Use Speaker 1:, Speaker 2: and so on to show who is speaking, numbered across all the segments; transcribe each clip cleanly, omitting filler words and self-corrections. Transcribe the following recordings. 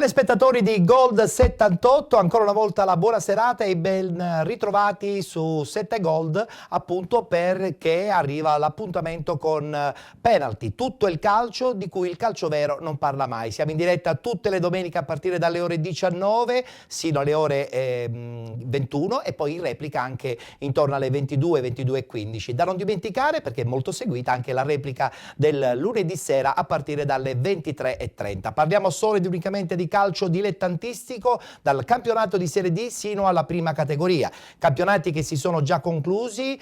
Speaker 1: telespettatori di Gold 78, ancora una volta la buona serata e ben ritrovati su 7 Gold, appunto perché arriva l'appuntamento con Penalty, tutto il calcio di cui il calcio vero non parla mai. Siamo in diretta tutte le domeniche a partire dalle ore 19 sino alle ore 21 e poi in replica anche intorno alle 22, 22:15. Da non dimenticare, perché è molto seguita, anche la replica del lunedì sera a partire dalle 23:30. Parliamo solo ed unicamente di calcio dilettantistico, dal campionato di Serie D sino alla prima categoria. Campionati che si sono già conclusi,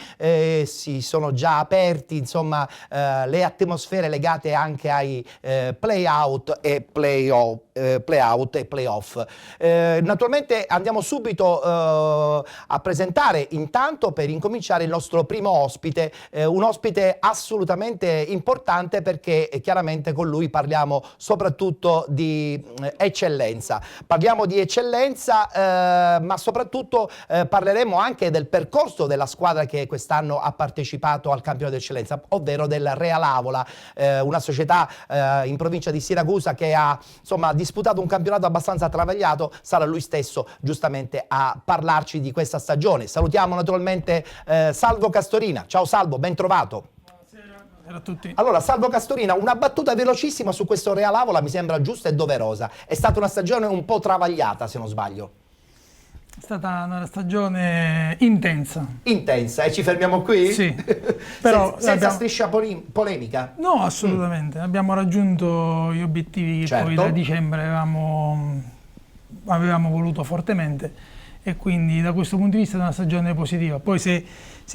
Speaker 1: si sono già aperti, insomma, le atmosfere legate anche ai play-out e play-off. Naturalmente andiamo subito a presentare, intanto, per incominciare, il nostro primo ospite, un ospite assolutamente importante, perché chiaramente con lui parliamo soprattutto di eccellenza. Parliamo di eccellenza, ma soprattutto parleremo anche del percorso della squadra che quest'anno ha partecipato al campionato di eccellenza, ovvero del Real Avola, una società in provincia di Siracusa che ha, insomma, disputato un campionato abbastanza travagliato. Sarà lui stesso giustamente a parlarci di questa stagione. Salutiamo naturalmente Salvo Castorina. Ciao Salvo, ben trovato.
Speaker 2: A tutti.
Speaker 1: Allora, Salvo Castorina, una battuta velocissima su questo Real Avola mi sembra giusta e doverosa. È stata una stagione un po' travagliata, se non sbaglio.
Speaker 2: È stata una stagione intensa.
Speaker 1: Intensa, e ci fermiamo qui?
Speaker 2: Sì. Però
Speaker 1: senza striscia polemica?
Speaker 2: No, assolutamente. Abbiamo raggiunto gli obiettivi che
Speaker 1: certo.
Speaker 2: Poi da dicembre avevamo voluto fortemente, e quindi da questo punto di vista è una stagione positiva. Poi se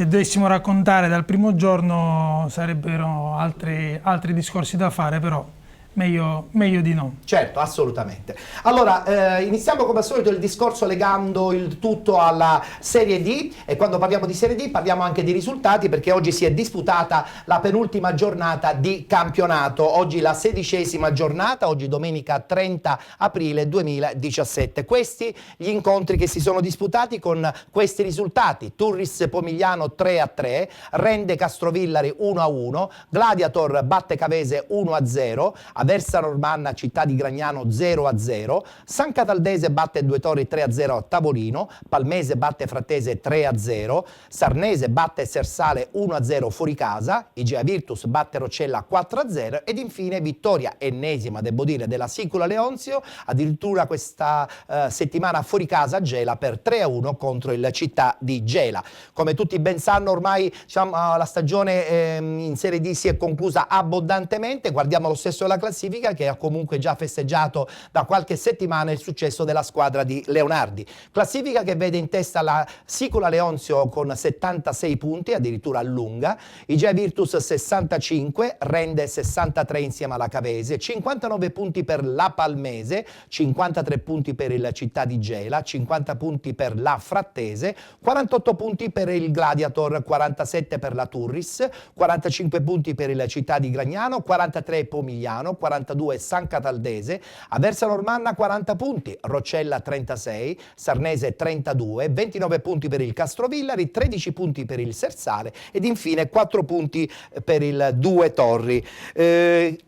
Speaker 2: dovessimo raccontare dal primo giorno sarebbero altri discorsi da fare, però meglio di no.
Speaker 1: Certo, assolutamente. Allora, iniziamo come al solito il discorso legando il tutto alla Serie D, e quando parliamo di Serie D parliamo anche di risultati, perché oggi si è disputata la penultima giornata di campionato, oggi la 16ª giornata, oggi domenica 30 aprile 2017. Questi gli incontri che si sono disputati con questi risultati: Turris Pomigliano 3-3, Rende Castrovillari 1-1, Gladiator batte Cavese 1-0, Aversa Normanna Città di Gragnano 0-0, San Cataldese batte Due Torri 3-0 a Tavolino, Palmese batte Frattese 3-0, Sarnese batte Sersale 1-0 fuori casa, Igea Virtus batte Roccella 4-0 ed infine vittoria ennesima, devo dire, della Sicula Leonzio, addirittura questa settimana fuori casa a Gela per 3-1 contro il Città di Gela. Come tutti ben sanno, ormai, diciamo, la stagione in Serie D si è conclusa abbondantemente. Guardiamo lo stesso della classifica, che ha comunque già festeggiato da qualche settimana il successo della squadra di Leonardi. Classifica che vede in testa la Sicula Leonzio con 76 punti, addirittura allunga, Igea Virtus 65, Rende 63 insieme alla Cavese, 59 punti per la Palmese, 53 punti per il Città di Gela, 50 punti per la Frattese, 48 punti per il Gladiator, 47 per la Turris, 45 punti per il Città di Gragnano, 43 Pomigliano, 42 San Cataldese, Aversa Normanna 40 punti, Roccella 36, Sarnese 32, 29 punti per il Castrovillari, 13 punti per il Sersale ed infine 4 punti per il Due Torri.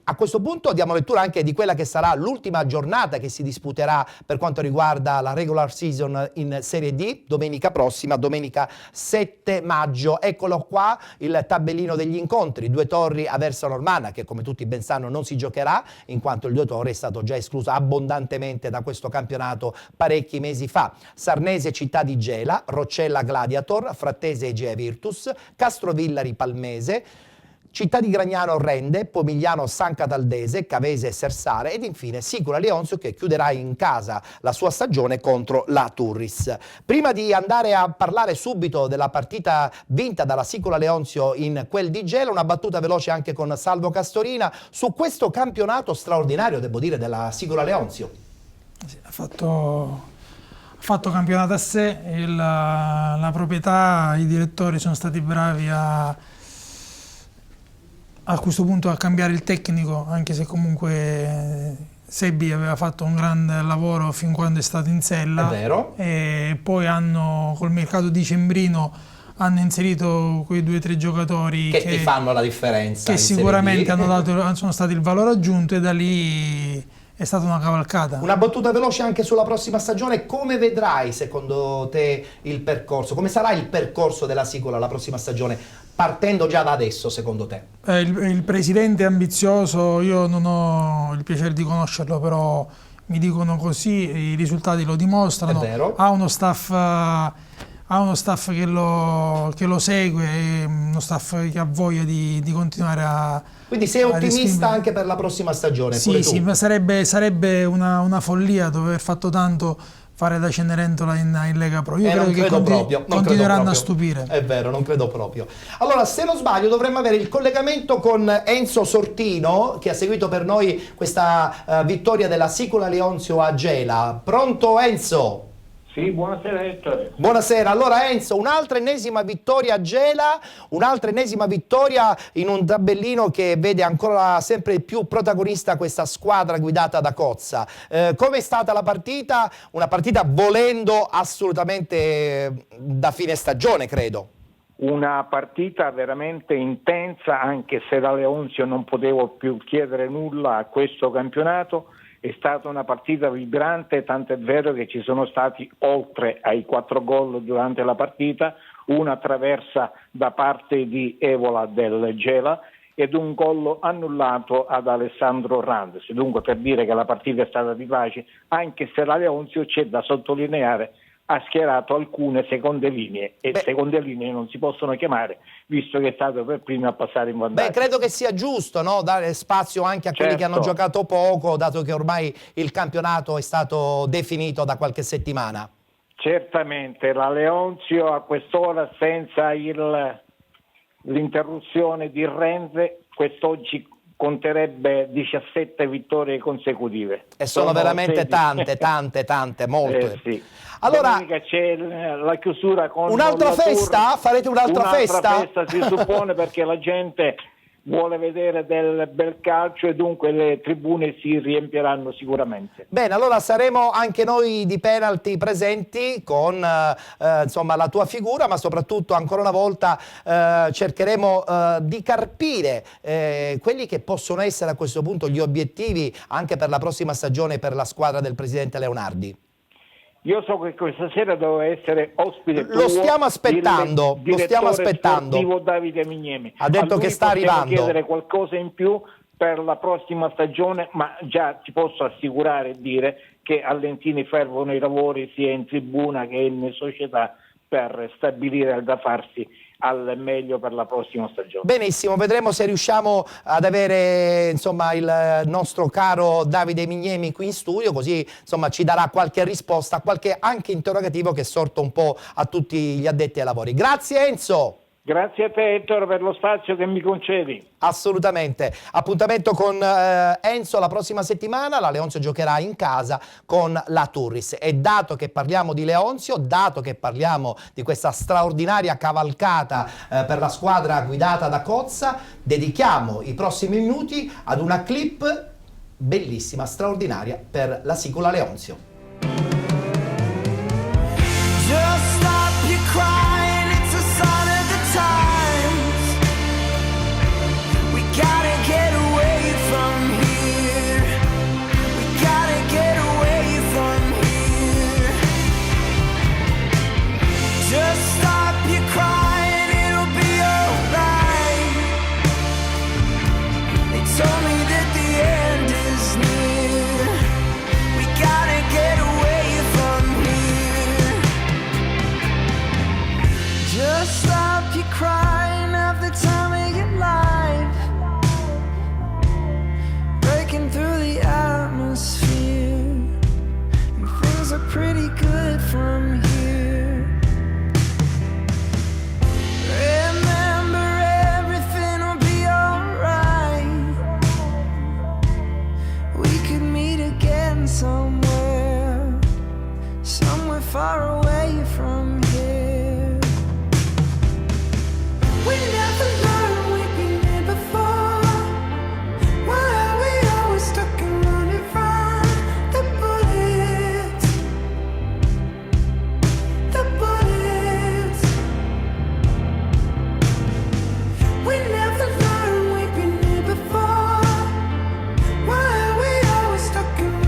Speaker 1: A questo punto diamo lettura anche di quella che sarà l'ultima giornata che si disputerà per quanto riguarda la regular season in Serie D, domenica prossima, domenica 7 maggio. Eccolo qua il tabellino degli incontri: Due Torri Aversa Normanna, che come tutti ben sanno non si giocherà, in quanto il Due Torri è stato già escluso abbondantemente da questo campionato parecchi mesi fa. Sarnese Città di Gela, Roccella Gladiator, Frattese Egea Virtus, Castrovillari Palmese, Città di Gragnano Rende, Pomigliano San Cataldese, Cavese Sersale ed infine Sicula Leonzio, che chiuderà in casa la sua stagione contro la Turris. Prima di andare a parlare subito della partita vinta dalla Sicula Leonzio in quel di Gela, una battuta veloce anche con Salvo Castorina su questo campionato straordinario, devo dire, della Sicula Leonzio.
Speaker 2: Sì, ha fatto campionato a sé, la proprietà, i direttori sono stati bravi a questo punto a cambiare il tecnico, anche se comunque Sebbi aveva fatto un grande lavoro fin quando è stato in sella.
Speaker 1: È vero.
Speaker 2: E poi col mercato dicembrino hanno inserito quei 2 o 3 giocatori
Speaker 1: che ti fanno la differenza,
Speaker 2: che sicuramente sono stati il valore aggiunto, e da lì è stata una cavalcata.
Speaker 1: Una battuta veloce anche sulla prossima stagione, come vedrai secondo te il percorso? Come sarà il percorso della Sicola la prossima stagione, partendo già da adesso secondo te?
Speaker 2: Il presidente è ambizioso, io non ho il piacere di conoscerlo, però mi dicono così, i risultati lo dimostrano.
Speaker 1: È vero.
Speaker 2: Ha uno staff che lo segue, uno staff che ha voglia di continuare a...
Speaker 1: Quindi sei ottimista anche per la prossima stagione?
Speaker 2: Sì, sì, ma sarebbe una follia dover fatto tanto fare da Cenerentola in Lega Pro. Io credo che continueranno a stupire.
Speaker 1: È vero, non credo proprio. Allora, se non sbaglio, dovremmo avere il collegamento con Enzo Sortino, che ha seguito per noi questa vittoria della Sicola Leonzio a Gela. Pronto Enzo?
Speaker 3: Sì, buonasera Ettore.
Speaker 1: Buonasera, allora Enzo, un'altra ennesima vittoria a Gela, un'altra ennesima vittoria in un tabellino che vede ancora sempre più protagonista questa squadra guidata da Cozza. Come è stata la partita? Una partita volendo assolutamente da fine stagione, credo.
Speaker 3: Una partita veramente intensa, anche se da Leonzio non potevo più chiedere nulla a questo campionato. È stata una partita vibrante, tant'è vero che ci sono stati, oltre ai 4 gol durante la partita, una traversa da parte di Evola del Gela ed un gol annullato ad Alessandro Randes. Dunque, per dire che la partita è stata vivace, anche se la Leonzio, c'è da sottolineare, ha schierato alcune seconde linee, e seconde linee non si possono chiamare, visto che è stato per primo a passare in vantaggio.
Speaker 1: Credo che sia giusto, no? Dare spazio anche a quelli che hanno giocato poco, dato che ormai il campionato è stato definito da qualche settimana.
Speaker 3: Certamente, la Leonzio a quest'ora, senza l'interruzione di Renze, quest'oggi conterebbe 17 vittorie consecutive.
Speaker 1: E sono veramente tante, molte.
Speaker 3: Sì.
Speaker 1: Allora,
Speaker 3: domenica c'è la chiusura con
Speaker 1: un'altra festa? Farete un'altra festa?
Speaker 3: Si suppone, perché la gente vuole vedere del bel calcio e dunque le tribune si riempiranno sicuramente.
Speaker 1: Bene, allora saremo anche noi di Penalty presenti con insomma, la tua figura, ma soprattutto ancora una volta cercheremo di carpire quelli che possono essere a questo punto gli obiettivi anche per la prossima stagione per la squadra del presidente Leonardi.
Speaker 3: Io so che questa sera deve essere ospite tuo,
Speaker 1: lo stiamo aspettando,
Speaker 3: Davide Mignemi.
Speaker 1: Ha detto che sta arrivando.
Speaker 3: Chiedere qualcosa in più per la prossima stagione, ma già ti posso assicurare e dire che a Lentini fervono i lavori sia in tribuna che in società per stabilire da farsi al meglio per la prossima stagione.
Speaker 1: Benissimo, vedremo se riusciamo ad avere insomma il nostro caro Davide Mignemi qui in studio, così insomma ci darà qualche risposta, qualche anche interrogativo che è sorto un po' a tutti gli addetti ai lavori. Grazie Enzo!
Speaker 3: Grazie a te Ettore per lo spazio che mi concedi.
Speaker 1: Assolutamente. Appuntamento con Enzo la prossima settimana. La Leonzio giocherà in casa con la Turris. E dato che parliamo di Leonzio, dato che parliamo di questa straordinaria cavalcata per la squadra guidata da Cozza, dedichiamo i prossimi minuti ad una clip bellissima, straordinaria per la Sicola Leonzio.
Speaker 4: Just stop your crying, it's a sign of the times. We gotta get away from here. We gotta get away from here. Just stop your crying, it'll be alright. They told me that the end is near. We gotta get away from here. Just stop your crying at the time of your life. Breaking through the atmosphere, and things are pretty good from here. Remember, everything will be alright. We could meet again somewhere far away from here. We never learned we've been here before. Why are we always stuck and running from the bullets? The bullets. We never learned we've been here before. Why are we always stuck and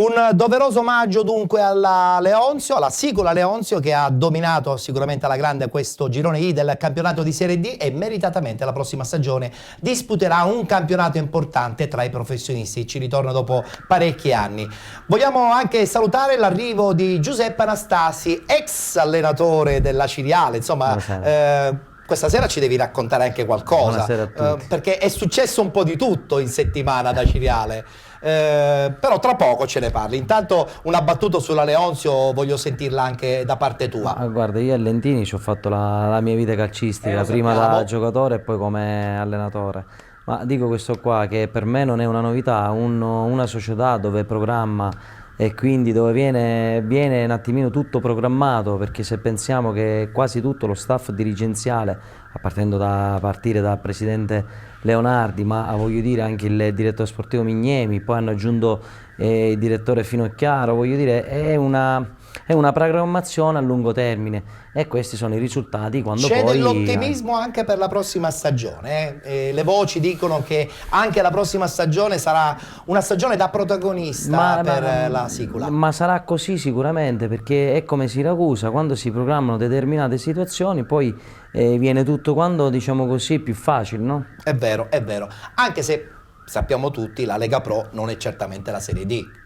Speaker 1: Un doveroso omaggio dunque alla Leonzio, alla Sicola Leonzio, che ha dominato sicuramente alla grande questo girone I del campionato di Serie D e meritatamente la prossima stagione disputerà un campionato importante tra i professionisti. Ci ritorno dopo parecchi anni. Vogliamo anche salutare l'arrivo di Giuseppe Anastasi, ex allenatore della Ciriale, insomma. Questa sera ci devi raccontare anche qualcosa, perché è successo un po' di tutto in settimana da Ciriale. Però tra poco ce ne parli. Intanto una battuta sulla Leonzio voglio sentirla anche da parte tua.
Speaker 5: Guarda, io a Lentini ci ho fatto la mia vita calcistica, prima da giocatore e poi come allenatore. Ma dico questo qua, che per me non è una novità, una società dove programma e quindi dove viene un attimino tutto programmato, perché se pensiamo che quasi tutto lo staff dirigenziale, a partire dal presidente Leonardi, ma voglio dire anche il direttore sportivo Mignemi, poi hanno aggiunto il direttore Finocchiaro, voglio dire è una programmazione a lungo termine e questi sono i risultati quando
Speaker 1: c'è
Speaker 5: poi...
Speaker 1: dell'ottimismo anche per la prossima stagione. Le voci dicono che anche la prossima stagione sarà una stagione da protagonista per la Sicola. Ma
Speaker 5: sarà così sicuramente, perché è come Siracusa, quando si programmano determinate situazioni poi viene tutto quando, diciamo così, più facile, no? È vero,
Speaker 1: anche se sappiamo tutti la Lega Pro non è certamente la Serie D.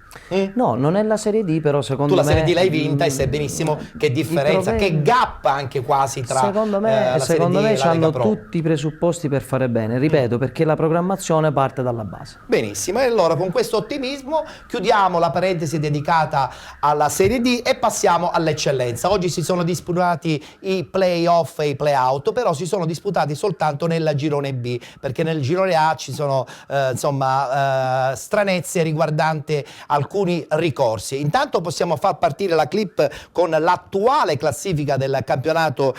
Speaker 5: No, non è la Serie D, però secondo me...
Speaker 1: Tu la Serie D l'hai vinta e sai benissimo che differenza, che gap anche quasi tra
Speaker 5: secondo me
Speaker 1: hanno
Speaker 5: tutti i presupposti per fare bene, ripeto, perché la programmazione parte dalla base.
Speaker 1: Benissimo, e allora con questo ottimismo chiudiamo la parentesi dedicata alla Serie D e passiamo all'eccellenza. Oggi si sono disputati i play-off e i play-out, però si sono disputati soltanto nel girone B, perché nel girone A ci sono stranezze riguardanti alcuni ricorsi. Intanto possiamo far partire la clip con l'attuale classifica del campionato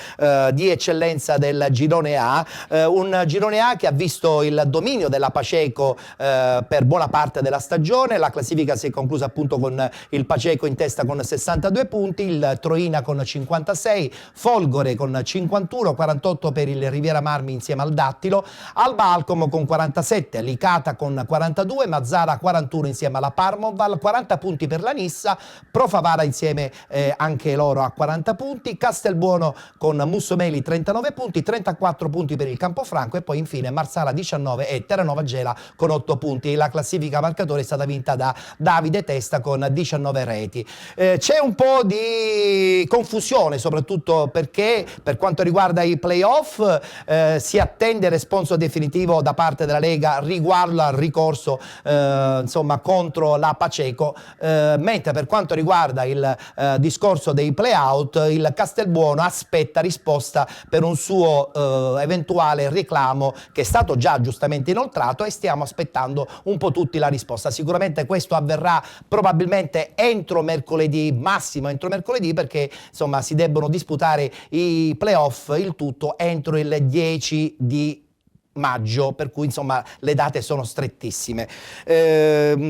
Speaker 1: di eccellenza del girone A, un girone A che ha visto il dominio della Paceco per buona parte della stagione. La classifica si è conclusa appunto con il Paceco in testa con 62 punti, il Troina con 56, Folgore con 51, 48 per il Riviera Marmi insieme al Dattilo, Alba Alcom con 47, Licata con 42, Mazzara 41 insieme alla Parmoval, 40 punti per la Nissa, Pro Favara insieme anche loro a 40 punti, Castelbuono con Mussomeli 39 punti, 34 punti per il Campofranco e poi infine Marsala 19 e Terranova Gela con 8 punti. La classifica marcatore è stata vinta da Davide Testa con 19 reti. C'è un po' di confusione soprattutto perché per quanto riguarda i playoff si attende responso definitivo da parte della Lega riguardo al ricorso contro la Paceco, mentre per quanto riguarda il discorso dei play-out il Castelbuono aspetta risposta per un suo eventuale reclamo che è stato già giustamente inoltrato e stiamo aspettando un po' tutti la risposta. Sicuramente questo avverrà probabilmente entro mercoledì, massimo entro mercoledì, perché insomma si debbono disputare i play-off, il tutto entro il 10 di maggio, per cui insomma le date sono strettissime.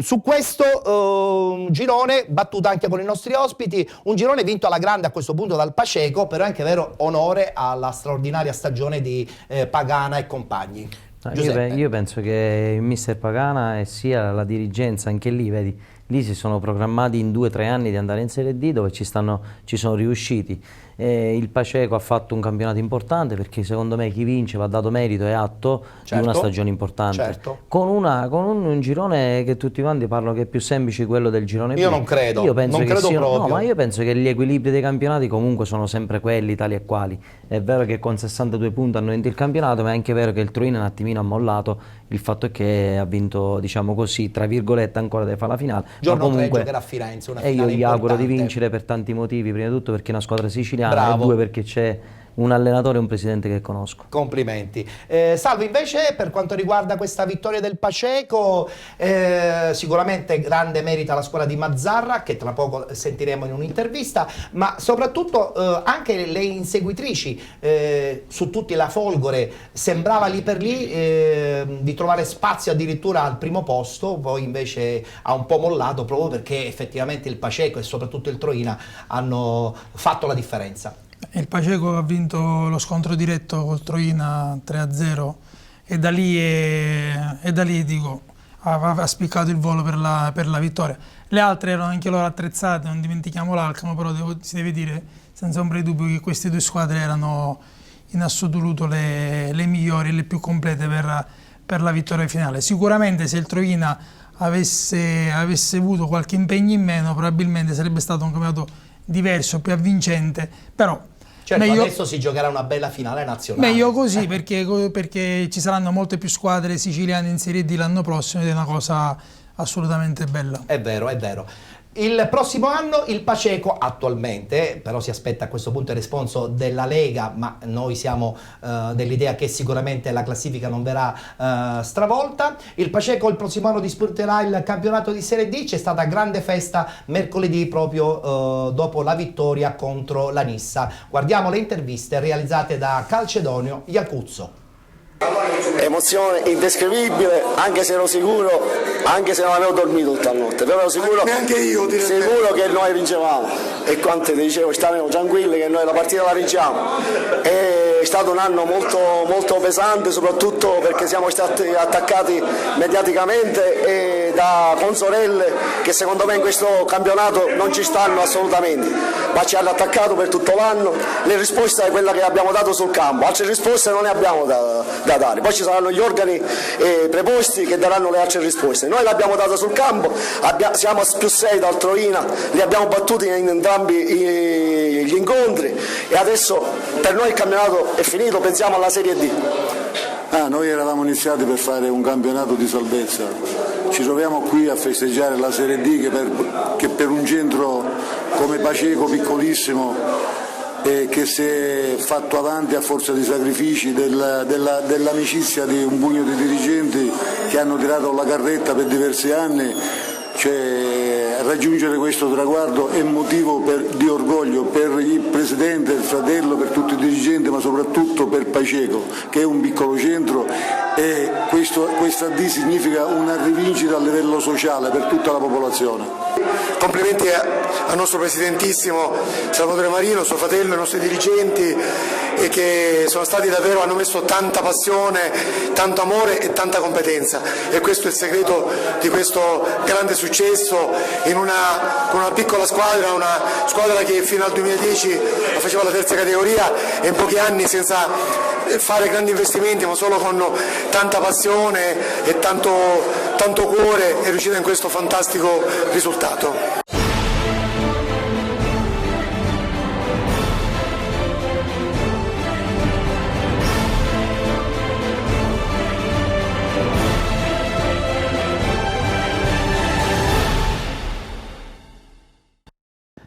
Speaker 1: Su questo girone, battuta anche con i nostri ospiti, un girone vinto alla grande a questo punto dal Paceco, però è anche vero onore alla straordinaria stagione di Pagana e compagni.
Speaker 5: Io penso che il mister Pagana e sia la dirigenza, anche lì vedi, lì si sono programmati in 2 o 3 anni di andare in Serie D, dove ci sono riusciti. Il Paceco ha fatto un campionato importante, perché secondo me chi vince va dato merito e atto di una stagione importante, con un girone che tutti quanti parlano che è più semplice quello del girone B.
Speaker 1: Io non credo,
Speaker 5: no, ma io penso che gli equilibri dei campionati comunque sono sempre quelli, tali e quali. È vero che con 62 punti hanno vinto il campionato, ma è anche vero che il Troina un attimino ha mollato. Il fatto è che ha vinto, diciamo così, tra virgolette, ancora deve fare la finale.
Speaker 1: Giorno
Speaker 5: ma comunque,
Speaker 1: 3 giocherà a Firenze, una finale
Speaker 5: io gli auguro
Speaker 1: importante.
Speaker 5: di vincere per tanti motivi, prima di tutto perché è una squadra siciliana,
Speaker 1: bravo,
Speaker 5: e 2 perché c'è un allenatore e un presidente che conosco.
Speaker 1: Complimenti. Salvo, invece per quanto riguarda questa vittoria del Paceco, sicuramente grande merito alla squadra di Mazzarra, che tra poco sentiremo in un'intervista, ma soprattutto anche le inseguitrici, su tutti la Folgore, sembrava lì per lì di trovare spazio addirittura al primo posto, poi invece ha un po' mollato proprio perché effettivamente il Paceco e soprattutto il Troina hanno fatto la differenza.
Speaker 2: Il Paceco ha vinto lo scontro diretto col Troina 3-0 e da lì dico, aveva spiccato il volo per la vittoria. Le altre erano anche loro attrezzate, non dimentichiamo l'Alcamo, però si deve dire senza ombra di dubbio che queste due squadre erano in assoluto le migliori e le più complete per la vittoria finale. Sicuramente se il Trovina avesse avuto qualche impegno in meno, probabilmente sarebbe stato un campionato diverso, più avvincente, però
Speaker 1: certo, adesso si giocherà una bella finale nazionale.
Speaker 2: Meglio così, perché ci saranno molte più squadre siciliane in Serie D l'anno prossimo ed è una cosa assolutamente bella.
Speaker 1: È vero, è vero. Il prossimo anno il Paceco attualmente, però si aspetta a questo punto il responso della Lega, ma noi siamo dell'idea che sicuramente la classifica non verrà stravolta. Il Paceco il prossimo anno disputerà il campionato di Serie D, c'è stata grande festa mercoledì proprio dopo la vittoria contro la Nissa. Guardiamo le interviste realizzate da Calcedonio Iacuzzo.
Speaker 6: Emozione indescrivibile, anche se ero sicuro, anche se non avevo dormito tutta la notte, però ero sicuro,
Speaker 7: neanche io,
Speaker 6: sicuro che noi vincevamo, e quante ti dicevo, stavamo tranquilli che noi la partita la vinciamo. È stato un anno molto, molto pesante, soprattutto perché siamo stati attaccati mediaticamente e da consorelle che secondo me in questo campionato non ci stanno assolutamente, ma ci hanno attaccato per tutto l'anno. Le risposte è quella che abbiamo dato sul campo, altre risposte non ne abbiamo da dare, poi ci saranno gli organi preposti che daranno le altre risposte. Noi l'abbiamo data sul campo, siamo più 6 dal Trovina, li abbiamo battuti in entrambi gli incontri e adesso per noi il campionato è finito, pensiamo alla Serie D.
Speaker 7: Noi eravamo iniziati per fare un campionato di salvezza, ci troviamo qui a festeggiare la Serie D che per un centro come Paceco piccolissimo che si è fatto avanti a forza di sacrifici dell'amicizia di un pugno di dirigenti che hanno tirato la carretta per diversi anni, cioè raggiungere questo traguardo è motivo di orgoglio per il presidente, il fratello, per tutti i dirigenti, ma soprattutto per Paceco che è un piccolo centro, e questa D significa una rivincita a livello sociale per tutta la popolazione.
Speaker 8: Complimenti al nostro presidentissimo Salvatore Marino, suo fratello, ai nostri dirigenti, e che sono stati davvero, hanno messo tanta passione, tanto amore e tanta competenza, e questo è il segreto di questo grande successo con una piccola squadra, una squadra che fino al 2010 faceva la terza categoria e in pochi anni senza fare grandi investimenti ma solo con tanta passione e tanto cuore è riuscita in questo fantastico risultato.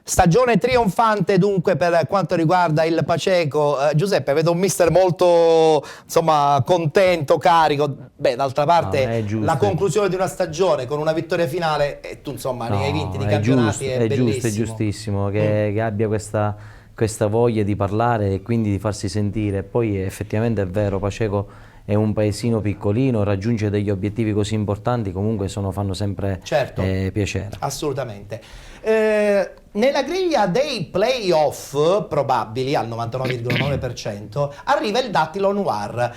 Speaker 1: Stagione trionfante dunque per quanto riguarda il Paceco. Giuseppe, vedo un mister molto contento, carico. Beh, d'altra parte la conclusione di una stagione con una vittoria finale e tu ne hai vinti di campionati, è bellissimo.
Speaker 5: È giustissimo che abbia questa voglia di parlare e quindi di farsi sentire. Poi effettivamente è vero, Paceco è un paesino piccolino, raggiunge degli obiettivi così importanti, comunque fanno sempre piacere. Assolutamente.
Speaker 1: Nella griglia dei playoff probabili al 99,9% arriva il Dattilo Noir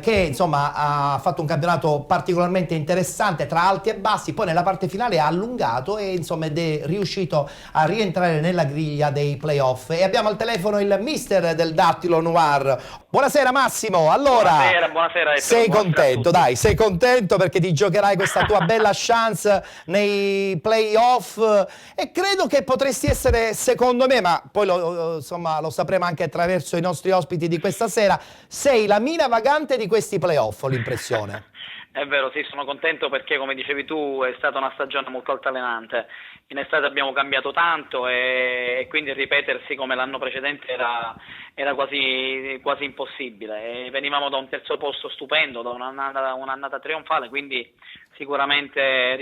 Speaker 1: che ha fatto un campionato particolarmente interessante tra alti e bassi, poi nella parte finale ha allungato ed è riuscito a rientrare nella griglia dei playoff. E abbiamo al telefono il mister del Dattilo Noir. Buonasera Massimo, allora
Speaker 9: buonasera
Speaker 1: sei contento? Dai, sei contento perché ti giocherai questa tua bella chance nei playoff e credo che potresti essere, secondo me, ma poi lo sapremo anche attraverso i nostri ospiti di questa sera, sei la mina vagante di questi playoff, ho l'impressione.
Speaker 9: È vero, sì, sono contento perché come dicevi tu è stata una stagione molto altalenante. In estate abbiamo cambiato tanto e quindi ripetersi come l'anno precedente era quasi impossibile. E venivamo da un terzo posto stupendo, da un'annata trionfale, quindi sicuramente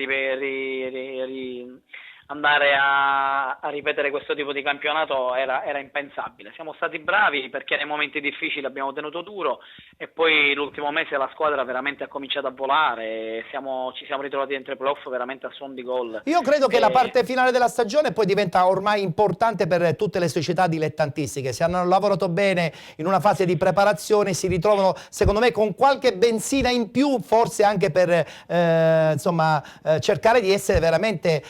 Speaker 9: andare a ripetere questo tipo di campionato era impensabile. Siamo stati bravi perché nei momenti difficili abbiamo tenuto duro e poi l'ultimo mese la squadra veramente ha cominciato a volare e ci siamo ritrovati dentro i playoff veramente a suon di gol.
Speaker 1: Io credo che la parte finale della stagione poi diventa ormai importante per tutte le società dilettantistiche. Se hanno lavorato bene in una fase di preparazione si ritrovano secondo me con qualche benzina in più, forse anche per cercare di essere veramente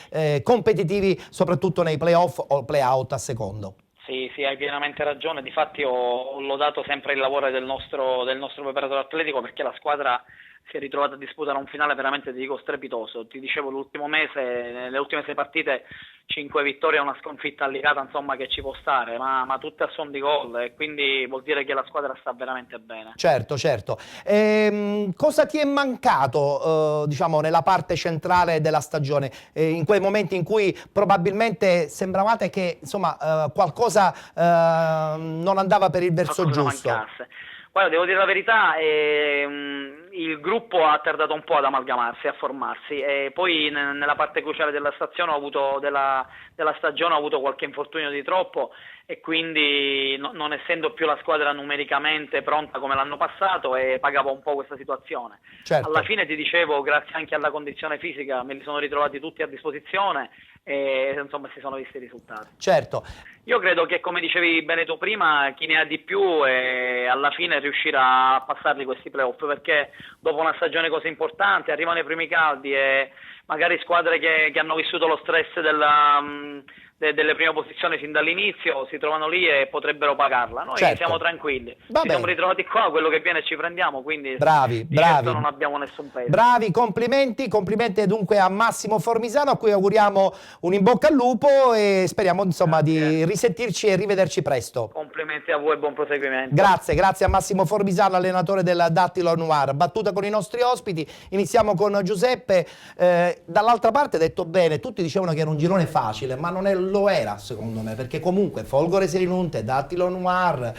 Speaker 1: competitivi soprattutto nei playoff o play-out a secondo.
Speaker 9: Sì, hai pienamente ragione. Difatti ho lodato sempre il lavoro del nostro preparatore atletico, perché la squadra si è ritrovata a disputare un finale veramente, ti dico, strepitoso. Ti dicevo, l'ultimo mese, nelle ultime 6 partite, 5 vittorie e una sconfitta allicata, insomma, che ci può stare, ma tutte a son di gol, e quindi vuol dire che la squadra sta veramente bene.
Speaker 1: Certo. Cosa ti è mancato, diciamo, nella parte centrale della stagione, in quei momenti in cui probabilmente sembravate che, insomma, qualcosa non andava per il verso giusto?
Speaker 9: Mancasse. Guarda, devo dire la verità, il gruppo ha tardato un po' ad amalgamarsi, a formarsi, e poi nella parte cruciale della stagione ho avuto qualche infortunio di troppo, e quindi non essendo più la squadra numericamente pronta come l'anno passato, pagavo un po' questa situazione.
Speaker 1: Certo.
Speaker 9: Alla fine, ti dicevo, grazie anche alla condizione fisica, me li sono ritrovati tutti a disposizione e insomma si sono visti i risultati.
Speaker 1: Certo.
Speaker 9: Io credo che, come dicevi bene tu prima, chi ne ha di più alla fine riuscirà a passarli questi playoff, perché dopo una stagione così importante arrivano i primi caldi e magari squadre che hanno vissuto lo stress delle prime posizioni fin dall'inizio si trovano lì e potrebbero pagarla. Noi siamo tranquilli, ci siamo ritrovati qua, quello che viene ci prendiamo, quindi
Speaker 1: bravi.
Speaker 9: non abbiamo nessun peso.
Speaker 1: Bravi, complimenti dunque a Massimo Formisano, a cui auguriamo un in bocca al lupo e speriamo insomma di risentirci e rivederci presto.
Speaker 9: Complimenti a voi e buon proseguimento.
Speaker 1: Grazie a Massimo Formisano, allenatore del Dattilo Noir. Battuta con i nostri ospiti, iniziamo con Giuseppe. Dall'altra parte, detto bene, tutti dicevano che era un girone facile, ma lo era secondo me, perché comunque Folgore Selinunte, Dattilo Noir,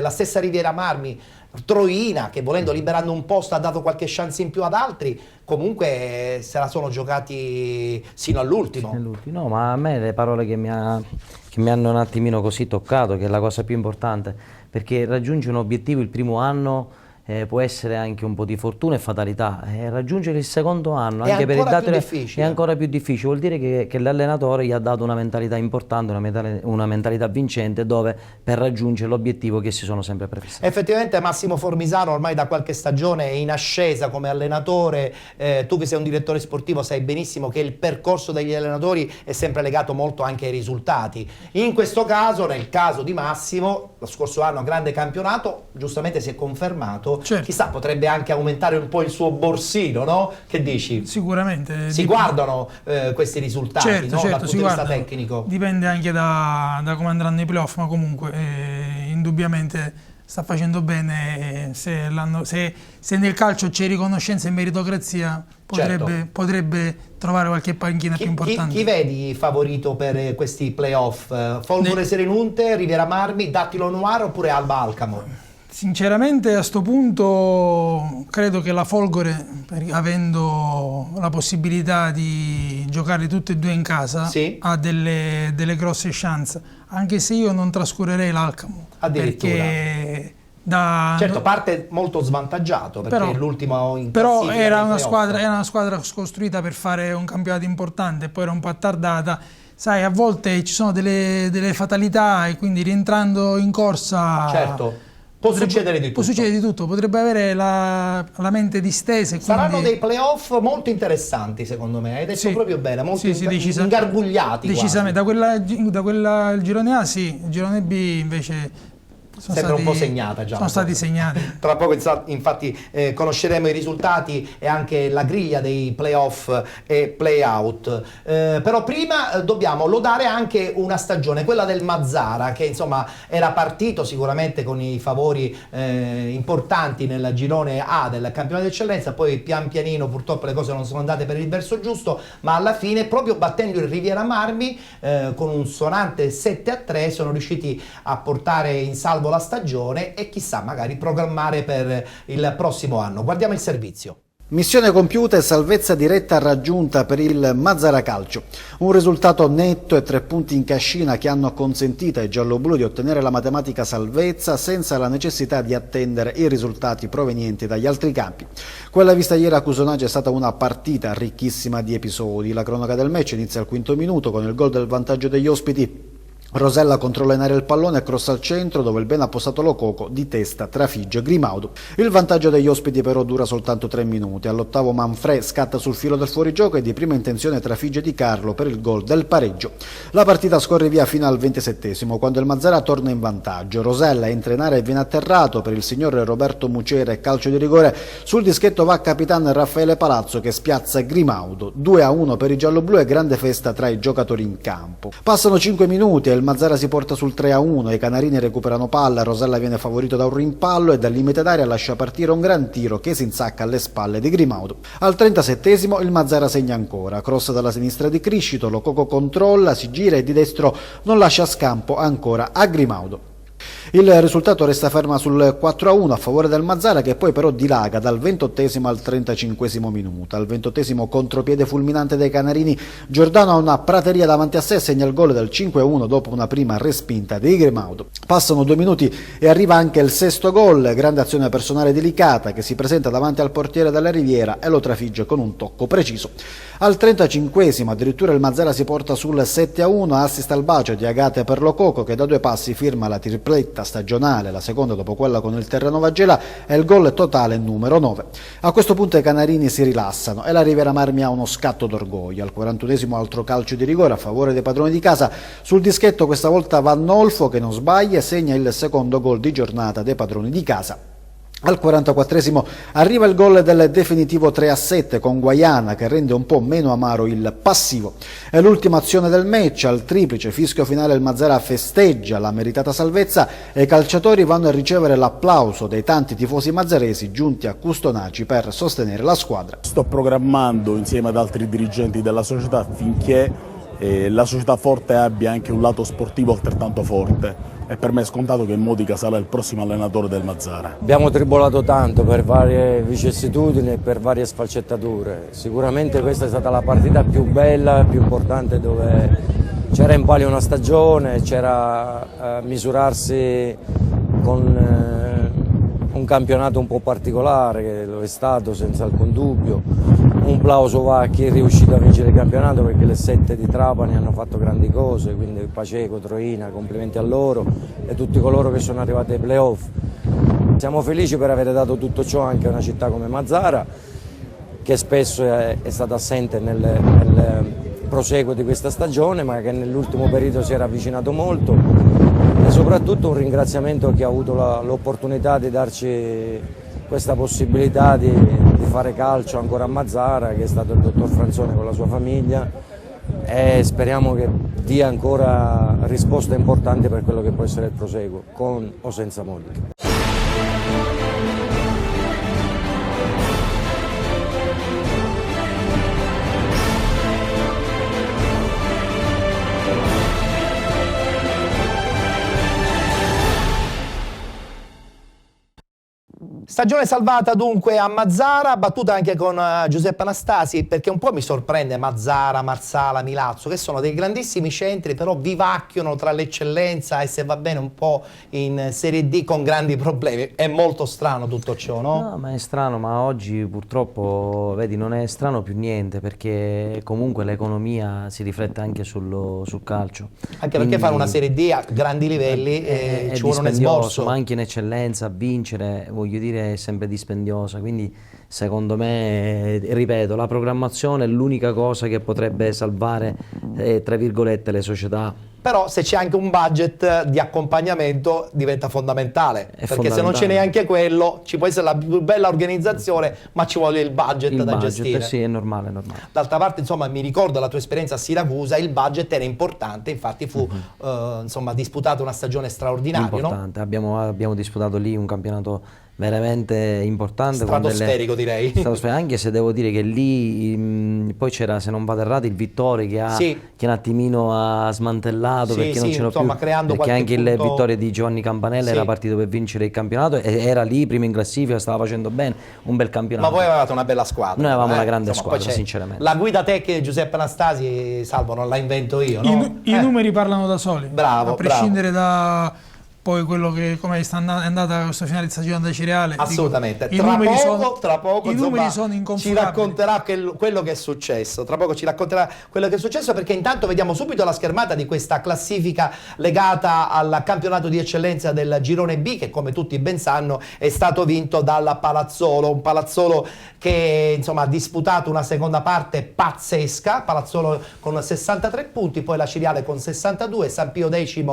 Speaker 1: la stessa Riviera Marmi, Troina, che volendo liberando un posto ha dato qualche chance in più ad altri, comunque se la sono giocati sino all'ultimo.
Speaker 5: No, ma a me le parole che mi hanno un attimino così toccato, che è la cosa più importante, perché raggiungere un obiettivo il primo anno può essere anche un po' di fortuna e fatalità, raggiungere il secondo anno anche per il dato è ancora più difficile, vuol dire che l'allenatore gli ha dato una mentalità importante, una mentalità vincente, dove per raggiungere l'obiettivo che si sono sempre prefissati.
Speaker 1: Effettivamente Massimo Formisano ormai da qualche stagione è in ascesa come allenatore, tu che sei un direttore sportivo sai benissimo che il percorso degli allenatori è sempre legato molto anche ai risultati. In questo caso, nel caso di Massimo, lo scorso anno grande campionato, giustamente si è confermato. Certo. Chissà, potrebbe anche aumentare un po' il suo borsino, no? Che dici?
Speaker 2: Sicuramente.
Speaker 1: Si guardano questi risultati,
Speaker 2: certo,
Speaker 1: no?
Speaker 2: Certo,
Speaker 1: dal punto di vista tecnico.
Speaker 2: Dipende anche da come andranno i playoff, ma comunque indubbiamente sta facendo bene. Se nel calcio c'è riconoscenza e meritocrazia, potrebbe trovare qualche panchina più importante.
Speaker 1: Chi vedi favorito per questi playoff? Folgore Selinunte, Riviera Marmi, Dattilo Noir oppure Alba Alcamo?
Speaker 2: Sinceramente a sto punto credo che la Folgore, avendo la possibilità di giocare tutte e due in casa, ha delle grosse chance, anche se io non trascurerei l'Alcamo.
Speaker 1: Addirittura.
Speaker 2: Perché
Speaker 1: certo, parte molto svantaggiato perché l'ultimo in classifica.
Speaker 2: Però era una squadra costruita per fare un campionato importante, poi era un po' attardata. Sai, a volte ci sono delle fatalità e quindi rientrando in corsa...
Speaker 1: Certo. Può succedere di tutto.
Speaker 2: Potrebbe avere la mente distesa.
Speaker 1: Saranno dei playoff molto interessanti, secondo me. Hai detto proprio bene, molto ingarbugliati.
Speaker 2: Decisamente. Da quella il girone A sì, il girone B invece
Speaker 1: sembra un po' segnata già.
Speaker 2: Sono stati segnati.
Speaker 1: Tra poco infatti conosceremo i risultati e anche la griglia dei playoff e playout. Però prima dobbiamo lodare anche una stagione, quella del Mazzara, che insomma era partito sicuramente con i favori importanti nel girone A del campionato d'eccellenza, poi pian pianino purtroppo le cose non sono andate per il verso giusto, ma alla fine proprio battendo il Riviera Marmi con un sonante 7-3 sono riusciti a portare in salvo la stagione e chissà magari programmare per il prossimo anno. Guardiamo il servizio.
Speaker 10: Missione compiuta e salvezza diretta raggiunta per il Mazzara Calcio. Un risultato netto e 3 punti in cascina che hanno consentito ai gialloblu di ottenere la matematica salvezza senza la necessità di attendere i risultati provenienti dagli altri campi. Quella vista ieri a Custonaci è stata una partita ricchissima di episodi. La cronaca del match inizia al 5° minuto con il gol del vantaggio degli ospiti. Rosella controlla in aria il pallone e crossa al centro dove il ben appostato Lococo di testa trafigge Grimaudo. Il vantaggio degli ospiti però dura soltanto 3 minuti. All'8° Manfred scatta sul filo del fuorigioco e di prima intenzione trafigge Di Carlo per il gol del pareggio. La partita scorre via fino al 27° quando il Mazzara torna in vantaggio. Rosella entra in area e viene atterrato per il signor Roberto Mucera e calcio di rigore. Sul dischetto va capitano Raffaele Palazzo che spiazza Grimaudo. 2-1 per i gialloblu e grande festa tra i giocatori in campo. Passano 5 minuti e il Mazzara si porta sul 3-1, i canarini recuperano palla, Rosella viene favorito da un rimpallo e dal limite d'aria lascia partire un gran tiro che si insacca alle spalle di Grimaudo. Al 37° il Mazzara segna ancora, cross dalla sinistra di Criscito, Lococo controlla, si gira e di destro non lascia scampo ancora a Grimaudo. Il risultato resta ferma sul 4-1 a favore del Mazzara che poi però dilaga dal 28° al 35° minuto. Al 20° contropiede fulminante dei canarini, Giordano ha una prateria davanti a sé e segna il gol del 5-1 dopo una prima respinta di Grimaudo. Passano 2 minuti e arriva anche il 6° gol, grande azione personale delicata che si presenta davanti al portiere della Riviera e lo trafigge con un tocco preciso. Al 35° addirittura il Mazzara si porta sul 7-1, assist al bacio di Agate per Lococo che da 2 passi firma la tripletta stagionale, la seconda dopo quella con il Terreno Vagela e il gol totale numero 9. A questo punto i canarini si rilassano e la Riviera Marmi ha uno scatto d'orgoglio. Al 41° altro calcio di rigore a favore dei padroni di casa, sul dischetto questa volta Vannolfo che non sbaglia e segna il secondo gol di giornata dei padroni di casa. Al 44° arriva il gol del definitivo 3-7 con Guaiana che rende un po' meno amaro il passivo. È l'ultima azione del match, al triplice fischio finale il Mazzara festeggia la meritata salvezza e i calciatori vanno a ricevere l'applauso dei tanti tifosi mazzaresi giunti a Custonaci per sostenere la squadra.
Speaker 11: Sto programmando insieme ad altri dirigenti della società affinché la società forte abbia anche un lato sportivo altrettanto forte. E per me è scontato che Modica sarà il prossimo allenatore del Mazzara.
Speaker 12: Abbiamo tribolato tanto per varie vicissitudini e per varie sfaccettature. Sicuramente questa è stata la partita più bella, più importante, dove c'era in palio una stagione, c'era misurarsi con un campionato un po' particolare, che lo è stato senza alcun dubbio. Un plauso va a chi è riuscito a vincere il campionato perché le 7 di Trapani hanno fatto grandi cose, quindi Paceco, Troina, complimenti a loro e tutti coloro che sono arrivati ai playoff. Siamo felici per aver dato tutto ciò anche a una città come Mazzara, che spesso è stata assente nel proseguo di questa stagione, ma che nell'ultimo periodo si era avvicinato molto, e soprattutto un ringraziamento a chi ha avuto l'opportunità di darci questa possibilità di fare calcio ancora a Mazzara, che è stato il dottor Franzone con la sua famiglia, e speriamo che dia ancora risposte importanti per quello che può essere il proseguo, con o senza Modica.
Speaker 1: Stagione salvata dunque a Mazzara, battuta anche con Giuseppe Anastasi, perché un po' mi sorprende Mazzara, Marsala, Milazzo, che sono dei grandissimi centri, però vivacchiano tra l'eccellenza e, se va bene, un po' in Serie D con grandi problemi. È molto strano tutto ciò, no?
Speaker 5: No, ma è strano, ma oggi purtroppo, vedi, non è strano più niente, perché comunque l'economia si riflette anche sul calcio.
Speaker 1: Anche perché fare una Serie D a grandi livelli ci vuole un esborso.
Speaker 5: Ma anche in eccellenza, vincere, voglio dire, è sempre dispendiosa, quindi secondo me, ripeto, la programmazione è l'unica cosa che potrebbe salvare, tra virgolette, le società.
Speaker 1: Però se c'è anche un budget di accompagnamento diventa fondamentale, perché se non c'è neanche quello ci può essere la più bella organizzazione, ma ci vuole il budget da gestire.
Speaker 5: Sì, è normale, è normale.
Speaker 1: D'altra parte, insomma, mi ricordo la tua esperienza a Siracusa, il budget era importante, infatti fu insomma, disputata una stagione straordinaria.
Speaker 5: Importante, no? Abbiamo disputato lì un campionato veramente importante.
Speaker 1: Stratosferico, direi.
Speaker 5: Anche se devo dire che lì poi c'era, se non vado errato, il Vittorio che un attimino ha smantellato, perché non c'erano più,
Speaker 1: creando
Speaker 5: perché anche
Speaker 1: punto...
Speaker 5: il Vittorio di Giovanni Campanella era partito per vincere il campionato e era lì primo in classifica, stava facendo bene, un bel campionato.
Speaker 1: Ma voi avevate una bella squadra.
Speaker 5: Noi avevamo una grande squadra, sinceramente.
Speaker 1: La guida tecnica di Giuseppe Anastasi, Salvo, non la invento io, no?
Speaker 2: I numeri parlano da soli.
Speaker 1: Bravo,
Speaker 2: a prescindere da poi quello che come è andata questa finale di stagione da Cireale.
Speaker 1: Assolutamente.
Speaker 2: Dico, tra poco
Speaker 1: i numeri sono
Speaker 2: inconfutabili.
Speaker 1: Ci racconterà quello che è successo. Tra poco ci racconterà quello che è successo, perché intanto vediamo subito la schermata di questa classifica legata al campionato di eccellenza del girone B, che come tutti ben sanno è stato vinto dal Palazzolo, un Palazzolo che insomma ha disputato una seconda parte pazzesca, Palazzolo con 63 punti, poi la Ciriale con 62, San Pio X,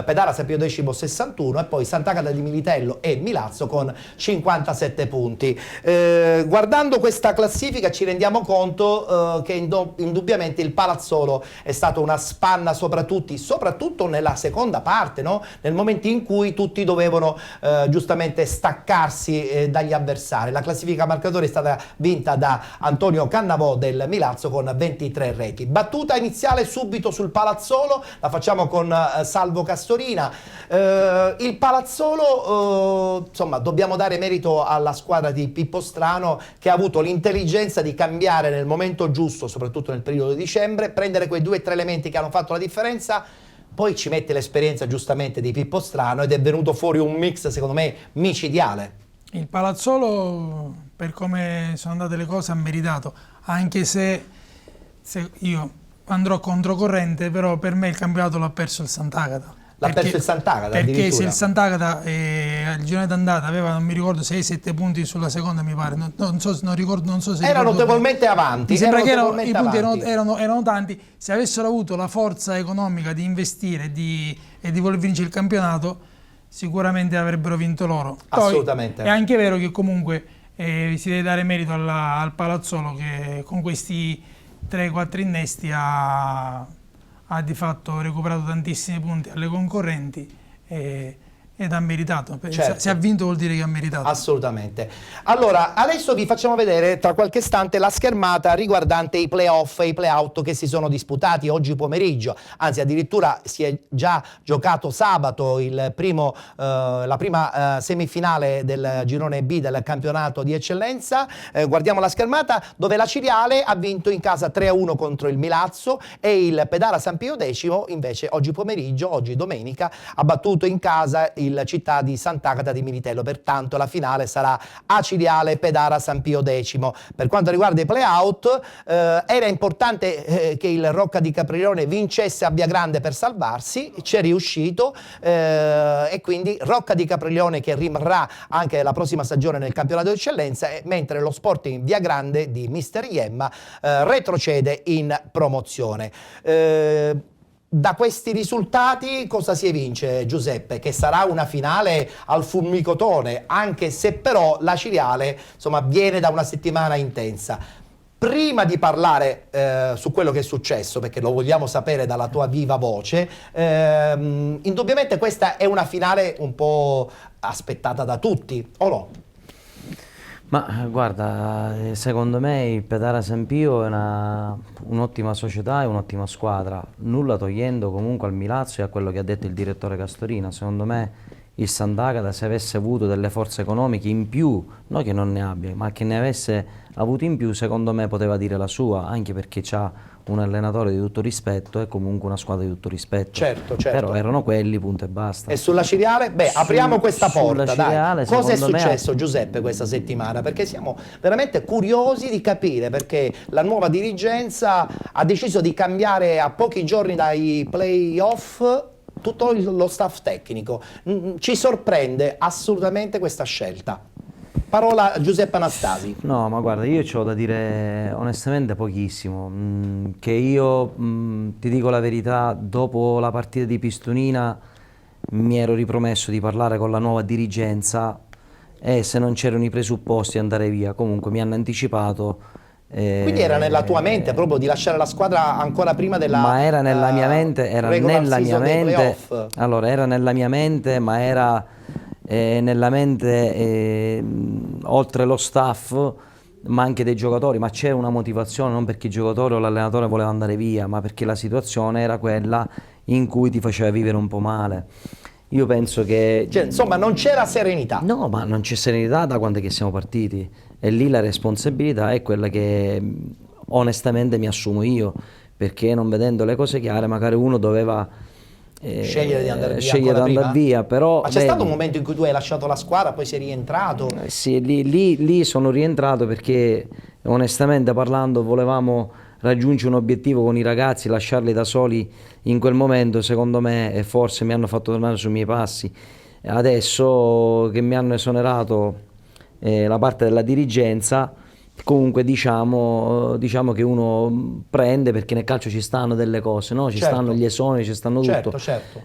Speaker 1: Pedara San Pio X 61 e poi Sant'Agata di Militello e Milazzo con 57 punti. Guardando questa classifica ci rendiamo conto che indubbiamente il Palazzolo è stato una spanna soprattutto nella seconda parte, no? Nel momento in cui tutti dovevano giustamente staccarsi dagli avversari. La classifica marcatori è stata vinta da Antonio Cannavò del Milazzo con 23 reti. Battuta iniziale subito sul Palazzolo, la facciamo con Salvo Castorina. Il Palazzolo, insomma, dobbiamo dare merito alla squadra di Pippo Strano, che ha avuto l'intelligenza di cambiare nel momento giusto, soprattutto nel periodo di dicembre, prendere quei 2 o 3 elementi che hanno fatto la differenza. Poi ci mette l'esperienza giustamente di Pippo Strano ed è venuto fuori un mix, secondo me, micidiale.
Speaker 2: Il Palazzolo, per come sono andate le cose, ha meritato, anche se io andrò controcorrente, però per me il campionato l'ha perso il Sant'Agata.
Speaker 1: L'ha perso il Sant'Agata,
Speaker 2: perché se il Sant'Agata il girone d'andata aveva, non mi ricordo, 6-7 punti sulla seconda, mi pare, non so se
Speaker 1: era notevolmente avanti.
Speaker 2: Mi sembra che i punti erano tanti. Se avessero avuto la forza economica di investire e di voler vincere il campionato, sicuramente avrebbero vinto loro.
Speaker 1: Assolutamente.
Speaker 2: È anche vero che comunque si deve dare merito al Palazzolo, che con questi 3-4 innesti ha di fatto recuperato tantissimi punti alle concorrenti ed ha meritato.
Speaker 1: Certo.
Speaker 2: Se ha vinto vuol dire che ha meritato.
Speaker 1: Assolutamente. Allora, adesso vi facciamo vedere tra qualche istante la schermata riguardante i playoff e i playout che si sono disputati oggi pomeriggio. Anzi, addirittura si è già giocato sabato la prima semifinale del girone B del campionato di eccellenza. Guardiamo la schermata, dove la Ciriale ha vinto in casa 3-1 contro il Milazzo e il Pedara San Pio X invece oggi pomeriggio, oggi domenica, ha battuto in casa il città di Sant'Agata di Militello. Pertanto la finale sarà Aciriale Pedara San Pio X. Per quanto riguarda i playout, era importante che il Rocca di Capriglione vincesse a Via Grande per salvarsi, ci è riuscito, e quindi Rocca di Capriglione che rimarrà anche la prossima stagione nel campionato di eccellenza, mentre lo Sporting Via Grande di Mister Iemma retrocede in promozione. Da questi risultati cosa si evince, Giuseppe? Che sarà una finale al fulmicotone, anche se però la Ciriale insomma viene da una settimana intensa. Prima di parlare su quello che è successo, perché lo vogliamo sapere dalla tua viva voce, indubbiamente questa è una finale un po' aspettata da tutti, o no?
Speaker 5: Ma guarda, secondo me il Pedara San Pio è un'ottima società e un'ottima squadra, nulla togliendo comunque al Milazzo e a quello che ha detto il direttore Castorina. Secondo me il Sant'Agata, se avesse avuto delle forze economiche in più, non che non ne abbia, ma che ne avesse avuto in più, secondo me poteva dire la sua, anche perché c'ha un allenatore di tutto rispetto e comunque una squadra di tutto rispetto.
Speaker 1: Certo.
Speaker 5: Però erano quelli, punto e basta.
Speaker 1: E sulla Ciriale? Beh, apriamo questa porta,
Speaker 5: Ciriale,
Speaker 1: dai. Cosa è successo, Giuseppe, questa settimana? Perché siamo veramente curiosi di capire, perché la nuova dirigenza ha deciso di cambiare a pochi giorni dai play-off tutto lo staff tecnico. Ci sorprende assolutamente questa scelta. Parola a Giuseppe Anastasi.
Speaker 5: No, ma guarda, io c'ho da dire onestamente pochissimo. Che io, ti dico la verità, dopo la partita di Pistonina mi ero ripromesso di parlare con la nuova dirigenza e se non c'erano i presupposti andare via. Comunque mi hanno anticipato.
Speaker 1: Quindi era nella tua mente proprio di lasciare la squadra ancora prima della...
Speaker 5: Ma era nella mia mente, allora era nella mia mente, ma era nella mente, oltre lo staff, ma anche dei giocatori, ma c'era una motivazione, non perché i giocatori o l'allenatore voleva andare via, ma perché la situazione era quella in cui ti faceva vivere un po' male. Io penso che...
Speaker 1: Cioè, insomma, non c'era serenità.
Speaker 5: No, ma non c'è serenità da quando è che siamo partiti. E lì la responsabilità è quella che onestamente mi assumo io, perché non vedendo le cose chiare magari uno doveva
Speaker 1: scegliere di andare
Speaker 5: via, però...
Speaker 1: Ma c'è stato un momento in cui tu hai lasciato la squadra, poi sei rientrato?
Speaker 5: Sì, lì sono rientrato perché onestamente parlando volevamo raggiungere un obiettivo con i ragazzi, lasciarli da soli in quel momento, secondo me, e forse mi hanno fatto tornare sui miei passi. Adesso che mi hanno esonerato la parte della dirigenza, comunque diciamo che uno prende, perché nel calcio ci stanno delle cose, no? Ci stanno gli esoneri, ci stanno tutto,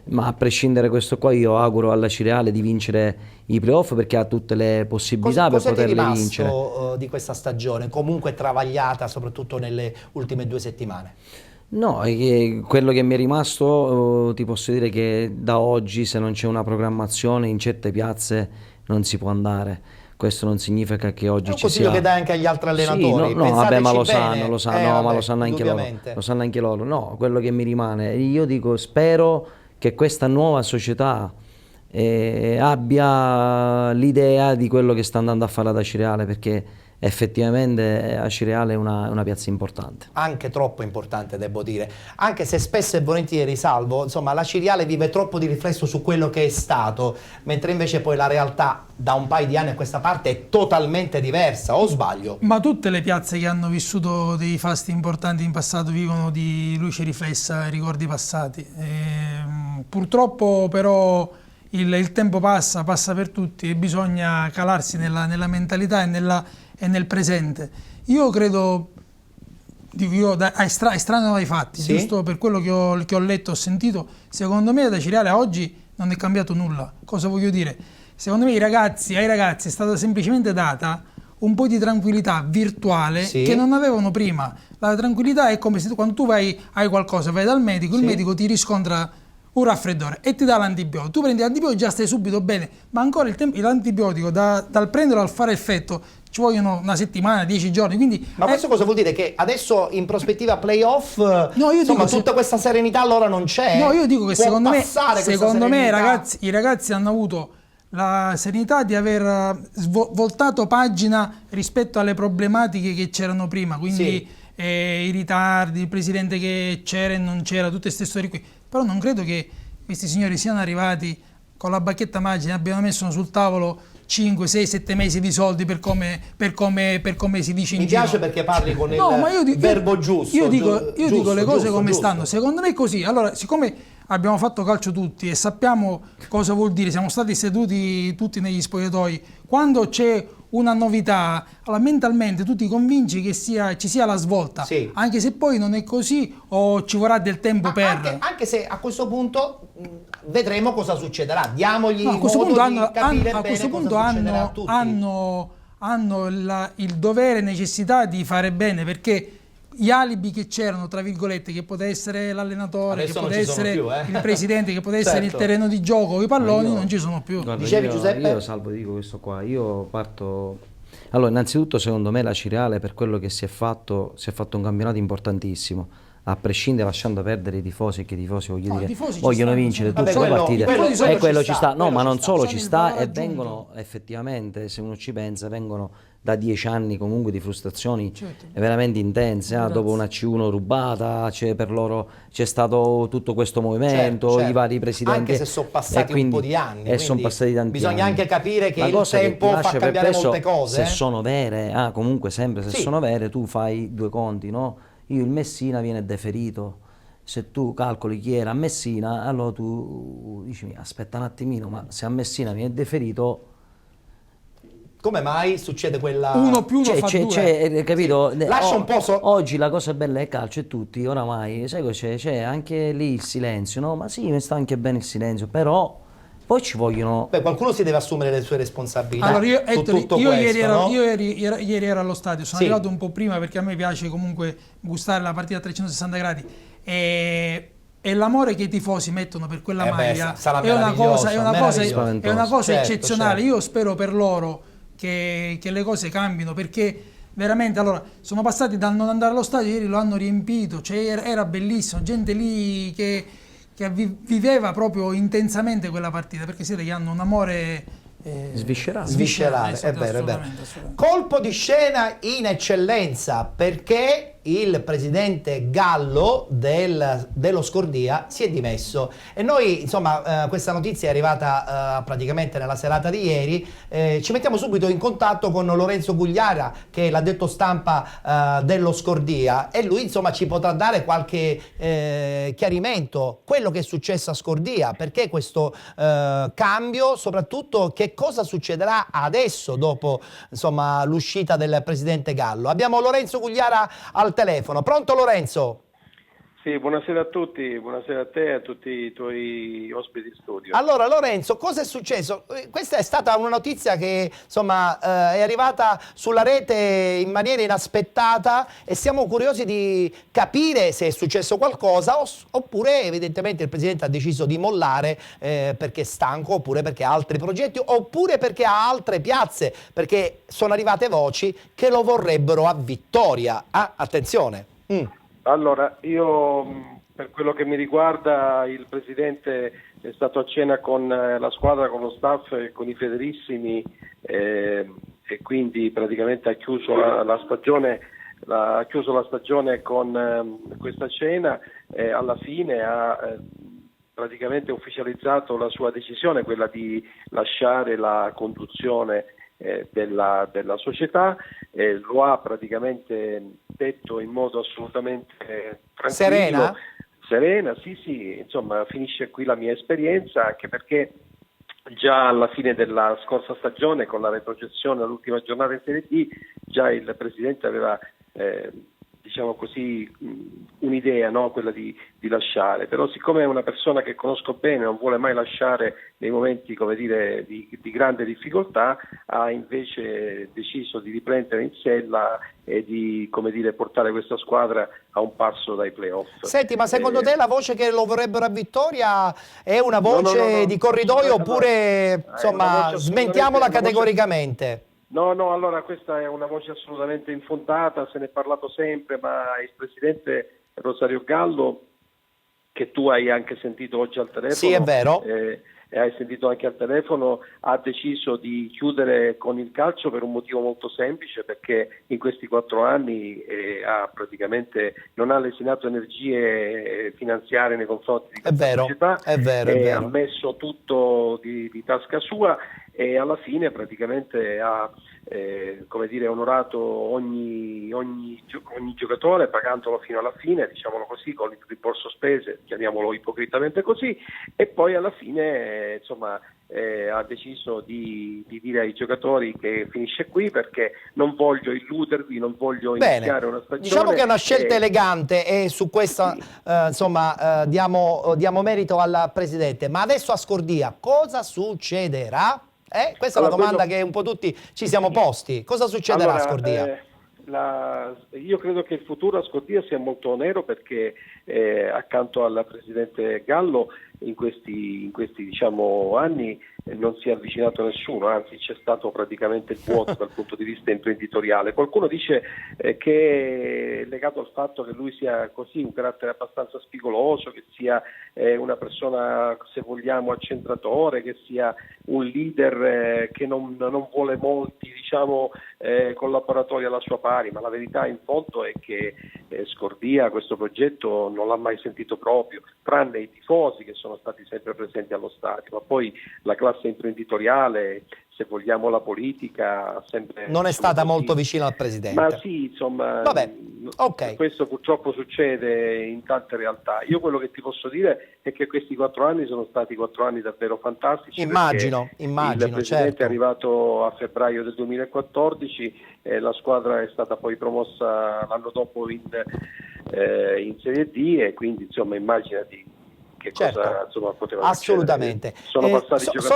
Speaker 5: ma a prescindere da questo qua io auguro alla Cireale di vincere i playoff, perché ha tutte le possibilità per poterle vincere.
Speaker 1: Cosa ti è rimasto di questa stagione, comunque travagliata soprattutto nelle ultime 2 settimane?
Speaker 5: No, quello che mi è rimasto, ti posso dire che da oggi, se non c'è una programmazione, in certe piazze non si può andare. Questo non significa che oggi ci sia...
Speaker 1: È un consiglio che dai anche agli altri allenatori.
Speaker 5: Sì, no, vabbè, ma lo sanno,
Speaker 1: vabbè,
Speaker 5: ma lo sanno anche loro. Lo sanno anche loro. No, quello che mi rimane, io dico, spero che questa nuova società abbia l'idea di quello che sta andando a fare ad Acireale, perché effettivamente Acireale è una piazza importante.
Speaker 1: Anche troppo importante, devo dire. Anche se spesso e volentieri, Salvo, insomma, la Cireale vive troppo di riflesso su quello che è stato, mentre invece poi la realtà da un paio di anni a questa parte è totalmente diversa, o sbaglio?
Speaker 2: Ma tutte le piazze che hanno vissuto dei fasti importanti in passato vivono di luce riflessa, ricordi passati. Purtroppo però il tempo passa per tutti e bisogna calarsi nella mentalità e nel presente. Io credo, estraneo ai fatti,
Speaker 1: sì?
Speaker 2: Giusto per quello che ho letto, ho sentito, secondo me da Cireale a oggi non è cambiato nulla. Cosa voglio dire? Secondo me ai ragazzi è stata semplicemente data un po' di tranquillità virtuale, sì, che non avevano prima. La tranquillità è come se quando tu hai qualcosa, vai dal medico, il medico ti riscontra un raffreddore e ti dà l'antibiotico. Tu prendi l'antibiotico e già stai subito bene, ma ancora l'antibiotico dal prenderlo al fare effetto ci vogliono una settimana, 10 giorni. Quindi,
Speaker 1: ma questo cosa vuol dire? Che adesso in prospettiva playoff, insomma, tutta questa serenità allora non c'è?
Speaker 2: No, io dico che secondo me i ragazzi hanno avuto la serenità di aver voltato pagina rispetto alle problematiche che c'erano prima, quindi i ritardi, il presidente che c'era e non c'era, tutte queste storie qui. Però non credo che questi signori siano arrivati con la bacchetta magica, abbiano messo sul tavolo 5, 6, 7 mesi di soldi per come si dice in giro.
Speaker 1: Mi piace perché parli con il verbo giusto.
Speaker 2: Io dico le cose come stanno. Secondo me è così. Allora, siccome abbiamo fatto calcio tutti e sappiamo cosa vuol dire, siamo stati seduti tutti negli spogliatoi, quando c'è una novità, allora mentalmente tu ti convinci che ci sia la svolta, sì, anche se poi non è così o ci vorrà del tempo
Speaker 1: anche se a questo punto vedremo cosa succederà, diamogli il modo di capire bene cosa succederà a tutti.
Speaker 2: Hanno il dovere e necessità di fare bene, perché gli alibi che c'erano, tra virgolette, che poteva essere l'allenatore,
Speaker 1: adesso
Speaker 2: che poteva essere il presidente, che poteva essere il terreno di gioco, i palloni, non ci sono più.
Speaker 5: Guarda,
Speaker 1: Dicevi, Giuseppe?
Speaker 5: Io Salvo dico questo qua, io parto... Allora, innanzitutto secondo me la Cireale, per quello che si è fatto un campionato importantissimo, a prescindere, lasciando perdere i tifosi, che i tifosi vogliono vincere tutte le partite, e quello ci sta, no, ma non solo ci sta, e vengono effettivamente, se uno ci pensa, vengono da 10 anni comunque di frustrazioni veramente intense, dopo una C1 rubata, per loro c'è stato tutto questo movimento, i vari presidenti,
Speaker 1: anche se sono passati un po' di anni,
Speaker 5: e sono passati tanti
Speaker 1: bisogna
Speaker 5: anni.
Speaker 1: Anche capire che il tempo fa cambiare molte cose,
Speaker 5: se sono vere, comunque sempre se sono vere, tu fai due conti, no? Il Messina viene deferito, se tu calcoli chi era a Messina, allora tu dici aspetta un attimino, ma se a Messina viene deferito,
Speaker 1: come mai succede quella
Speaker 2: 1 più 1 fa 2?
Speaker 5: Capito?
Speaker 1: Sì. Lascia un po'
Speaker 5: oggi la cosa bella è calcio e tutti oramai, sai cosa c'è anche lì il silenzio, no? Ma sì, mi sta anche bene il silenzio, però poi ci vogliono...
Speaker 1: qualcuno si deve assumere le sue responsabilità.
Speaker 2: Allora ieri ero allo stadio, sono arrivato un po' prima perché a me piace comunque gustare la partita a 360 gradi e e l'amore che i tifosi mettono per quella maglia
Speaker 1: sarà
Speaker 2: è una cosa
Speaker 1: certo,
Speaker 2: eccezionale.
Speaker 1: certo.
Speaker 2: Io spero per loro che le cose cambino, perché veramente, allora, sono passati dal non andare allo stadio, ieri lo hanno riempito, cioè era bellissimo, gente lì che viveva proprio intensamente quella partita, perché siete che hanno un amore
Speaker 1: sviscerale, è vero, è vero. Colpo di scena in eccellenza, perché il presidente Gallo dello Scordia si è dimesso e noi, insomma, questa notizia è arrivata praticamente nella serata di ieri. Ci mettiamo subito in contatto con Lorenzo Gugliara, che è l'addetto stampa dello Scordia, e lui, insomma, ci potrà dare qualche chiarimento, quello che è successo a Scordia, perché questo cambio, soprattutto che cosa succederà adesso dopo, insomma, l'uscita del presidente Gallo. Abbiamo Lorenzo Gugliara al telefono. Pronto, Lorenzo?
Speaker 13: Sì, buonasera a tutti, buonasera a te e a tutti i tuoi ospiti in studio.
Speaker 1: Allora, Lorenzo, cosa è successo? Questa è stata una notizia che, insomma, è arrivata sulla rete in maniera inaspettata e siamo curiosi di capire se è successo qualcosa oppure evidentemente il presidente ha deciso di mollare perché è stanco, oppure perché ha altri progetti, oppure perché ha altre piazze, perché sono arrivate voci che lo vorrebbero a Vittoria. Ah, attenzione.
Speaker 13: Allora, io per quello che mi riguarda, il Presidente è stato a cena con la squadra, con lo staff e con i Federissimi e quindi praticamente ha chiuso la stagione con questa cena e alla fine ha praticamente ufficializzato la sua decisione, quella di lasciare la conduzione della società, lo ha praticamente detto in modo assolutamente tranquillo, serena, sì, insomma, finisce qui la mia esperienza, anche perché già alla fine della scorsa stagione, con la retrocessione all'ultima giornata in Serie D, già il Presidente aveva diciamo così, un'idea, no? Quella di lasciare, però siccome è una persona che conosco bene, non vuole mai lasciare nei momenti, come dire, di grande difficoltà, ha invece deciso di riprendere in sella e di, come dire, portare questa squadra a un passo dai playoff.
Speaker 1: Senti, ma secondo te la voce che lo vorrebbero a Vittoria è una voce di corridoio oppure insomma smentiamola categoricamente?
Speaker 13: No, allora questa è una voce assolutamente infondata, se ne è parlato sempre, ma il presidente Rosario Gallo, che tu hai anche sentito oggi al telefono,
Speaker 1: sì, è vero,
Speaker 13: e hai sentito anche al telefono, ha deciso di chiudere con il calcio per un motivo molto semplice, perché in questi 4 anni non ha lesinato energie finanziarie nei confronti di questa società,
Speaker 1: è vero.
Speaker 13: Ha messo tutto di tasca sua e alla fine praticamente ha come dire, onorato ogni giocatore, pagandolo fino alla fine, diciamolo così, con il rimborso spese, chiamiamolo ipocritamente così, e poi alla fine insomma ha deciso di dire ai giocatori che finisce qui, perché non voglio illudervi, non voglio iniziare una stagione.
Speaker 1: Diciamo che è una scelta elegante e su questa insomma diamo merito al presidente. Ma adesso a Scordia cosa succederà? Questa è una domanda che un po' tutti ci siamo posti. Cosa succederà a Scordia?
Speaker 13: Io credo che il futuro a Scordia sia molto nero, perché accanto al presidente Gallo in questi diciamo anni non si è avvicinato nessuno, anzi c'è stato praticamente il vuoto dal punto di vista imprenditoriale. Qualcuno dice che è legato al fatto che lui sia così, un carattere abbastanza spigoloso, che sia una persona, se vogliamo, accentratore, che sia un leader che non vuole molti, diciamo, collaboratori alla sua pari, ma la verità in fondo è che Scordia questo progetto non l'ha mai sentito proprio, tranne i tifosi che sono stati sempre presenti allo stadio, ma poi la classe imprenditoriale, se vogliamo la politica, sempre
Speaker 1: non è stata molto vicina al presidente.
Speaker 13: Ma sì, insomma, questo purtroppo succede in tante realtà. Io quello che ti posso dire è che questi 4 anni sono stati 4 anni davvero fantastici.
Speaker 1: Immagino,
Speaker 13: il presidente
Speaker 1: certo.
Speaker 13: è arrivato a febbraio del 2014, la squadra è stata poi promossa l'anno dopo in Serie D, e quindi insomma immaginati che
Speaker 1: Certo.
Speaker 13: cosa insomma, poteva
Speaker 1: Assolutamente.
Speaker 13: succedere. Sono passati giocatori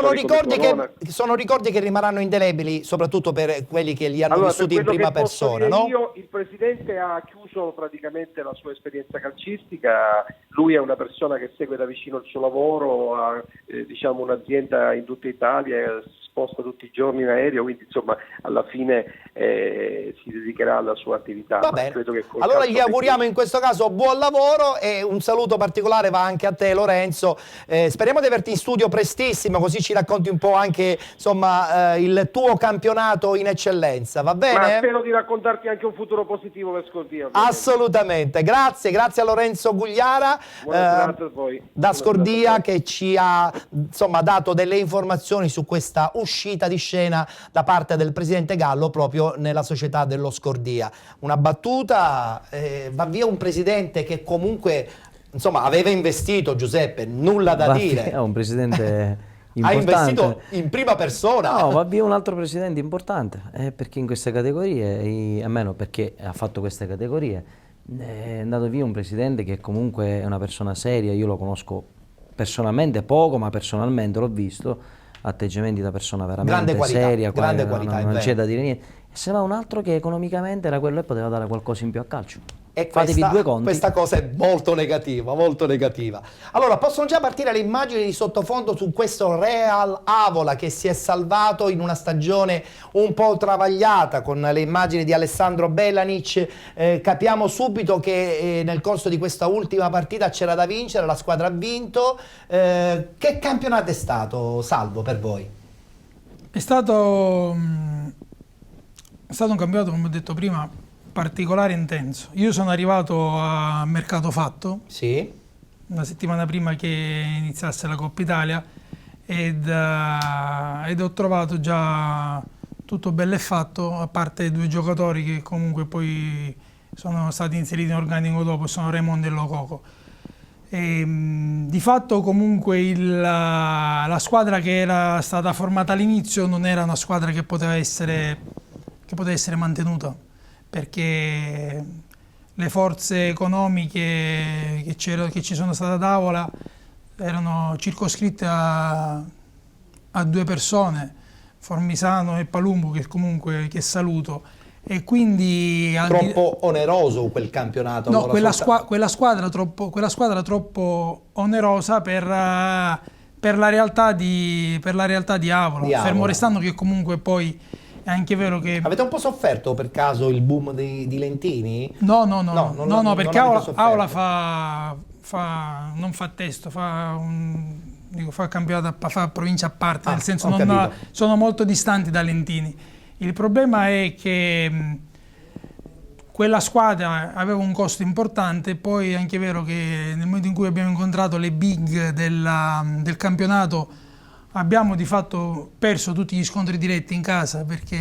Speaker 1: sono ricordi che rimarranno indelebili, soprattutto per quelli che li hanno
Speaker 13: Allora,
Speaker 1: vissuti in
Speaker 13: per quello
Speaker 1: prima
Speaker 13: che posso
Speaker 1: persona,
Speaker 13: dire
Speaker 1: no?
Speaker 13: io, il Presidente ha chiuso praticamente la sua esperienza calcistica, lui è una persona che segue da vicino il suo lavoro, ha diciamo un'azienda in tutta Italia, sposta tutti i giorni in aereo, quindi insomma alla fine si dedicherà alla sua attività.
Speaker 1: Va bene. Allora gli auguriamo in questo caso buon lavoro e un saluto particolare va anche a te, Lorenzo. Speriamo di averti in studio prestissimo, così ci racconti un po' anche insomma il tuo campionato in eccellenza, va bene?
Speaker 13: Ma spero di raccontarti anche un futuro positivo per Scordia.
Speaker 1: Assolutamente, grazie a Lorenzo Gugliara
Speaker 13: Buona serata a voi.
Speaker 1: da Scordia che ci ha insomma dato delle informazioni su questa uscita di scena da parte del presidente Gallo proprio nella società dello Scordia. Una battuta, va via un presidente che comunque insomma aveva investito, Giuseppe, nulla da dire.
Speaker 5: È un presidente
Speaker 1: ha
Speaker 5: importante.
Speaker 1: investito in prima persona.
Speaker 5: No, va via un altro presidente importante, perché in queste categorie, almeno perché ha fatto queste categorie, è andato via un presidente che comunque è una persona seria, io lo conosco personalmente poco, ma personalmente l'ho visto, atteggiamenti da persona veramente seria,
Speaker 1: grande qualità,
Speaker 5: non c'è da dire niente. E se va un altro che economicamente era quello e poteva dare qualcosa in più a calcio.
Speaker 1: E
Speaker 5: Fatevi due conti.
Speaker 1: questa cosa è molto negativa, molto negativa. Allora, possono già partire le immagini di sottofondo su questo Real Avola che si è salvato in una stagione un po' travagliata, con le immagini di Alessandro Belanic. Capiamo subito che nel corso di questa ultima partita c'era da vincere, la squadra ha vinto. Che campionato è stato, Salvo, per voi?
Speaker 2: È stato un campionato, come ho detto prima, particolare e intenso. Io sono arrivato a mercato fatto,
Speaker 1: sì,
Speaker 2: una settimana prima che iniziasse la Coppa Italia ed ho trovato già tutto bello e fatto, a parte 2 giocatori che comunque poi sono stati inseriti in organico dopo, sono Raimondo e Lococo. Di fatto comunque la squadra che era stata formata all'inizio non era una squadra che poteva essere mantenuta, perché le forze economiche che ci sono state a tavola erano circoscritte a 2 persone, Formisano e Palumbo, che saluto, e quindi
Speaker 1: troppo oneroso quel campionato.
Speaker 2: No, quella squadra troppo onerosa per la realtà di Avola, fermo restando che comunque poi è anche vero che...
Speaker 1: Avete un po' sofferto per caso il boom di Lentini?
Speaker 2: No, perché Avola non fa testo, fa campionato, fa provincia a parte, nel senso sono molto distanti da Lentini. Il problema è che quella squadra aveva un costo importante, poi è anche vero che nel momento in cui abbiamo incontrato le big del campionato abbiamo di fatto perso tutti gli scontri diretti in casa, perché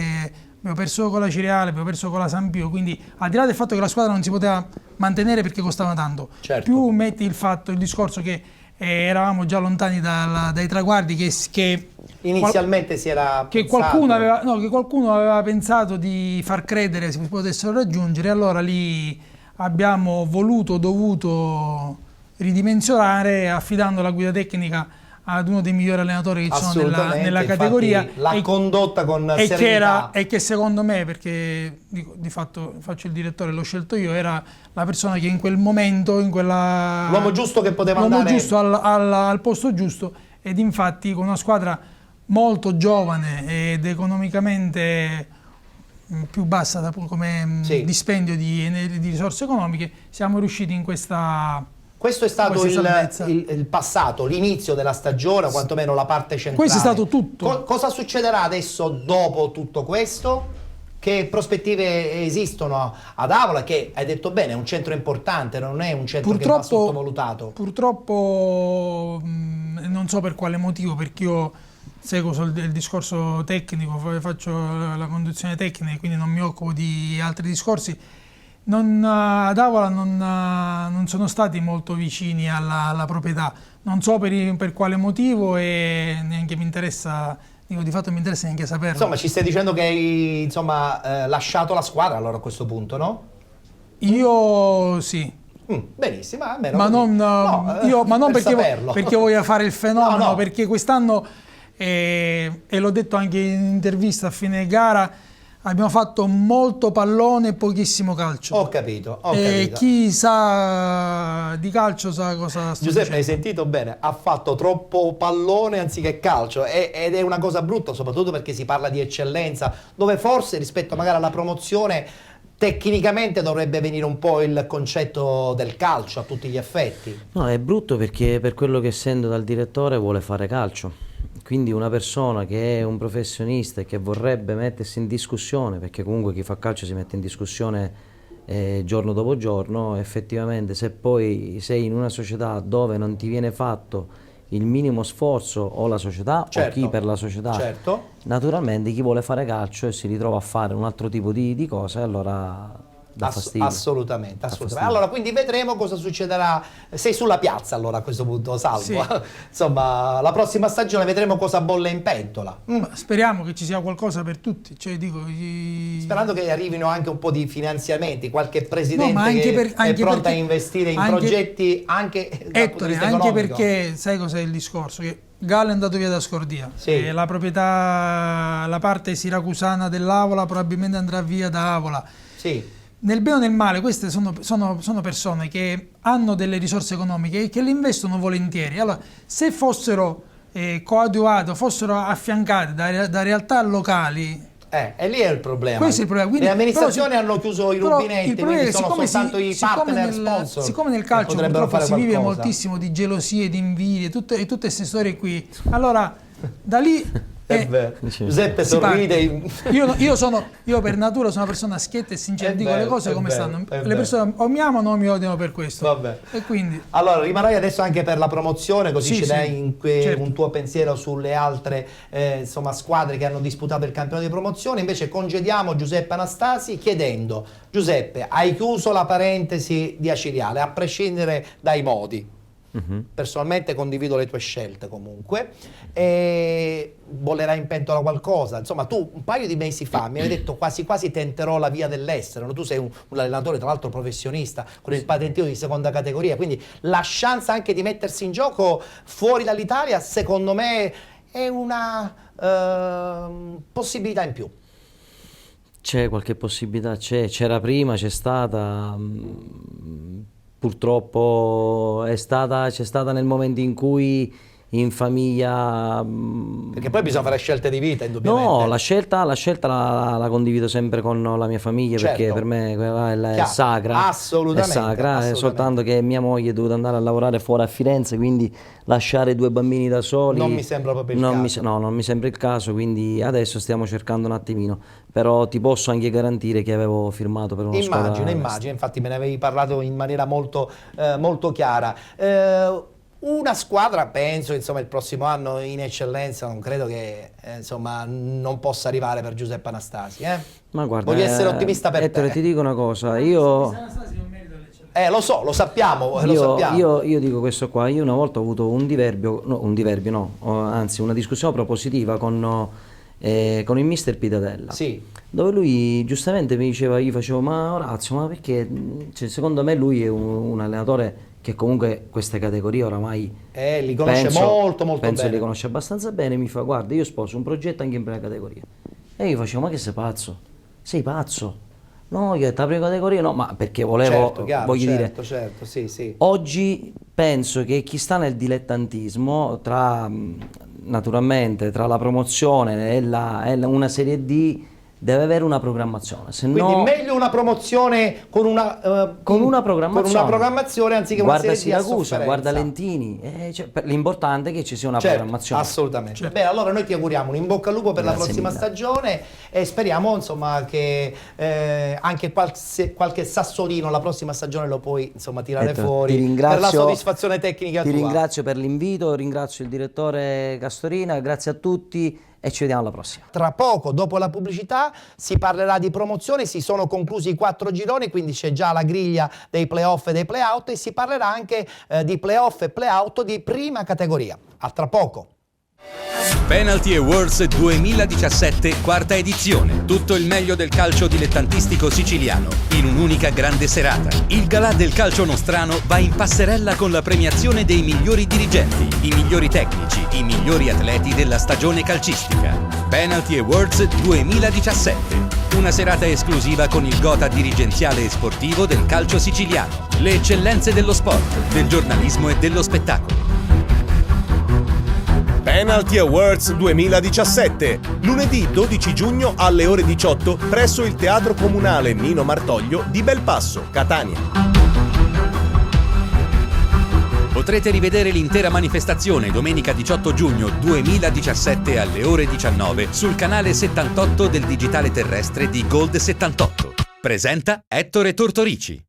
Speaker 2: abbiamo perso con la Cireale, abbiamo perso con la San Pio, quindi al di là del fatto che la squadra non si poteva mantenere perché costava tanto, più metti il discorso che eravamo già lontani dai traguardi che
Speaker 1: inizialmente si era
Speaker 2: che qualcuno aveva pensato di far credere si potessero raggiungere, allora lì abbiamo dovuto ridimensionare affidando la guida tecnica ad uno dei migliori allenatori che ci sono nella categoria,
Speaker 1: l'ha condotta con serenità
Speaker 2: e che secondo me, perché di fatto faccio il direttore, l'ho scelto io, era la persona che in quel momento,
Speaker 1: l'uomo giusto che poteva andare,
Speaker 2: l'uomo giusto al posto giusto, ed infatti con una squadra molto giovane ed economicamente più bassa come dispendio di risorse economiche, siamo riusciti in questa...
Speaker 1: Questo è stato il passato, l'inizio della stagione, quantomeno la parte centrale.
Speaker 2: Questo è stato tutto.
Speaker 1: Cosa succederà adesso dopo tutto questo? Che prospettive esistono ad Avola, che hai detto bene è un centro importante, non è un centro che va sottovalutato?
Speaker 2: Purtroppo non so per quale motivo, perché io seguo il discorso tecnico, faccio la conduzione tecnica, quindi non mi occupo di altri discorsi. Ad Avola non sono stati molto vicini alla proprietà, non so per quale motivo e neanche mi interessa, di fatto mi interessa neanche saperlo.
Speaker 1: Insomma, ci stai dicendo che hai lasciato la squadra allora a questo punto, no?
Speaker 2: Io sì,
Speaker 1: Benissimo,
Speaker 2: ma non perché voglio fare il fenomeno, perché quest'anno, e l'ho detto anche in intervista a fine gara, abbiamo fatto molto pallone e pochissimo calcio.
Speaker 1: Ho capito.
Speaker 2: Chi sa di calcio sa cosa sto
Speaker 1: Giuseppe,
Speaker 2: dicendo.
Speaker 1: hai sentito bene? Ha fatto troppo pallone anziché calcio ed è una cosa brutta, soprattutto perché si parla di eccellenza, dove forse rispetto magari alla promozione tecnicamente dovrebbe venire un po' il concetto del calcio a tutti gli effetti.
Speaker 5: No, è brutto perché per quello che sento dal direttore vuole fare calcio. Quindi una persona che è un professionista e che vorrebbe mettersi in discussione, perché comunque chi fa calcio si mette in discussione giorno dopo giorno, effettivamente se poi sei in una società dove non ti viene fatto il minimo sforzo o la società o chi per la società, naturalmente chi vuole fare calcio e si ritrova a fare un altro tipo di cose, allora dà fastidio.
Speaker 1: Assolutamente. Allora, quindi vedremo cosa succederà. Sei sulla piazza allora a questo punto, Salvo.
Speaker 2: Sì.
Speaker 1: Insomma, la prossima stagione vedremo cosa bolle in pentola.
Speaker 2: Speriamo che ci sia qualcosa per tutti.
Speaker 1: Sperando che arrivino anche un po' di finanziamenti, qualche presidente che è pronto a investire in progetti anche dal punto di vista economico.
Speaker 2: Anche perché, sai cos'è il discorso? Che Gallo è andato via da Scordia, la proprietà, la parte siracusana dell'Avola probabilmente andrà via da Avola.
Speaker 1: Sì.
Speaker 2: Nel bene o nel male, queste sono persone che hanno delle risorse economiche e che le investono volentieri. Allora, se fossero coadiuvate, fossero affiancate da realtà locali,
Speaker 1: e lì è il problema.
Speaker 2: Questo è il problema. Quindi,
Speaker 1: le amministrazioni hanno chiuso i rubinetti, quindi sono soltanto i partner sponsor.
Speaker 2: Siccome nel calcio purtroppo si vive moltissimo di gelosie, di invidie, tutte queste storie qui, allora da lì
Speaker 1: Giuseppe sorride.
Speaker 2: Io per natura sono una persona schietta e sincera, dico le cose come stanno. Le persone o mi amano o mi odiano per questo. E quindi
Speaker 1: allora rimarrai adesso anche per la promozione, così ci dai un tuo pensiero sulle altre squadre che hanno disputato il campionato di promozione. Invece congediamo Giuseppe Anastasi chiedendo: Giuseppe, hai chiuso la parentesi di Aciriale a prescindere dai modi? Personalmente condivido le tue scelte comunque, e bollerà in pentola qualcosa. Insomma, tu un paio di mesi fa mi hai detto quasi quasi tenterò la via dell'estero. Tu sei un allenatore tra l'altro professionista con il patentino di seconda categoria, quindi la chance anche di mettersi in gioco fuori dall'Italia secondo me è una possibilità in più.
Speaker 5: C'è qualche possibilità, c'era prima, c'è stata. Purtroppo c'è stata nel momento in cui in famiglia,
Speaker 1: perché poi bisogna fare scelte di vita indubbiamente.
Speaker 5: No, la scelta la condivido sempre con la mia famiglia, perché per me quella è sacra,
Speaker 1: assolutamente,
Speaker 5: è sacra, soltanto che mia moglie è dovuta andare a lavorare fuori a Firenze, quindi lasciare 2 bambini da soli
Speaker 1: non mi sembra proprio il caso.
Speaker 5: Non mi sembra il caso, quindi adesso stiamo cercando un attimino, però ti posso anche garantire che avevo firmato per una squadra.
Speaker 1: Immagino, infatti me ne avevi parlato in maniera molto chiara. Una squadra, penso, insomma, il prossimo anno in eccellenza, non credo che non possa arrivare per Giuseppe Anastasi.
Speaker 5: Ma guarda,
Speaker 1: voglio essere ottimista per te.
Speaker 5: Ti dico una cosa, io
Speaker 1: lo so, lo sappiamo.
Speaker 5: Io dico questo qua, io una volta ho avuto anzi una discussione propositiva con il mister Pitadella, dove lui giustamente mi diceva, io facevo, ma Orazio, ma perché, secondo me lui è un allenatore che comunque queste categorie oramai
Speaker 1: li conosce molto bene.
Speaker 5: Li conosce abbastanza bene. Mi fa: guarda, io sposo un progetto anche in prima categoria. E io facevo: ma che sei pazzo? Sei pazzo? No, io ho detto la prima categoria no, ma perché volevo,
Speaker 1: sì.
Speaker 5: Oggi penso che chi sta nel dilettantismo, naturalmente tra la promozione e una Serie D, deve avere una programmazione.
Speaker 1: Quindi meglio una promozione con una programmazione anziché una
Speaker 5: Serie D.
Speaker 1: Guarda
Speaker 5: Siracusa, guarda Lentini, l'importante è che ci sia una programmazione.
Speaker 1: Assolutamente. Bene, allora noi ti auguriamo un in bocca al lupo per la prossima stagione e speriamo che anche qualche sassolino la prossima stagione lo puoi tirare fuori per la soddisfazione tecnica tua.
Speaker 5: Ti ringrazio per l'invito, ringrazio il direttore Castorina, grazie a tutti e ci vediamo alla prossima.
Speaker 1: Tra poco, dopo la pubblicità, si parlerà di promozione, si sono conclusi i 4 gironi, quindi c'è già la griglia dei play-off e dei play-out e si parlerà anche di play-off e play-out di prima categoria. A tra poco.
Speaker 14: Penalty Awards 2017, quarta edizione. Tutto il meglio del calcio dilettantistico siciliano in un'unica grande serata. Il galà del calcio nostrano va in passerella con la premiazione dei migliori dirigenti, i migliori tecnici, i migliori atleti della stagione calcistica. Penalty Awards 2017. Una serata esclusiva con il gotha dirigenziale e sportivo del calcio siciliano. Le eccellenze dello sport, del giornalismo e dello spettacolo.
Speaker 15: Penalty Awards 2017, lunedì 12 giugno alle ore 18 presso il Teatro Comunale Nino Martoglio di Belpasso, Catania.
Speaker 14: Potrete rivedere l'intera manifestazione domenica 18 giugno 2017 alle ore 19 sul canale 78 del digitale terrestre di Gold 78. Presenta Ettore Tortorici.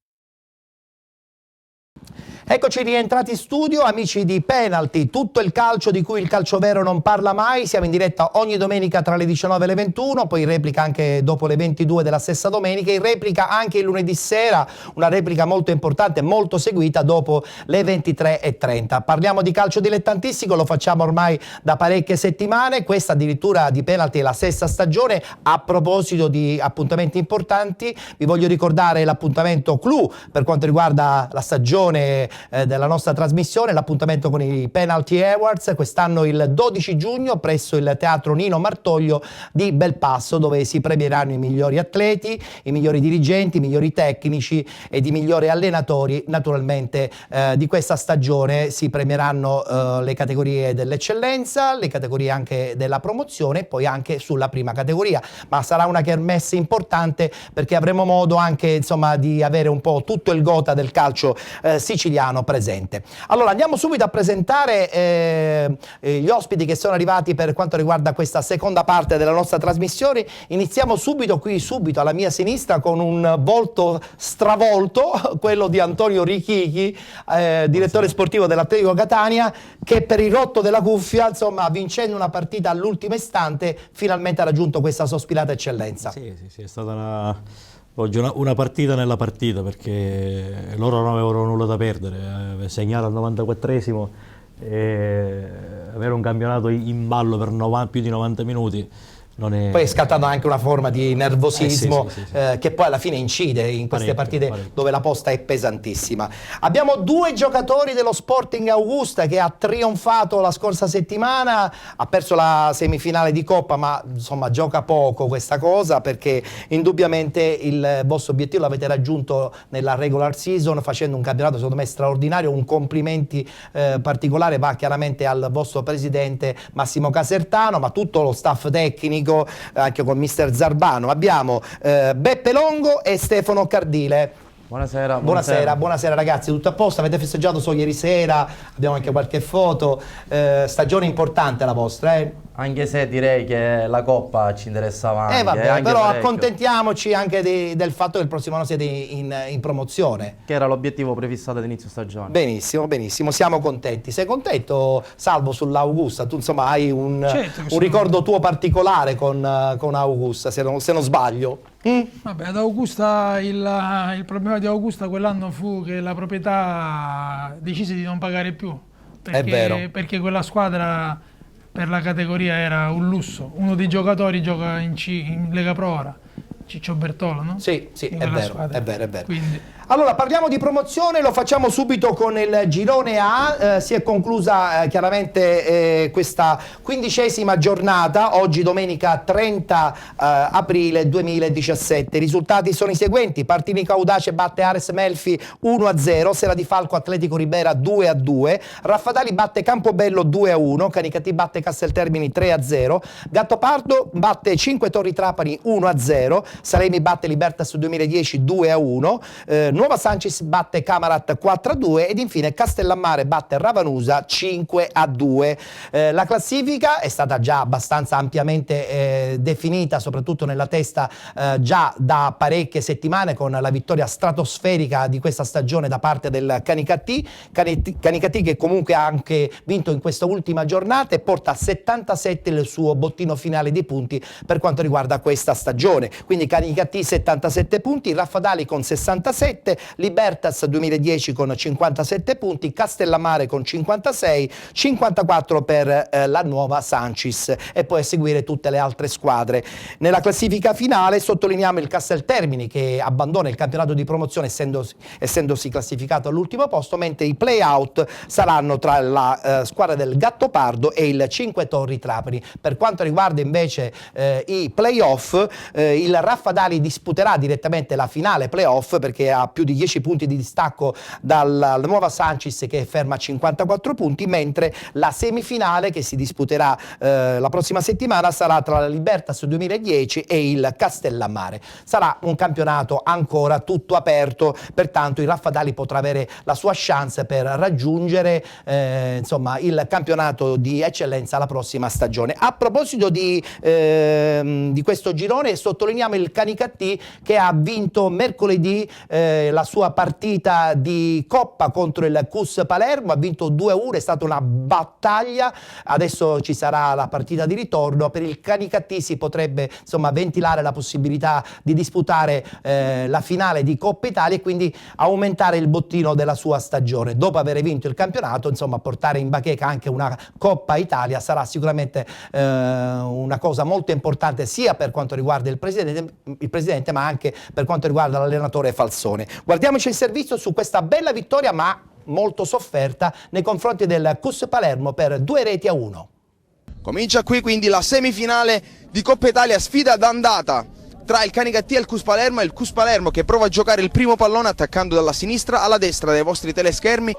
Speaker 1: Eccoci rientrati in studio, amici di Penalty, tutto il calcio di cui il calcio vero non parla mai. Siamo in diretta ogni domenica tra le 19 e le 21, poi in replica anche dopo le 22 della stessa domenica, in replica anche il lunedì sera, una replica molto importante, molto seguita dopo le 23:30. Parliamo di calcio dilettantistico, lo facciamo ormai da parecchie settimane, questa addirittura di Penalty è la sesta stagione. A proposito di appuntamenti importanti, vi voglio ricordare l'appuntamento clou per quanto riguarda la stagione della nostra trasmissione, l'appuntamento con i Penalty Awards quest'anno il 12 giugno presso il Teatro Nino Martoglio di Belpasso, dove si premieranno i migliori atleti, i migliori dirigenti, i migliori tecnici ed i migliori allenatori. Naturalmente di questa stagione si premieranno le categorie dell'eccellenza, le categorie anche della promozione e poi anche sulla prima categoria, ma sarà una kermesse importante perché avremo modo anche insomma di avere un po' tutto il gotha del calcio siciliano presente. Allora andiamo subito a presentare gli ospiti che sono arrivati per quanto riguarda questa seconda parte della nostra trasmissione. Iniziamo subito alla mia sinistra con un volto stravolto, quello di Antonio Richichi, direttore sportivo dell'Atletico Catania, che per il rotto della cuffia, insomma, vincendo una partita all'ultimo istante, finalmente ha raggiunto questa sospirata eccellenza.
Speaker 16: Sì, è stata oggi una partita nella partita, perché loro non avevano nulla da perdere, segnare al 94esimo e avere un campionato in ballo per più di 90 minuti. Poi
Speaker 1: è scattata anche una forma di nervosismo che poi alla fine incide in queste partite dove la posta è pesantissima. Abbiamo due giocatori dello Sporting Augusta che ha trionfato la scorsa settimana, ha perso la semifinale di Coppa, ma insomma gioca poco questa cosa, perché indubbiamente il vostro obiettivo l'avete raggiunto nella regular season facendo un campionato secondo me straordinario. Un complimenti particolare va chiaramente al vostro presidente Massimo Casertano, ma tutto lo staff tecnico, anche con mister Zarbano. Abbiamo Beppe Longo e Stefano Cardile. Buonasera ragazzi, tutto a posto? Avete festeggiato solo ieri sera? Abbiamo anche qualche foto. Stagione importante la vostra,
Speaker 5: Anche se direi che la Coppa ci interessava anche.
Speaker 1: Vabbè, però accontentiamoci anche del fatto che il prossimo anno siete in promozione.
Speaker 5: Che era l'obiettivo prefissato all'inizio stagione.
Speaker 1: Benissimo, siamo contenti. Sei contento, Salvo, sull'Augusta? Tu insomma hai un ricordo tuo particolare con Augusta, se non sbaglio.
Speaker 2: Vabbè, ad Augusta il problema di Augusta quell'anno fu che la proprietà decise di non pagare più.
Speaker 1: È vero.
Speaker 2: Perché quella squadra per la categoria era un lusso. Uno dei giocatori gioca in Lega Pro ora, Ciccio Bertolo, no?
Speaker 1: Sì, è vero.
Speaker 2: Quindi.
Speaker 1: Allora parliamo di promozione, lo facciamo subito con il girone A. Si è conclusa chiaramente questa 15ª giornata, oggi domenica 30 aprile 2017. I risultati sono i seguenti: Partinico Audace batte Ares Melfi 1-0, Sera di Falco Atletico Ribera 2-2, Raffadali batte Campobello 2-1, Canicati batte Casteltermini 3-0, Gattopardo batte 5 Torri Trapani 1-0, Salemi batte Libertas 2010 2-1, Nuova Sancis batte Camarat 4-2 ed infine Castellammare batte Ravanusa 5-2. La classifica è stata già abbastanza ampiamente definita, soprattutto nella testa già da parecchie settimane, con la vittoria stratosferica di questa stagione da parte del Canicattì che comunque ha anche vinto in questa ultima giornata e porta a 77 il suo bottino finale di punti per quanto riguarda questa stagione. Quindi Canicattì 77 punti, Raffadali con 67, 57, Libertas 2010 con 57 punti, Castellammare con 56, 54 per la Nuova Sancis, e poi a seguire tutte le altre squadre. Nella classifica finale sottolineiamo il Casteltermini che abbandona il campionato di promozione essendosi classificato all'ultimo posto, mentre i play-out saranno tra la squadra del Gattopardo e il Cinque Torri Trapani. Per quanto riguarda invece i play-off, il Raffadali disputerà direttamente la finale play-off perché ha più di 10 punti di distacco dalla Nuova Sancis che è ferma a 54 punti, mentre la semifinale che si disputerà la prossima settimana sarà tra la Libertas 2010 e il Castellammare. Sarà un campionato ancora tutto aperto, pertanto il Raffadali potrà avere la sua chance per raggiungere insomma, il campionato di eccellenza la prossima stagione. A proposito di questo girone, sottolineiamo il Canicattì che ha vinto mercoledì la sua partita di Coppa contro il CUS Palermo, ha vinto 2-1, è stata una battaglia, adesso ci sarà la partita di ritorno. Per il Canicattì si potrebbe insomma ventilare la possibilità di disputare la finale di Coppa Italia e quindi aumentare il bottino della sua stagione. Dopo aver vinto il campionato, insomma, portare in bacheca anche una Coppa Italia sarà sicuramente una cosa molto importante sia per quanto riguarda il presidente ma anche per quanto riguarda l'allenatore Falsone. Guardiamoci il servizio su questa bella vittoria ma molto sofferta nei confronti del CUS Palermo per 2-1.
Speaker 17: Comincia qui quindi la semifinale di Coppa Italia, sfida d'andata tra il Canicattì e il CUS Palermo, e il CUS Palermo che prova a giocare il primo pallone attaccando dalla sinistra alla destra dei vostri teleschermi,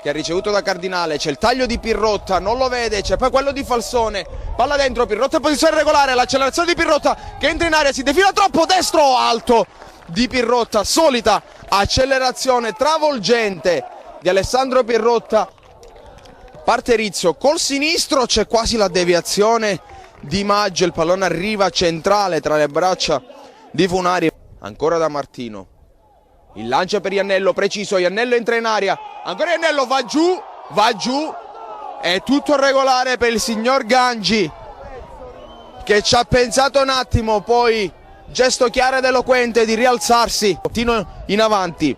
Speaker 17: che ha ricevuto da Cardinale. C'è il taglio di Pirrotta, non lo vede, c'è poi quello di Falsone, palla dentro, Pirrotta in posizione regolare, l'accelerazione di Pirrotta che entra in area, si defila troppo, destro alto di Pirrotta, solita accelerazione travolgente di Alessandro Pirrotta. Parte Rizzo col sinistro, c'è quasi la deviazione di Maggio, il pallone arriva centrale tra le braccia di Funari, ancora da Martino, il lancio per Iannello, preciso, Iannello entra in aria, ancora Iannello, va giù, è tutto regolare per il signor Gangi che ci ha pensato un attimo, poi gesto chiaro ed eloquente di rialzarsi, Martino in avanti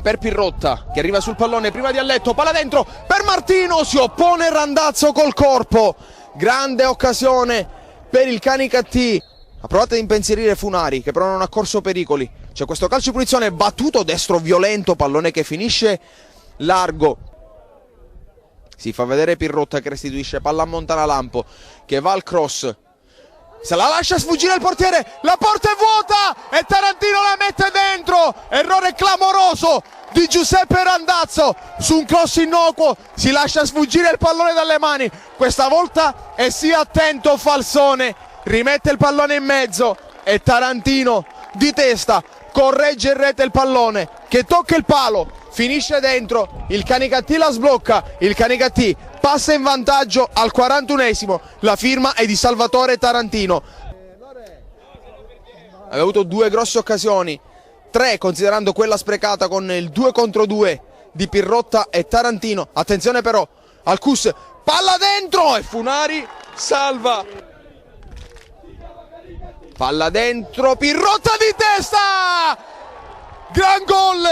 Speaker 17: per Pirrotta che arriva sul pallone prima di Alletto, palla dentro per Martino, si oppone Randazzo col corpo, grande occasione per il Canicattì, ha provato ad impensierire Funari che però non ha corso pericoli, c'è questo calcio di punizione battuto, destro violento, pallone che finisce largo, si fa vedere Pirrotta che restituisce palla a Montanalampo che va al cross, se la lascia sfuggire il portiere, la porta è vuota e Tarantino la mette dentro, errore clamoroso di Giuseppe Randazzo su un cross innocuo, si lascia sfuggire il pallone dalle mani, questa volta e sia attento Falsone, rimette il pallone in mezzo e Tarantino di testa corregge in rete il pallone che tocca il palo, finisce dentro, il Canicattì la sblocca, il Canicattì passa in vantaggio al 41esimo, la firma è di Salvatore Tarantino. Aveva avuto 2 grosse occasioni, 3 considerando quella sprecata con il 2 contro 2 di Pirrotta e Tarantino. Attenzione però al CUS, palla dentro e Funari salva. Palla dentro, Pirrotta di testa! Gran gol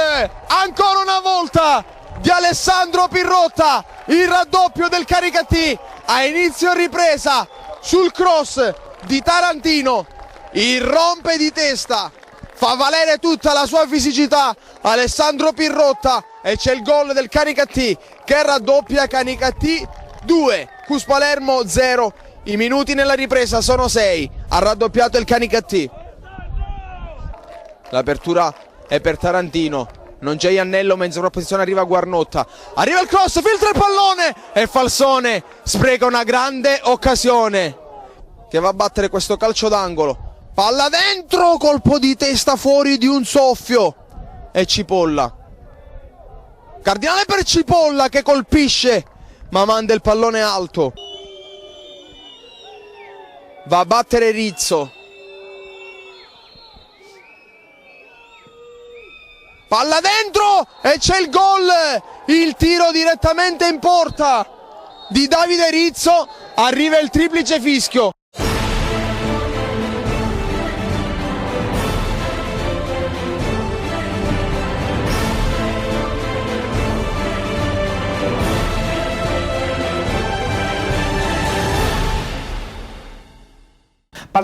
Speaker 17: ancora una volta di Alessandro Pirrotta, il raddoppio del Canicattì a inizio ripresa sul cross di Tarantino, irrompe di testa, fa valere tutta la sua fisicità Alessandro Pirrotta e c'è il gol del Canicattì che raddoppia. Canicattì 2, CUS Palermo 0, i minuti nella ripresa sono 6, ha raddoppiato il Canicattì. L'apertura è per Tarantino, non c'è Iannello, ma in sovrapposizione arriva Guarnotta, arriva il cross, filtra il pallone e Falsone spreca una grande occasione che va a battere questo calcio d'angolo, palla dentro, colpo di testa fuori di un soffio e Cipolla, Cardinale per Cipolla che colpisce ma manda il pallone alto, va a battere Rizzo, palla dentro e c'è il gol, il tiro direttamente in porta di Davide Rizzo, arriva il triplice fischio.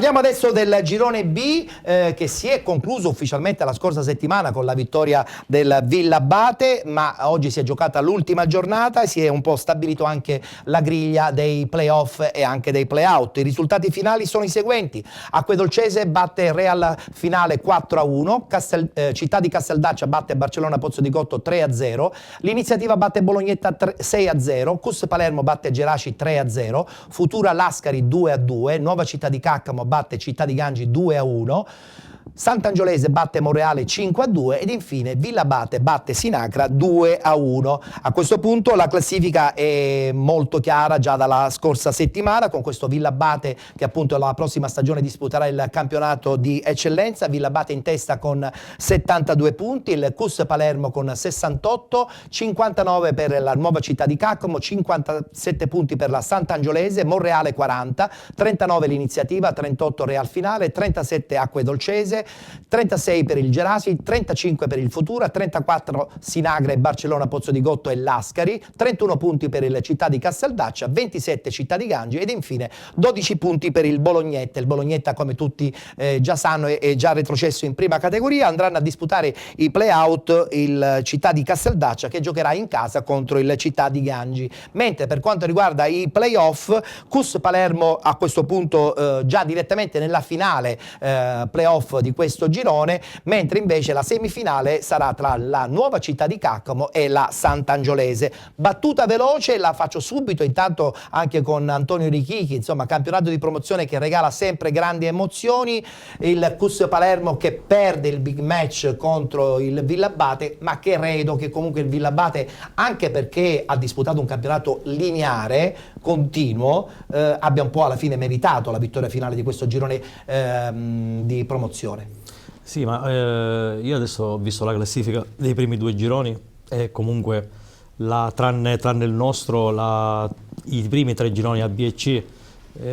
Speaker 1: Parliamo adesso del girone B che si è concluso ufficialmente la scorsa settimana con la vittoria del Villabate, ma oggi si è giocata l'ultima giornata e si è un po' stabilito anche la griglia dei playoff e anche dei playout. I risultati finali sono i seguenti: Acquedolcese batte Real Finale 4-1, Città di Casteldaccia batte Barcellona Pozzo di Gotto 3-0, l'Iniziativa batte Bolognetta 6-0, Cus Palermo batte Geraci 3-0, Futura Lascari 2-2, Nuova Città di Caccamo batte Città di Gangi 2-1, Sant'Angiolese batte Monreale 5-2 ed infine Villabate batte Sinacra 2-1. A questo punto la classifica è molto chiara già dalla scorsa settimana, con questo Villabate che appunto la prossima stagione disputerà il campionato di eccellenza. Villabate in testa con 72 punti, il Cus Palermo con 68, 59 per la Nuova Città di Caccamo, 57 punti per la Sant'Angiolese, Monreale 40, 39 l'Iniziativa, 38 Real Finale, 37 Acquedolcese, 36 per il Gerasi, 35 per il Futura, 34 Sinagra e Barcellona Pozzo di Gotto e Lascari, 31 punti per il Città di Casteldaccia, 27 Città di Gangi ed infine 12 punti per il Bolognetta. Il Bolognetta, come tutti già sanno, è già retrocesso in prima categoria. Andranno a disputare i play-out il Città di Casteldaccia, che giocherà in casa contro il Città di Gangi. Mentre per quanto riguarda i play-off, Cus Palermo a questo punto già direttamente nella finale play-off di questo girone, mentre invece la semifinale sarà tra la Nuova Città di Caccamo e la Sant'Angiolese. Battuta veloce, la faccio subito intanto anche con Antonio Richichi, insomma campionato di promozione che regala sempre grandi emozioni, il Cus Palermo che perde il big match contro il Villabate, ma che credo che comunque il Villabate, anche perché ha disputato un campionato lineare, continuo, abbia un po' alla fine meritato la vittoria finale di questo girone di promozione.
Speaker 16: Sì, ma io adesso ho visto la classifica dei primi due gironi e comunque tranne il nostro, i primi tre gironi A, B e C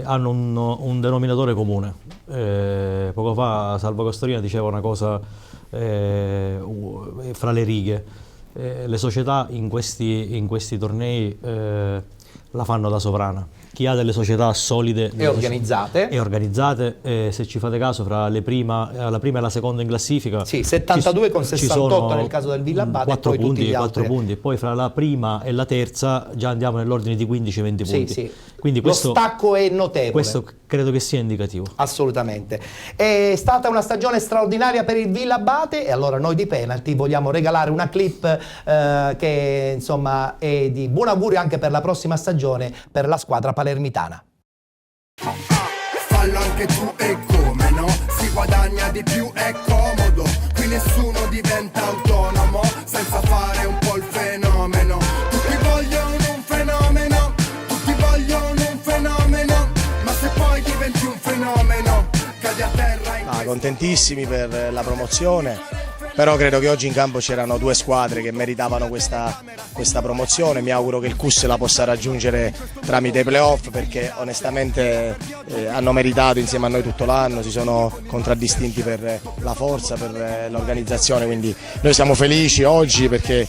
Speaker 16: hanno un denominatore comune. Poco fa Salvo Costorina diceva una cosa fra le righe. Le società in questi tornei la fanno da sovrana. Chi ha delle società solide
Speaker 1: e organizzate,
Speaker 16: se ci fate caso, fra la prima e la seconda in classifica,
Speaker 1: sì, 72 con 68 nel caso del Villabate,
Speaker 16: 4
Speaker 1: e poi
Speaker 16: punti,
Speaker 1: tutti gli
Speaker 16: 4
Speaker 1: altri.
Speaker 16: punti, e poi fra la prima e la terza già andiamo nell'ordine di 15-20 punti.
Speaker 1: Sì, sì.
Speaker 16: Quindi
Speaker 1: lo stacco è notevole.
Speaker 16: Questo credo che sia indicativo.
Speaker 1: Assolutamente. È stata una stagione straordinaria per il Villabate e allora noi di Penalty vogliamo regalare una clip che insomma è di buon augurio anche per la prossima stagione per la squadra palermitana.
Speaker 18: Fallo anche tu e come no, si guadagna di più, è comodo, qui nessuno diventa autonomo senza fare un po' il fenomeno. Tutti vogliono un fenomeno, tutti vogliono un fenomeno, ma se poi diventi un fenomeno cadi a terra in
Speaker 19: contentissimi per la promozione. Però credo che oggi in campo c'erano due squadre che meritavano questa promozione. Mi auguro che il Cus la possa raggiungere tramite i playoff, perché onestamente hanno meritato insieme a noi tutto l'anno, si sono contraddistinti per la forza, per l'organizzazione, quindi noi siamo felici oggi perché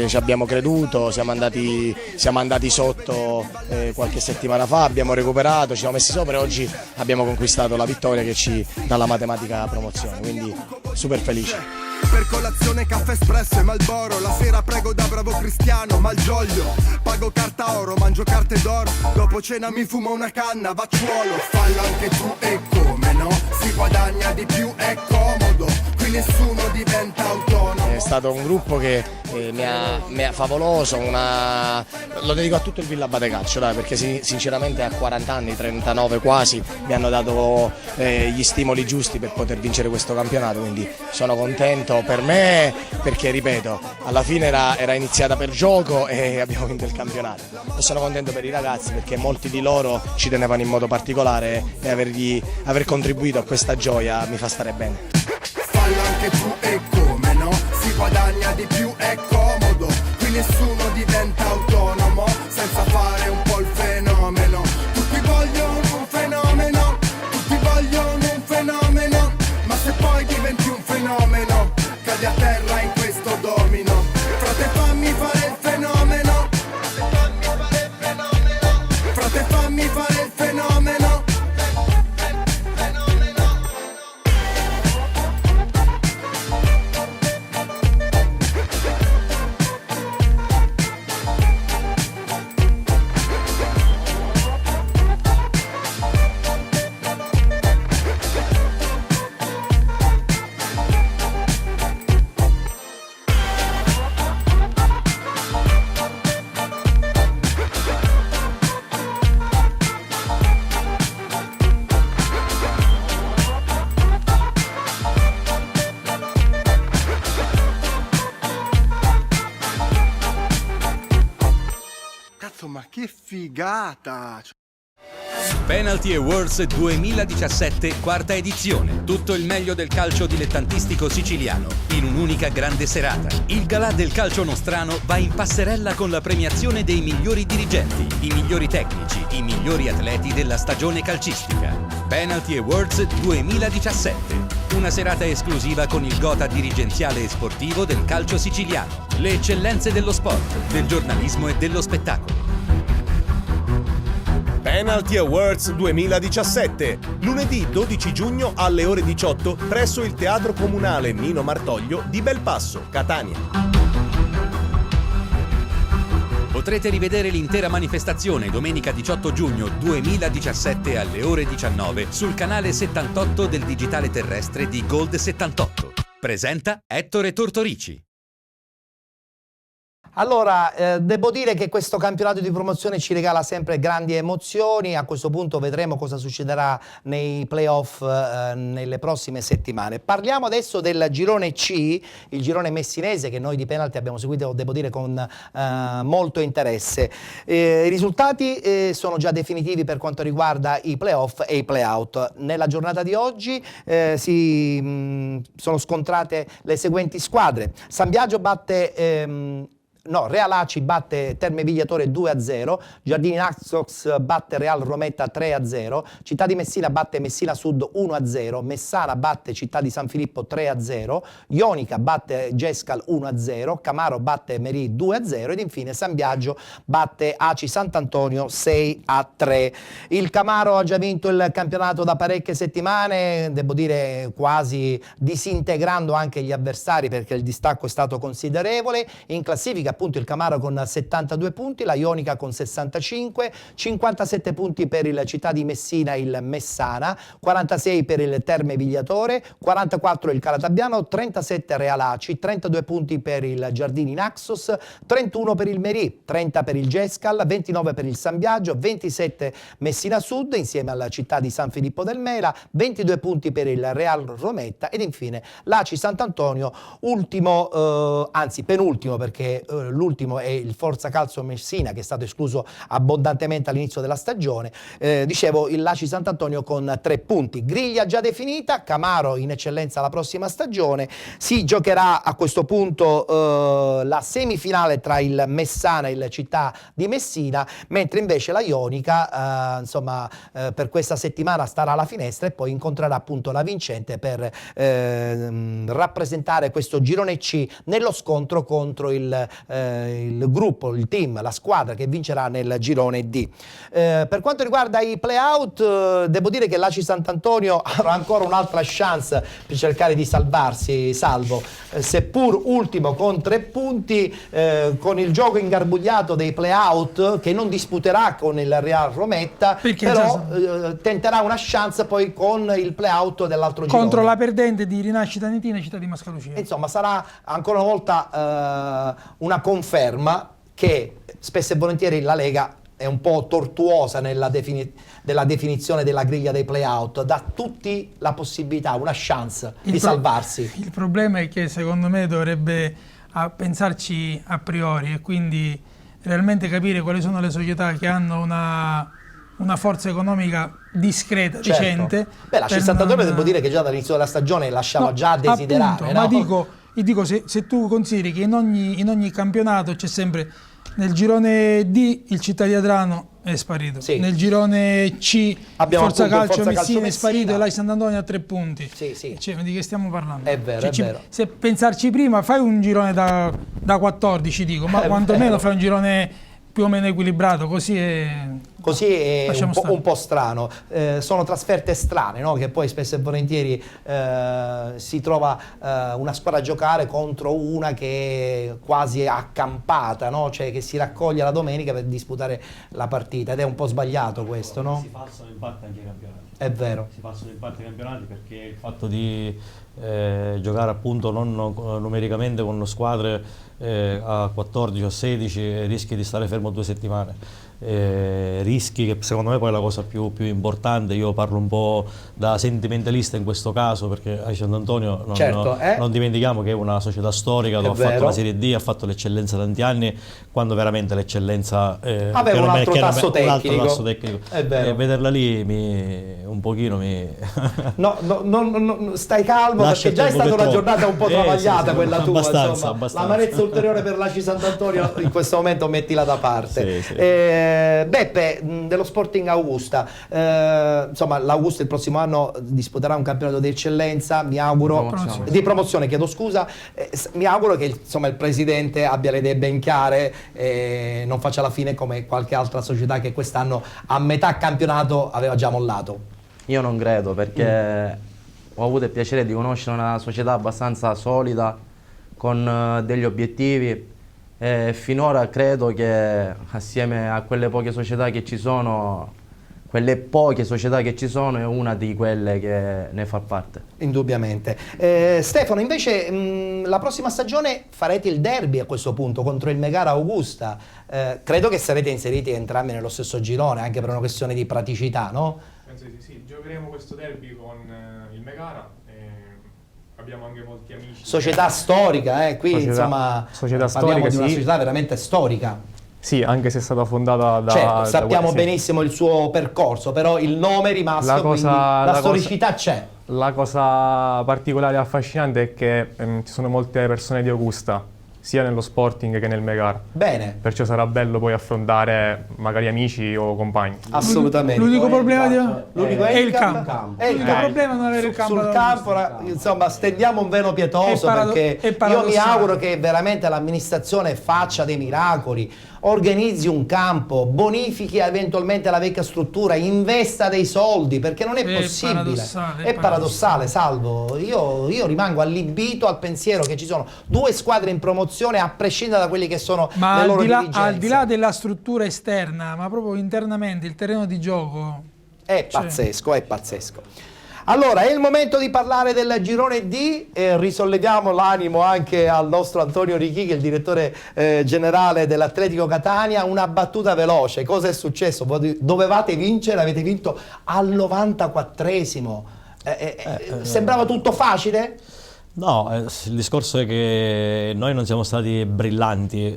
Speaker 19: ci abbiamo creduto, siamo andati sotto qualche settimana fa, abbiamo recuperato, ci siamo messi sopra e oggi abbiamo conquistato la vittoria che ci dà la matematica promozione, quindi super felici.
Speaker 18: Per colazione caffè espresso e Malboro, la sera prego da bravo cristiano, Malgioglio, pago carta oro, mangio carte d'oro, dopo cena mi fumo una canna, vacciuolo. Fallo anche tu e come no, si guadagna di più, è comodo, qui nessuno diventa autonomo.
Speaker 19: È stato un gruppo che mi ha favoloso, lo dedico a tutto il Villabate Calcio, perché sinceramente a 40 anni, 39 quasi, mi hanno dato gli stimoli giusti per poter vincere questo campionato, quindi sono contento per me perché, ripeto, alla fine era iniziata per gioco e abbiamo vinto il campionato. E sono contento per i ragazzi perché molti di loro ci tenevano in modo particolare e aver contribuito a questa gioia mi fa stare bene.
Speaker 18: Fallo anche tu e come no, si guadagna di più, è comodo, qui nessuno diventa autonomo senza fare un po' il fenomeno. Tutti vogliono un fenomeno, tutti vogliono un fenomeno, ma se poi diventi un fenomeno cadi a terra in questo domino. Frate fammi fare il fenomeno, frate fammi fare il fenomeno. Cazzo, ma che figata!
Speaker 14: Penalty Awards 2017, quarta edizione. Tutto il meglio del calcio dilettantistico siciliano in un'unica grande serata. Il galà del calcio nostrano va in passerella con la premiazione dei migliori dirigenti, i migliori tecnici, i migliori atleti della stagione calcistica. Penalty Awards 2017. Una serata esclusiva con il gotha dirigenziale e sportivo del calcio siciliano. Le eccellenze dello sport, del giornalismo e dello spettacolo.
Speaker 15: Penalty Awards 2017, lunedì 12 giugno alle ore 18 presso il Teatro Comunale Mino Martoglio di Belpasso, Catania.
Speaker 14: Potrete rivedere l'intera manifestazione domenica 18 giugno 2017 alle ore 19 sul canale 78 del digitale terrestre di Gold 78. Presenta Ettore Tortorici.
Speaker 1: Allora, devo dire che questo campionato di promozione ci regala sempre grandi emozioni. A questo punto vedremo cosa succederà nei playoff nelle prossime settimane. Parliamo adesso del girone C, il girone messinese, che noi di Penalty abbiamo seguito, devo dire, con molto interesse. I risultati sono già definitivi per quanto riguarda i playoff e i playout. Nella giornata di oggi sono scontrate le seguenti squadre. San Biagio batte... Real Aci batte Terme Vigliatore 2-0, Giardini Naxos batte Real Rometta 3-0, Città di Messina batte Messina Sud 1-0, Messana batte Città di San Filippo 3-0, Ionica batte Gescal 1-0, Camaro batte Merì 2-0 ed infine San Biagio batte Aci Sant'Antonio 6-3. Il Camaro ha già vinto il campionato da parecchie settimane, devo dire quasi disintegrando anche gli avversari perché il distacco è stato considerevole. In classifica appunto il Camaro con 72 punti, la Ionica con 65, 57 punti per il Città di Messina, il Messana, 46 per il Terme Vigliatore, 44 il Calatabbiano, 37 Real Aci, 32 punti per il Giardini Naxos, 31 per il Merì, 30 per il Gescal, 29 per il San Biagio, 27 Messina Sud insieme alla Città di San Filippo del Mela, 22 punti per il Real Rometta ed infine l'Aci Sant'Antonio, ultimo, anzi penultimo perché l'ultimo è il Forza Calcio Messina che è stato escluso abbondantemente all'inizio della stagione. Dicevo il Aci Sant'Antonio con 3 punti. Griglia già definita, Camaro in eccellenza la prossima stagione. Si giocherà a questo punto la semifinale tra il Messana e il Città di Messina, mentre invece la Ionica per questa settimana starà alla finestra e poi incontrerà appunto la vincente per rappresentare questo girone C nello scontro contro il gruppo, il team, la squadra che vincerà nel girone D. Per quanto riguarda i playout, devo dire che l'Aci Sant'Antonio avrà ancora un'altra chance per cercare di salvarsi, Salvo, seppur ultimo con 3 punti, con il gioco ingarbugliato dei playout che non disputerà con il Real Rometta, però tenterà una chance poi con il playout dell'altro girone.
Speaker 2: Contro la perdente di Rinascita Nitina e Città di Mascalucia.
Speaker 1: Insomma, sarà ancora una volta una conferma che spesso e volentieri la Lega è un po' tortuosa nella definizione della griglia dei playout, dà tutti la possibilità, una chance di salvarsi.
Speaker 2: Il problema è che secondo me dovrebbe pensarci a priori e quindi realmente capire quali sono le società che hanno una forza economica discreta, decente.
Speaker 1: Beh, la 62 devo dire che già dall'inizio della stagione lasciava già a desiderare.
Speaker 2: Appunto, ma dico se tu consideri che in ogni campionato c'è sempre nel girone D il Città di Adrano è sparito, nel girone C Forza Calcio Messina è sparito e l'Aci Sant'Antonio a 3 punti. Cioè, di che stiamo parlando?
Speaker 1: È vero, è vero.
Speaker 2: Se pensarci prima fai un girone da 14 dico, ma quantomeno fai un girone più o meno equilibrato, così è
Speaker 1: un po' strano. Sono trasferte strane, no? Che poi spesso e volentieri si trova una squadra a giocare contro una che è quasi accampata, no? Cioè che si raccoglie la domenica per disputare la partita ed è un po' sbagliato questo, no?
Speaker 16: Si passano in parte anche i campionati.
Speaker 1: È vero.
Speaker 16: Si passano in parte i campionati perché il fatto di giocare appunto non numericamente con squadre a 14 o 16 rischi di stare fermo 2 settimane. rischi, che secondo me poi è la cosa più importante. Io parlo un po' da sentimentalista in questo caso, perché a Sant'Antonio non dimentichiamo che è una società storica dove ha fatto la Serie D, ha fatto l'eccellenza tanti anni, quando veramente l'eccellenza
Speaker 1: aveva un altro tasso tecnico.
Speaker 16: E vederla lì un pochino
Speaker 1: no, stai calmo, perché già è stata una giornata un po' travagliata quella tua,
Speaker 16: abbastanza.
Speaker 1: L'amarezza ulteriore per l'ACI Sant'Antonio in questo momento mettila da parte. Beppe, dello Sporting Augusta, insomma l'Augusta il prossimo anno disputerà un campionato di eccellenza, mi auguro, di promozione, chiedo scusa, mi auguro che insomma il presidente abbia le idee ben chiare e non faccia la fine come qualche altra società che quest'anno a metà campionato aveva già mollato.
Speaker 20: Io non credo, perché ho avuto il piacere di conoscere una società abbastanza solida, con degli obiettivi, e finora credo che assieme a quelle poche società che ci sono, è una di quelle che ne fa parte.
Speaker 1: Indubbiamente. Stefano, invece la prossima stagione farete il derby a questo punto contro il Megara Augusta. Credo che sarete inseriti entrambi nello stesso girone, anche per una questione di praticità, no?
Speaker 21: Penso di sì. Giocheremo questo derby con il Megara. Abbiamo anche molti amici.
Speaker 1: Società storica, qui insomma parliamo di una società veramente storica.
Speaker 21: Sì, anche se è stata fondata da...
Speaker 1: Certo, sappiamo benissimo il suo percorso, però il nome è rimasto, quindi la storicità c'è.
Speaker 21: La cosa particolare e affascinante è che ci sono molte persone di Augusta, sia nello Sporting che nel Megara.
Speaker 1: Bene.
Speaker 21: Perciò sarà bello poi affrontare magari amici o compagni.
Speaker 1: Assolutamente.
Speaker 2: L'unico problema
Speaker 1: è
Speaker 2: il campo. L'unico problema è non avere il campo.
Speaker 1: Sul campo, insomma, stendiamo un velo pietoso, perché io mi auguro che veramente l'amministrazione faccia dei miracoli, organizzi un campo, bonifichi eventualmente la vecchia struttura, investa dei soldi, perché non è possibile. È paradossale, Salvo. Io rimango allibito al pensiero che ci sono 2 squadre in promozione, a prescindere da quelli che sono le loro dirigenze.
Speaker 2: Al di là della struttura esterna, ma proprio internamente, il terreno di gioco
Speaker 1: è pazzesco, è pazzesco. Allora, è il momento di parlare del girone D, risolleviamo l'animo anche al nostro Antonio Richi, che è il direttore generale dell'Atletico Catania. Una battuta veloce: cosa è successo? Dovevate vincere, avete vinto al 94esimo. Sembrava tutto facile?
Speaker 16: No, il discorso è che noi non siamo stati brillanti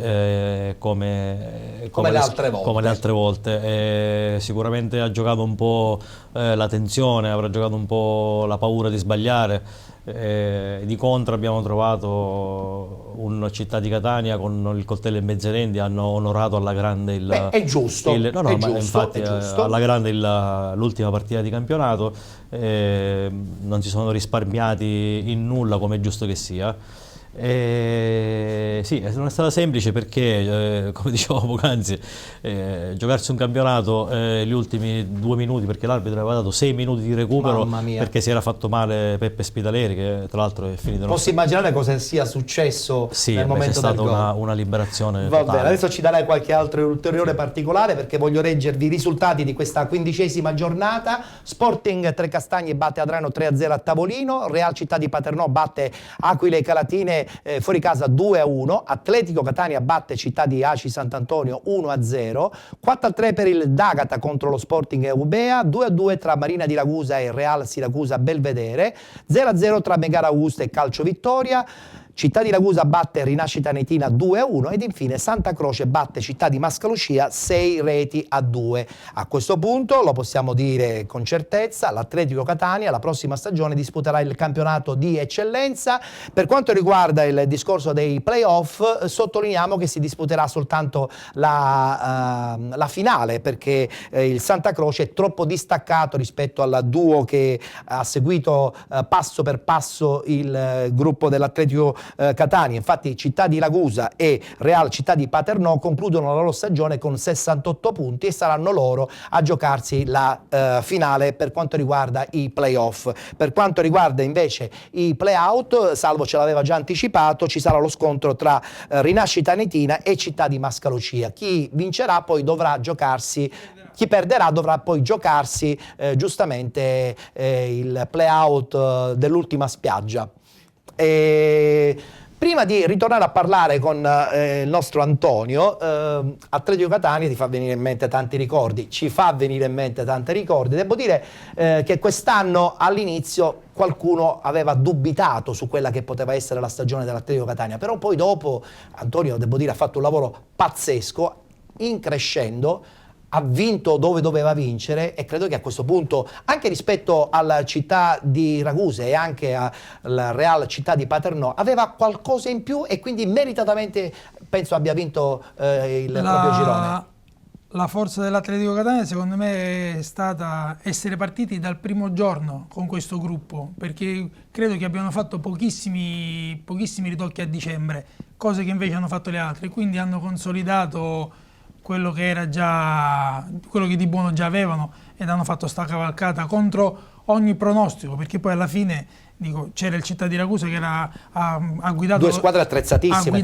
Speaker 16: come le altre volte. Sicuramente ha giocato un po' la tensione, avrà giocato un po' la paura di sbagliare. Di contro abbiamo trovato un Città di Catania con il coltello in mezzo ai denti, hanno onorato alla grande
Speaker 1: è giusto,
Speaker 16: infatti alla grande l'ultima partita di campionato, non si sono risparmiati in nulla, come è giusto che sia. Sì, non è stata semplice perché, come dicevo poc'anzi, giocarsi un campionato gli ultimi 2 minuti, perché l'arbitro aveva dato 6 minuti di recupero perché si era fatto male Peppe Spitaleri, che tra l'altro è finito.
Speaker 1: Posso immaginare cosa sia successo nel momento del gol.
Speaker 16: C'è stata una liberazione
Speaker 1: Va
Speaker 16: totale.
Speaker 1: bene, adesso ci darai qualche altro ulteriore particolare, perché voglio leggervi i risultati di questa 15ª giornata. Sporting Trecastagni batte Adrano 3-0 a tavolino, Real Città di Paternò batte Aquile Calatine fuori casa 2-1, Atletico Catania batte Città di Aci Sant'Antonio 1-0, 4-3 per il D'Agata contro lo Sporting Eubea, 2-2 tra Marina di Ragusa e Real Siracusa Belvedere, 0-0 tra Megara Augusta e Calcio Vittoria, Città di Ragusa batte Rinascita Netina 2-1 ed infine Santa Croce batte Città di Mascalucia 6-2. A questo punto lo possiamo dire con certezza, l'Atletico Catania la prossima stagione disputerà il campionato di eccellenza. Per quanto riguarda il discorso dei playoff, sottolineiamo che si disputerà soltanto la finale, perché il Santa Croce è troppo distaccato rispetto al duo che ha seguito passo per passo il gruppo dell'Atletico Catania. Infatti Città di Ragusa e Real Città di Paternò concludono la loro stagione con 68 punti e saranno loro a giocarsi la finale per quanto riguarda i playoff. Per quanto riguarda invece i playout, Salvo ce l'aveva già anticipato, ci sarà lo scontro tra Rinascita Netina e Città di Mascalucia. Chi vincerà poi dovrà giocarsi, chi perderà dovrà poi giocarsi giustamente il playout dell'ultima spiaggia. Prima di ritornare a parlare con il nostro Antonio, Atletico Catania ti fa venire in mente tanti ricordi, ci fa venire in mente tanti ricordi. Devo dire che quest'anno all'inizio qualcuno aveva dubitato su quella che poteva essere la stagione dell'Atletico Catania, però poi dopo Antonio, devo dire, ha fatto un lavoro pazzesco, in crescendo, ha vinto dove doveva vincere e credo che a questo punto, anche rispetto alla città di Ragusa e anche alla Real città di Paternò, aveva qualcosa in più e quindi meritatamente penso abbia vinto il proprio girone.
Speaker 2: La forza dell'Atletico Catania secondo me è stata essere partiti dal primo giorno con questo gruppo, perché credo che abbiano fatto pochissimi ritocchi a dicembre, cose che invece hanno fatto le altre, quindi hanno consolidato quello che era già, quello che di buono già avevano, ed hanno fatto sta cavalcata contro ogni pronostico, perché poi alla fine c'era il Città di Ragusa che ha guidato,
Speaker 1: due squadre attrezzatissime,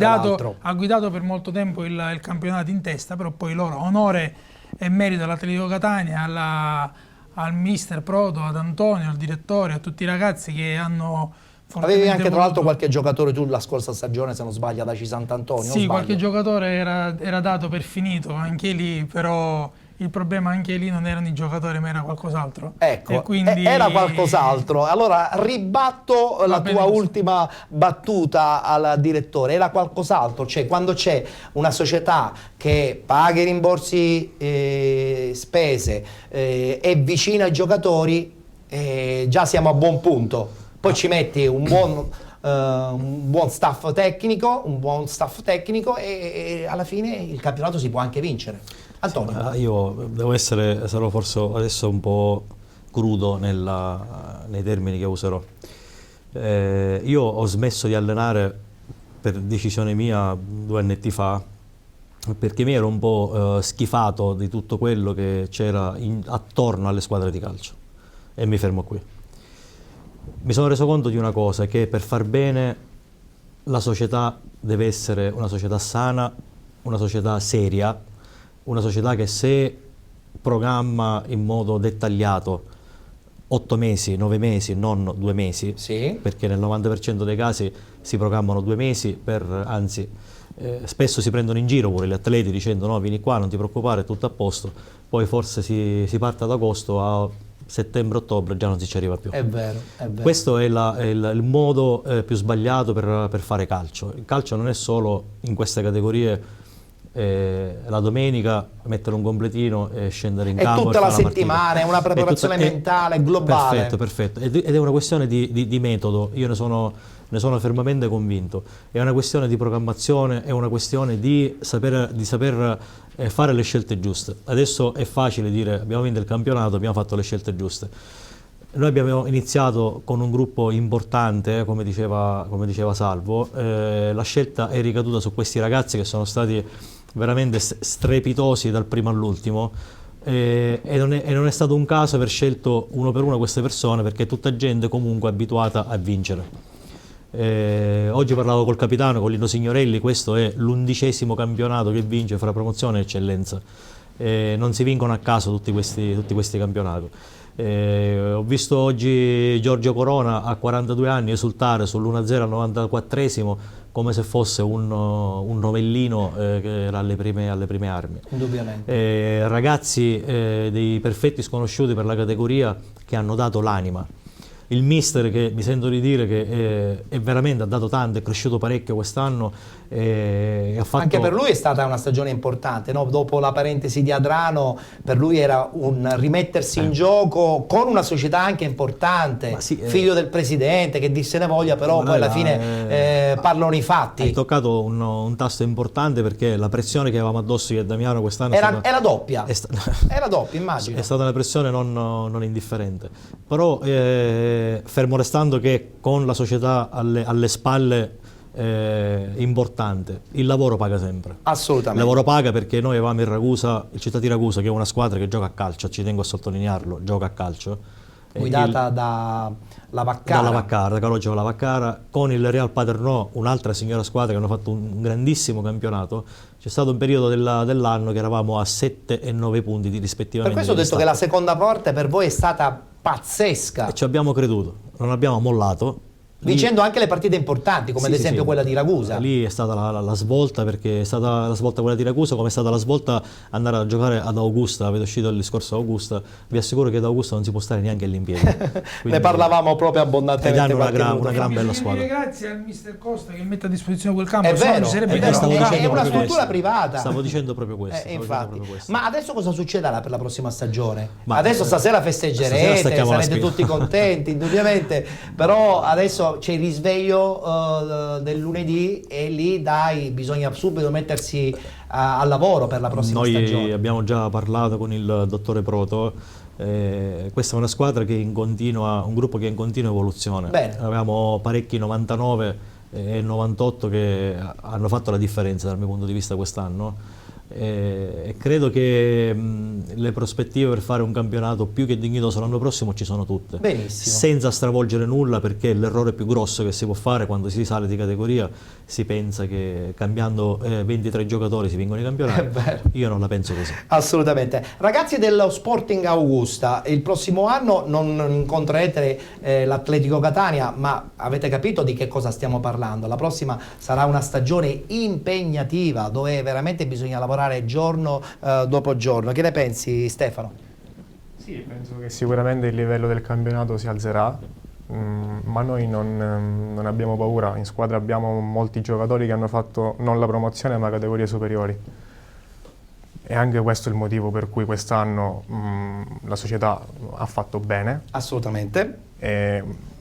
Speaker 2: ha guidato per molto tempo il campionato in testa, però poi loro, onore e merito all'Atletico Catania, al mister Proto, ad Antonio, al direttore, a tutti i ragazzi che hanno
Speaker 1: Avevi anche tra l'altro qualche giocatore tu la scorsa stagione, se non sbaglio, da Sant'Antonio.
Speaker 2: Sì, qualche giocatore era dato per finito anche lì, però il problema anche lì non erano i giocatori ma era qualcos'altro.
Speaker 1: Ecco,
Speaker 2: e quindi
Speaker 1: era qualcos'altro. Allora ribatto la tua ultima battuta al direttore, era qualcos'altro, cioè quando c'è una società che paga i rimborsi spese, è vicina ai giocatori, già siamo a buon punto. Poi ci metti un buon staff tecnico, e alla fine il campionato si può anche vincere. Antonio.
Speaker 16: Io sarò forse adesso un po' crudo nei termini che userò. Io ho smesso di allenare per decisione mia 2 annetti fa, perché mi ero un po' schifato di tutto quello che c'era attorno alle squadre di calcio, e mi fermo qui. Mi sono reso conto di una cosa, che per far bene la società deve essere una società sana, una società seria, una società che se programma in modo dettagliato 8 mesi, 9 mesi, non 2 mesi,
Speaker 1: sì,
Speaker 16: perché nel 90% dei casi si programmano 2 mesi, anzi spesso si prendono in giro pure gli atleti dicendo no, vieni qua, non ti preoccupare, è tutto a posto, poi forse si parte ad agosto, a settembre-ottobre già non si ci arriva più.
Speaker 1: È vero, è vero.
Speaker 16: Questo è il modo più sbagliato per fare calcio. Il calcio non è solo in queste categorie la domenica mettere un completino e scendere in campo.
Speaker 1: È tutta la settimana, è una preparazione mentale, globale.
Speaker 16: Perfetto. Ed è una questione di metodo, io ne sono fermamente convinto. È una questione di programmazione, è una questione di saper fare le scelte giuste. Adesso è facile dire abbiamo vinto il campionato, abbiamo fatto le scelte giuste. Noi abbiamo iniziato con un gruppo importante, come diceva Salvo, la scelta è ricaduta su questi ragazzi che sono stati veramente strepitosi dal primo all'ultimo, e non è stato un caso aver scelto uno per uno queste persone, perché è tutta gente comunque abituata a vincere. Oggi parlavo col capitano, con Lino Signorelli, questo è l'11° campionato che vince fra promozione e eccellenza. Non si vincono a caso tutti questi campionati. Ho visto oggi Giorgio Corona a 42 anni esultare sull'1-0 al 94esimo come se fosse un novellino che era alle prime armi.
Speaker 1: Indubbiamente.
Speaker 16: Ragazzi dei perfetti sconosciuti per la categoria, che hanno dato l'anima. Il mister, che mi sento di dire che è veramente ha dato tanto, è cresciuto parecchio quest'anno.
Speaker 1: Anche per lui è stata una stagione importante, no? Dopo la parentesi di Adrano, per lui era un rimettersi in gioco con una società anche importante, figlio del presidente, che disse ne voglia, però poi alla fine parlano i fatti.
Speaker 16: Hai toccato un tasto importante, perché la pressione che avevamo addosso io e Damiano quest'anno
Speaker 1: era doppia. Era doppia, immagino.
Speaker 16: È stata una pressione non indifferente, però fermo restando che con la società alle spalle importante, il lavoro paga sempre.
Speaker 1: Assolutamente.
Speaker 16: Il lavoro paga, perché noi avevamo il Città di Ragusa, che è una squadra che gioca a calcio, ci tengo a sottolinearlo, gioca a calcio.
Speaker 1: Guidata da
Speaker 16: Lavaccara, da Calogero Lavaccara, con il Real Paternò, un'altra signora squadra che hanno fatto un grandissimo campionato. C'è stato un periodo dell'anno che eravamo a 7 e 9 punti rispettivamente.
Speaker 1: Per questo ho detto che la seconda parte per voi è stata pazzesca.
Speaker 16: E ci abbiamo creduto, non abbiamo mollato,
Speaker 1: vincendo anche le partite importanti, come ad esempio quella di Ragusa.
Speaker 16: Lì è stata la svolta, perché è stata la svolta quella di Ragusa, come è stata la svolta andare a giocare ad Augusta. Avete uscito il discorso Augusta, vi assicuro che ad Augusta non si può stare neanche lì in piedi.
Speaker 1: Ne parlavamo proprio abbondantemente.
Speaker 16: Ed hanno una gran bella squadra.
Speaker 2: Grazie al mister Costa che mette a disposizione quel campo.
Speaker 1: È vero, è una
Speaker 16: proprio
Speaker 1: struttura
Speaker 16: questo.
Speaker 1: privata.
Speaker 16: Stavo dicendo proprio questo.
Speaker 1: Infatti. Ma adesso cosa succederà per la prossima stagione?
Speaker 16: Ma
Speaker 1: adesso stasera festeggerete, sarete tutti contenti, indubbiamente, però adesso c'è il risveglio del lunedì e lì bisogna subito mettersi al lavoro per la prossima stagione.
Speaker 16: Noi abbiamo già parlato con il dottore Proto. Questa è una squadra che è in continua, un gruppo che è in continua evoluzione.
Speaker 1: Bene.
Speaker 16: Avevamo parecchi 99 e 98 che hanno fatto la differenza dal mio punto di vista quest'anno. E credo che le prospettive per fare un campionato più che dignitoso l'anno prossimo ci sono tutte.
Speaker 1: Benissimo.
Speaker 16: Senza stravolgere nulla, perché l'errore più grosso che si può fare quando si sale di categoria, si pensa che cambiando 23 giocatori si vincono i campionati. Io non la penso così.
Speaker 1: Assolutamente. Ragazzi dello Sporting Augusta, il prossimo anno non incontrerete l'Atletico Catania, ma avete capito di che cosa stiamo parlando. La prossima sarà una stagione impegnativa dove veramente bisogna lavorare giorno dopo giorno. Che ne pensi, Stefano?
Speaker 21: Sì, penso che sicuramente il livello del campionato si alzerà, ma noi non abbiamo paura. In squadra abbiamo molti giocatori che hanno fatto non la promozione ma categorie superiori. E anche questo è il motivo per cui quest'anno la società ha fatto bene.
Speaker 1: Assolutamente.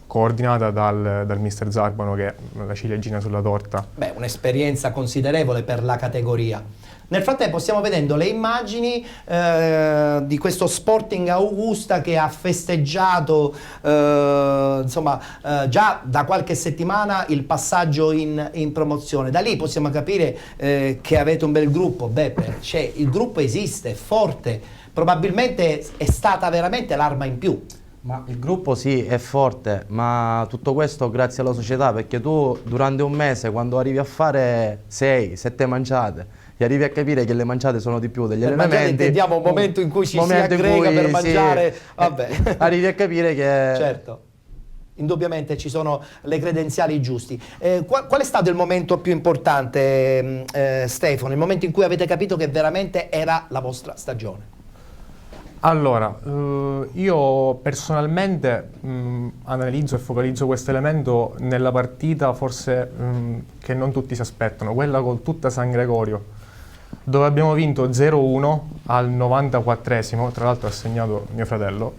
Speaker 21: Coordinata dal mister Zarbano, che è la ciliegina sulla torta.
Speaker 1: Beh, un'esperienza considerevole per la categoria. Nel frattempo stiamo vedendo le immagini di questo Sporting Augusta che ha festeggiato già da qualche settimana il passaggio in promozione. Da lì possiamo capire che avete un bel gruppo, Beppe. Il gruppo esiste, è forte, probabilmente è stata veramente l'arma in più.
Speaker 20: Ma il gruppo sì, è forte, ma tutto questo grazie alla società, perché tu durante un mese, quando arrivi a fare 6-7 manciate, e arrivi a capire che le manciate sono di più degli allenamenti.
Speaker 1: Intendiamo un momento in cui ci si aggrega per mangiare. Vabbè.
Speaker 20: Arrivi a capire che...
Speaker 1: Certo. Indubbiamente ci sono le credenziali giusti. Qual è stato il momento più importante, Stefano? Il momento in cui avete capito che veramente era la vostra stagione?
Speaker 21: Allora, io personalmente analizzo e focalizzo questo elemento nella partita forse che non tutti si aspettano, quella col tutta San Gregorio, dove abbiamo vinto 0-1 al 94esimo, tra l'altro ha segnato mio fratello,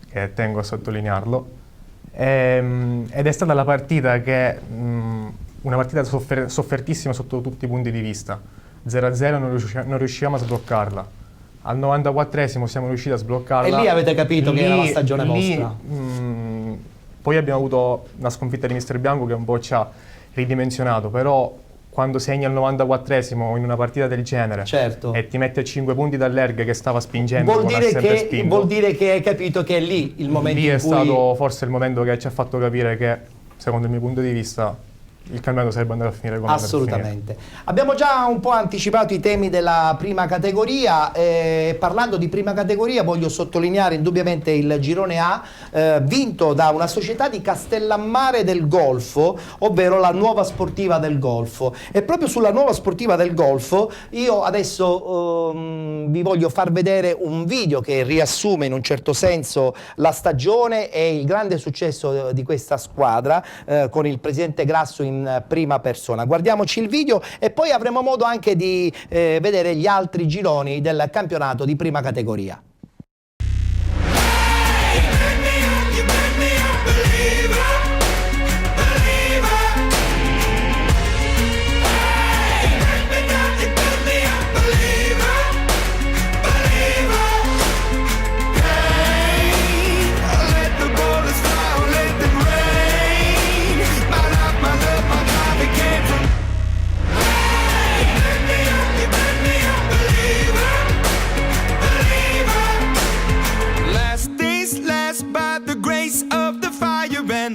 Speaker 21: che tengo a sottolinearlo, ed è stata la partita che, una partita soffertissima sotto tutti i punti di vista, 0-0 non riusciamo a sbloccarla. Al 94esimo siamo riusciti a sbloccarla.
Speaker 1: E lì avete capito che era la stagione vostra.
Speaker 21: Poi abbiamo avuto una sconfitta di Mister Bianco che un po' ci ha ridimensionato, però quando segni al 94esimo in una partita del genere e ti metti a 5 punti dall'Erg che stava spingendo,
Speaker 1: vuol dire che hai capito che è lì il momento
Speaker 21: lì
Speaker 1: in
Speaker 21: è
Speaker 1: cui...
Speaker 21: stato forse il momento che ci ha fatto capire che, secondo il mio punto di vista, il campionato sarebbe andato a finire come
Speaker 1: assolutamente. Abbiamo già un po' anticipato i temi della prima categoria. Parlando di prima categoria voglio sottolineare indubbiamente il girone A vinto da una società di Castellammare del Golfo, ovvero la Nuova Sportiva del Golfo. E proprio sulla Nuova Sportiva del Golfo io adesso vi voglio far vedere un video che riassume in un certo senso la stagione e il grande successo di questa squadra con il presidente Grasso in prima persona. Guardiamoci il video e poi avremo modo anche di vedere gli altri gironi del campionato di prima categoria.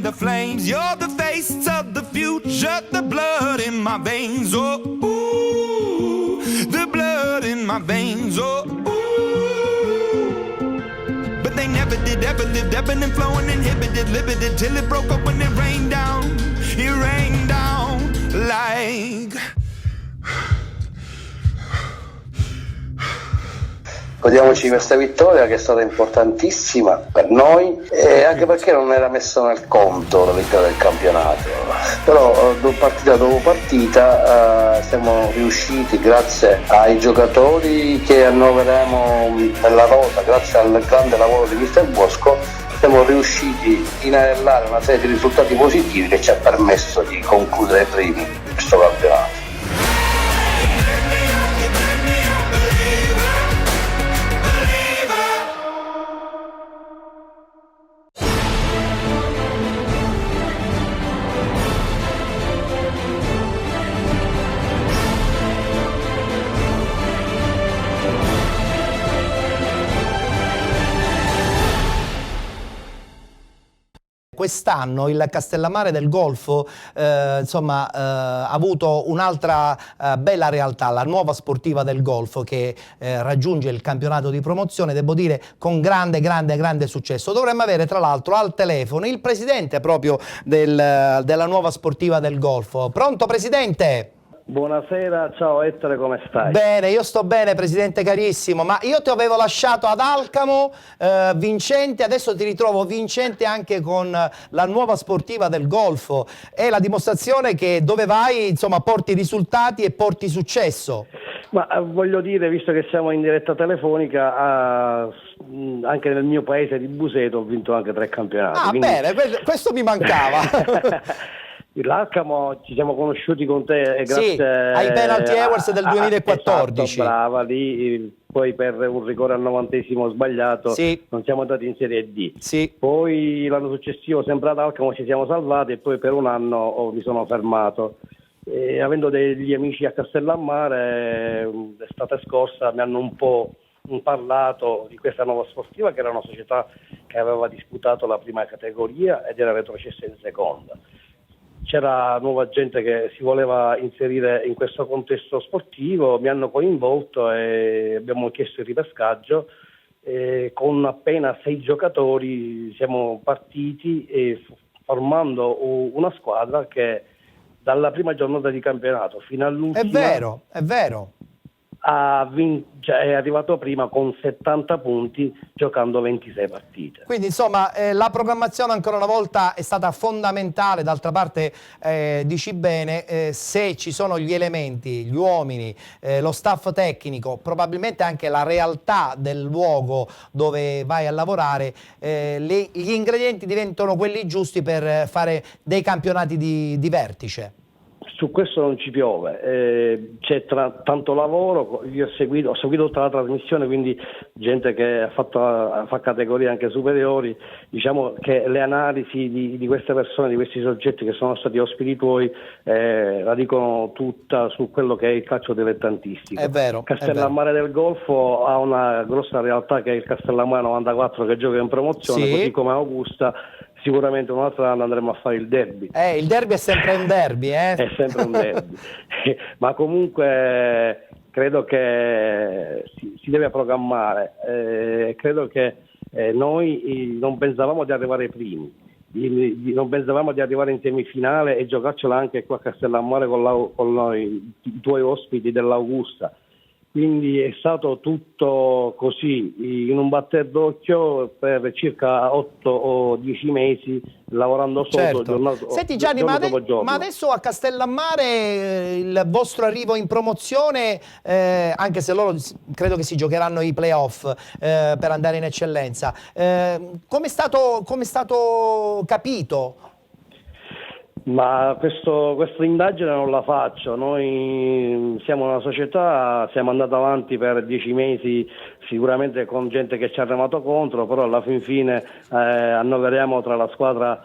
Speaker 4: The flames, you're the face of the future, the blood in my veins, oh, ooh, the blood in my veins, oh, ooh. But they never never did ever lived, ebbing and flowing, inhibited, limited, till it broke up when it rained down. It rained down like.
Speaker 3: Godiamoci questa vittoria che è stata importantissima per noi e anche perché non era messa nel conto la vittoria del campionato, però partita dopo partita siamo riusciti, grazie ai giocatori che annoveriamo nella rosa, grazie al grande lavoro di Mister Bosco, siamo riusciti a inanellare una serie di risultati positivi che ci ha permesso di concludere primi questo campionato.
Speaker 1: Quest'anno il Castellammare del Golfo ha avuto un'altra bella realtà, la nuova sportiva del Golfo che raggiunge il campionato di promozione, devo dire con grande successo. Dovremmo avere tra l'altro al telefono il presidente proprio della nuova sportiva del Golfo. Pronto presidente?
Speaker 22: Buonasera, ciao Ettore, come stai?
Speaker 1: Bene, io sto bene presidente carissimo, ma io ti avevo lasciato ad Alcamo vincente, adesso ti ritrovo vincente anche con la nuova sportiva del Golfo. È la dimostrazione che dove vai, insomma, porti risultati e porti successo.
Speaker 22: Ma voglio dire, visto che siamo in diretta telefonica, anche nel mio paese di Buseto ho vinto anche 3 campionati.
Speaker 1: Ah,
Speaker 22: quindi...
Speaker 1: bene, questo mi mancava.
Speaker 22: L'Alcamo ci siamo conosciuti con te grazie
Speaker 1: ai Penalty Awards del 2014.
Speaker 22: Esatto, brava, lì poi per un rigore al 90° sbagliato non siamo andati in Serie D. Poi l'anno successivo sempre ad Alcamo ci siamo salvati e poi per un anno mi sono fermato. E, avendo degli amici a Castellammare, l'estate scorsa mi hanno un po' parlato di questa nuova sportiva, che era una società che aveva disputato la prima categoria ed era retrocessa in seconda. C'era nuova gente che si voleva inserire in questo contesto sportivo, mi hanno coinvolto e abbiamo chiesto il ripescaggio. Con appena 6 giocatori siamo partiti formando una squadra che dalla prima giornata di campionato fino all'ultima
Speaker 1: è vero
Speaker 22: è arrivato prima con 70 punti giocando 26 partite.
Speaker 1: Quindi insomma la programmazione ancora una volta è stata fondamentale. D'altra parte dici bene, se ci sono gli elementi, gli uomini, lo staff tecnico, probabilmente anche la realtà del luogo dove vai a lavorare, gli ingredienti diventano quelli giusti per fare dei campionati di vertice.
Speaker 22: Su questo non ci piove, c'è tanto lavoro, io ho seguito tutta la trasmissione, quindi gente che fa categorie anche superiori, diciamo che le analisi di queste persone, di questi soggetti che sono stati ospiti tuoi, la dicono tutta su quello che è il calcio dilettantistico.
Speaker 1: È vero.
Speaker 22: Castellammare del Golfo ha una grossa realtà che è il Castellammare 94 che gioca in promozione, così come Augusta. Sicuramente un altro anno andremo a fare il derby.
Speaker 1: Il derby è sempre un derby,
Speaker 22: È sempre un derby. Ma comunque credo che si deve programmare. Credo che noi non pensavamo di arrivare primi, non pensavamo di arrivare in semifinale e giocarcela anche qua a Castellammare con i tuoi ospiti dell'Augusta. Quindi è stato tutto così, in un batter d'occhio per circa 8 o 10 mesi, lavorando sotto giornato.
Speaker 1: Senti Gianni, ma adesso a Castellammare il vostro arrivo in promozione, anche se loro credo che si giocheranno i playoff per andare in eccellenza, come è stato capito?
Speaker 22: Ma questa indagine non la faccio, noi siamo una società, siamo andati avanti per 10 mesi sicuramente con gente che ci ha remato contro, però alla fine annoveriamo tra la squadra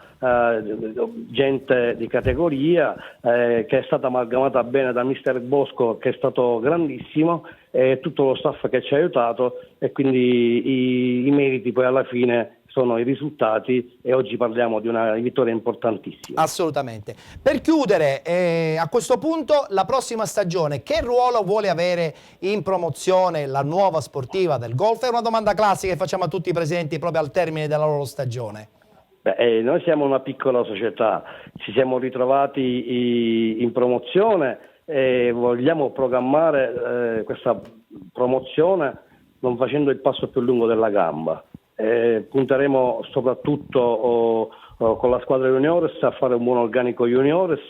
Speaker 22: gente di categoria che è stata amalgamata bene da Mister Bosco, che è stato grandissimo, e tutto lo staff che ci ha aiutato, e quindi i meriti poi alla fine sono i risultati, e oggi parliamo di una vittoria importantissima.
Speaker 1: Assolutamente. Per chiudere, a questo punto, la prossima stagione, che ruolo vuole avere in promozione la nuova sportiva del golf? È una domanda classica che facciamo a tutti i presidenti proprio al termine della loro stagione.
Speaker 22: Noi siamo una piccola società, ci siamo ritrovati in promozione e vogliamo programmare questa promozione non facendo il passo più lungo della gamba. Punteremo soprattutto con la squadra juniores a fare un buon organico juniores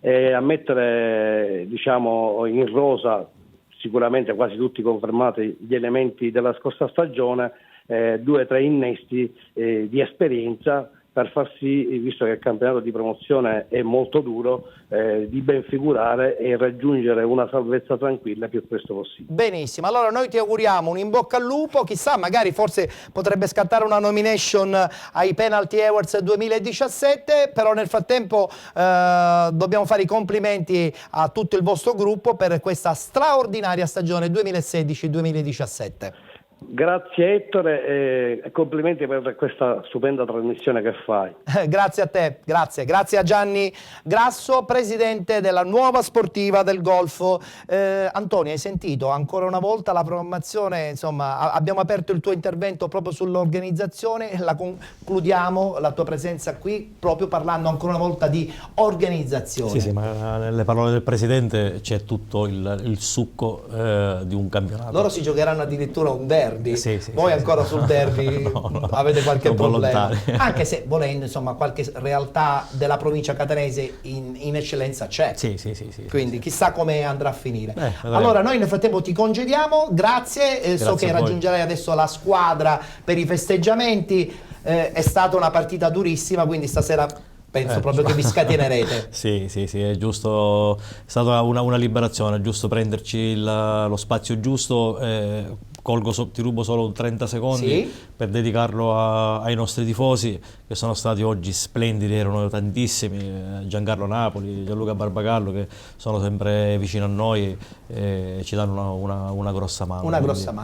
Speaker 22: e a mettere, diciamo, in rosa, sicuramente quasi tutti confermati, gli elementi della scorsa stagione, 2 o 3 innesti di esperienza per far sì, visto che il campionato di promozione è molto duro, di ben figurare e raggiungere una salvezza tranquilla il più presto possibile.
Speaker 1: Benissimo, allora noi ti auguriamo un in bocca al lupo, chissà, magari forse potrebbe scattare una nomination ai Penalty Awards 2017, però nel frattempo dobbiamo fare i complimenti a tutto il vostro gruppo per questa straordinaria stagione 2016-2017.
Speaker 22: Grazie Ettore e complimenti per questa stupenda trasmissione che fai.
Speaker 1: Grazie a te, grazie a Gianni Grasso, presidente della nuova sportiva del Golfo. Antonio, hai sentito ancora una volta la programmazione, insomma abbiamo aperto il tuo intervento proprio sull'organizzazione, la concludiamo la tua presenza qui proprio parlando ancora una volta di organizzazione.
Speaker 16: Sì, ma nelle parole del presidente c'è tutto il succo di un campionato.
Speaker 1: Loro si giocheranno addirittura un derby.
Speaker 16: Sì,
Speaker 1: voi ancora sul derby
Speaker 16: no,
Speaker 1: avete qualche problema,
Speaker 16: anche
Speaker 1: se volendo, insomma, qualche realtà della provincia catanese in eccellenza c'è, quindi chissà come andrà a finire. Allora noi nel frattempo ti congediamo, grazie so che raggiungerai adesso la squadra per i festeggiamenti, è stata una partita durissima, quindi stasera penso proprio che vi scatenerete.
Speaker 16: Sì, è giusto, è stata una liberazione, è giusto prenderci lo spazio giusto. Ti rubo solo 30 secondi per dedicarlo ai nostri tifosi che sono stati oggi splendidi, erano tantissimi, Giancarlo Napoli, Gianluca Barbagallo, che sono sempre vicino a noi e ci danno una grossa mano.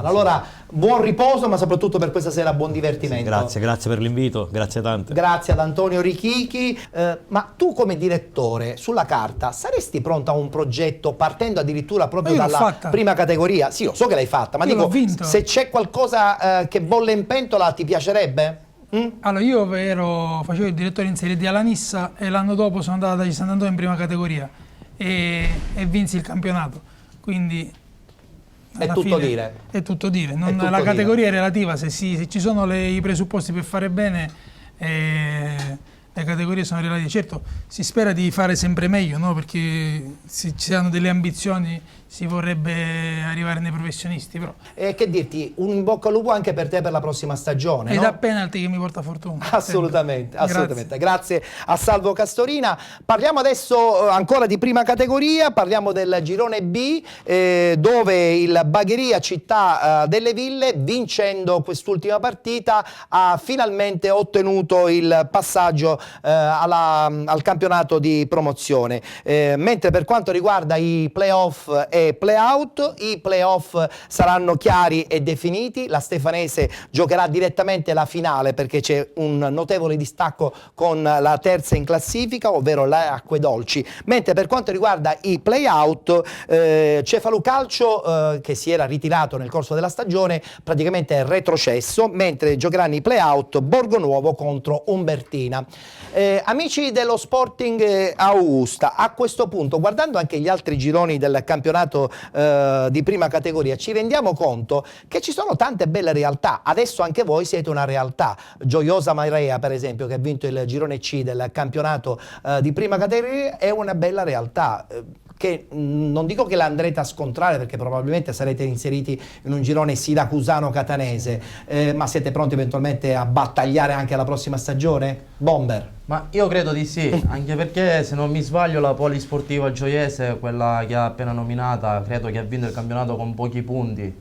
Speaker 1: Allora buon riposo, ma soprattutto per questa sera buon divertimento.
Speaker 16: Grazie per l'invito, grazie tante.
Speaker 1: Grazie ad Antonio Richichi. Ma tu come direttore sulla carta saresti pronto a un progetto partendo addirittura proprio dalla prima categoria? Sì, io so che l'hai fatta, ma dico, se c'è qualcosa che bolle in pentola ti piacerebbe?
Speaker 2: Allora io facevo il direttore in Serie D alla Nissa e l'anno dopo sono andato dagli Sant'Antonio in prima categoria e vinsi il campionato, quindi
Speaker 1: è tutto dire.
Speaker 2: La categoria è relativa, se ci sono i presupposti per fare bene, le categorie sono relative. Certo, si spera di fare sempre meglio, no? Perché se ci hanno delle ambizioni si vorrebbe arrivare nei professionisti. Però.
Speaker 1: Che dirti, un in bocca al lupo anche per te per la prossima stagione.
Speaker 2: È da penalty che mi porta fortuna.
Speaker 1: Assolutamente. Grazie a Salvo Castorina. Parliamo adesso ancora di prima categoria, parliamo del girone B, dove il Bagheria Città delle Ville, vincendo quest'ultima partita, ha finalmente ottenuto il passaggio al campionato di promozione. Mentre per quanto riguarda i playoff e play-out, i play-off saranno chiari e definiti, la Stefanese giocherà direttamente la finale perché c'è un notevole distacco con la terza in classifica, ovvero l'Acquedolci, mentre per quanto riguarda i play-out Cefalù Calcio che si era ritirato nel corso della stagione praticamente è retrocesso, mentre giocheranno i play-out Borgonuovo contro Umbertina. Amici dello Sporting Augusta, a questo punto, guardando anche gli altri gironi del campionato di prima categoria, ci rendiamo conto che ci sono tante belle realtà. Adesso anche voi siete una realtà. Gioiosa Marea, per esempio, che ha vinto il girone C del campionato di prima categoria, è una bella realtà. Che non dico che la andrete a scontrare perché probabilmente sarete inseriti in un girone siracusano-catanese, ma siete pronti eventualmente a battagliare anche la prossima stagione? Bomber?
Speaker 20: Ma io credo di sì, anche perché se non mi sbaglio la Polisportiva Gioiese, quella che ha appena nominata, credo che ha vinto il campionato con pochi punti,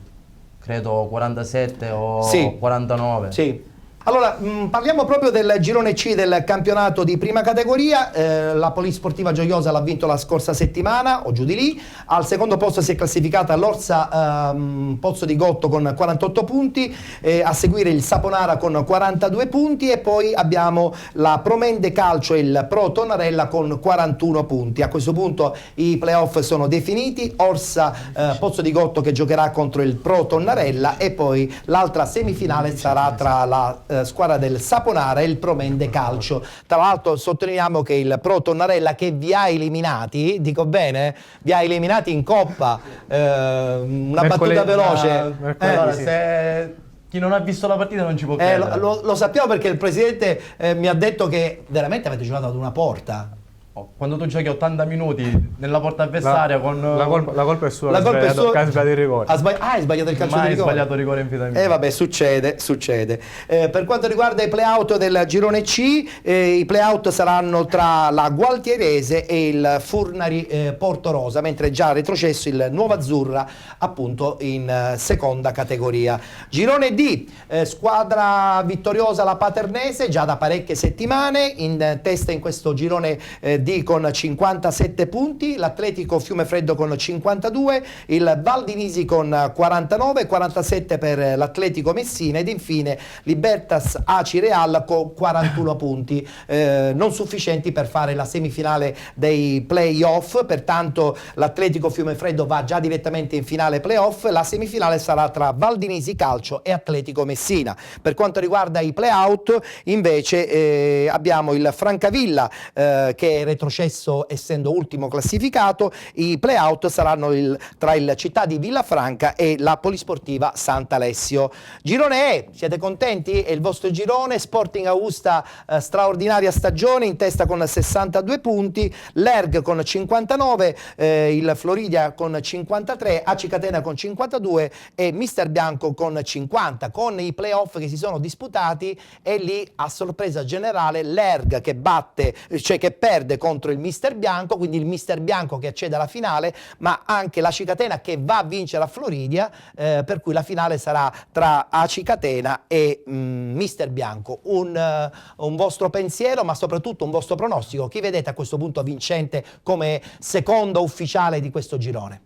Speaker 20: credo 47 o 49.
Speaker 1: Sì. Allora, parliamo proprio del girone C del campionato di prima categoria. La Polisportiva Gioiosa l'ha vinto la scorsa settimana, o giù di lì. Al secondo posto si è classificata l'Orsa Pozzo di Gotto con 48 punti, a seguire il Saponara con 42 punti e poi abbiamo la Promende Calcio e il Pro Tonnarella con 41 punti. A questo punto i playoff sono definiti, Orsa Pozzo di Gotto che giocherà contro il Pro Tonnarella e poi l'altra semifinale sarà tra la squadra del Saponara e il Promende Calcio. Tra l'altro sottolineiamo che il Pro Tonnarella, che vi ha eliminati, dico bene, vi ha eliminati in Coppa, una battuta veloce.
Speaker 20: Allora, se chi non ha visto la partita non ci può credere.
Speaker 1: Lo sappiamo perché il presidente mi ha detto che veramente avete giocato ad una porta.
Speaker 20: Quando tu giochi 80 minuti nella porta avversaria
Speaker 21: la colpa è sua,
Speaker 1: la colpa è sua.
Speaker 21: Ha sbagliato il rigore.
Speaker 1: Hai sbagliato il calcio di rigore.
Speaker 20: Hai sbagliato il rigore in vita mia.
Speaker 1: Vabbè, succede. Per quanto riguarda i play-out del girone C, i play-out saranno tra la Gualtierese e il Furnari Porto Rosa, mentre già retrocesso il Nuova Azzurra appunto in seconda categoria. Girone D, squadra vittoriosa la Paternese già da parecchie settimane, in testa in questo girone D con 57 punti, l'Atletico Fiumefreddo con 52, il Valdinisi con 49, 47 per l'Atletico Messina ed infine Libertas Aci Real con 41 punti, non sufficienti per fare la semifinale dei play-off. Pertanto l'Atletico Fiumefreddo va già direttamente in finale play-off, la semifinale sarà tra Valdinisi Calcio e Atletico Messina. Per quanto riguarda i play-out invece abbiamo il Francavilla che è retrocesso essendo ultimo classificato. I play-out saranno tra il Città di Villafranca e la Polisportiva Sant'Alessio. Girone E, siete contenti? È il vostro girone. Sporting Augusta, straordinaria stagione, in testa con 62 punti, l'Erg con 59, il Floridia con 53, Aci Catena con 52 e Mister Bianco con 50. Con i play-off che si sono disputati e lì a sorpresa generale l'Erg che perde contro il Mister Bianco, quindi il Mister Bianco che accede alla finale, ma anche l'Aci Catena che va a vincere a Floridia, per cui la finale sarà tra Aci Catena e Mister Bianco. Un vostro pensiero, ma soprattutto un vostro pronostico. Chi vedete a questo punto vincente come secondo ufficiale di questo girone?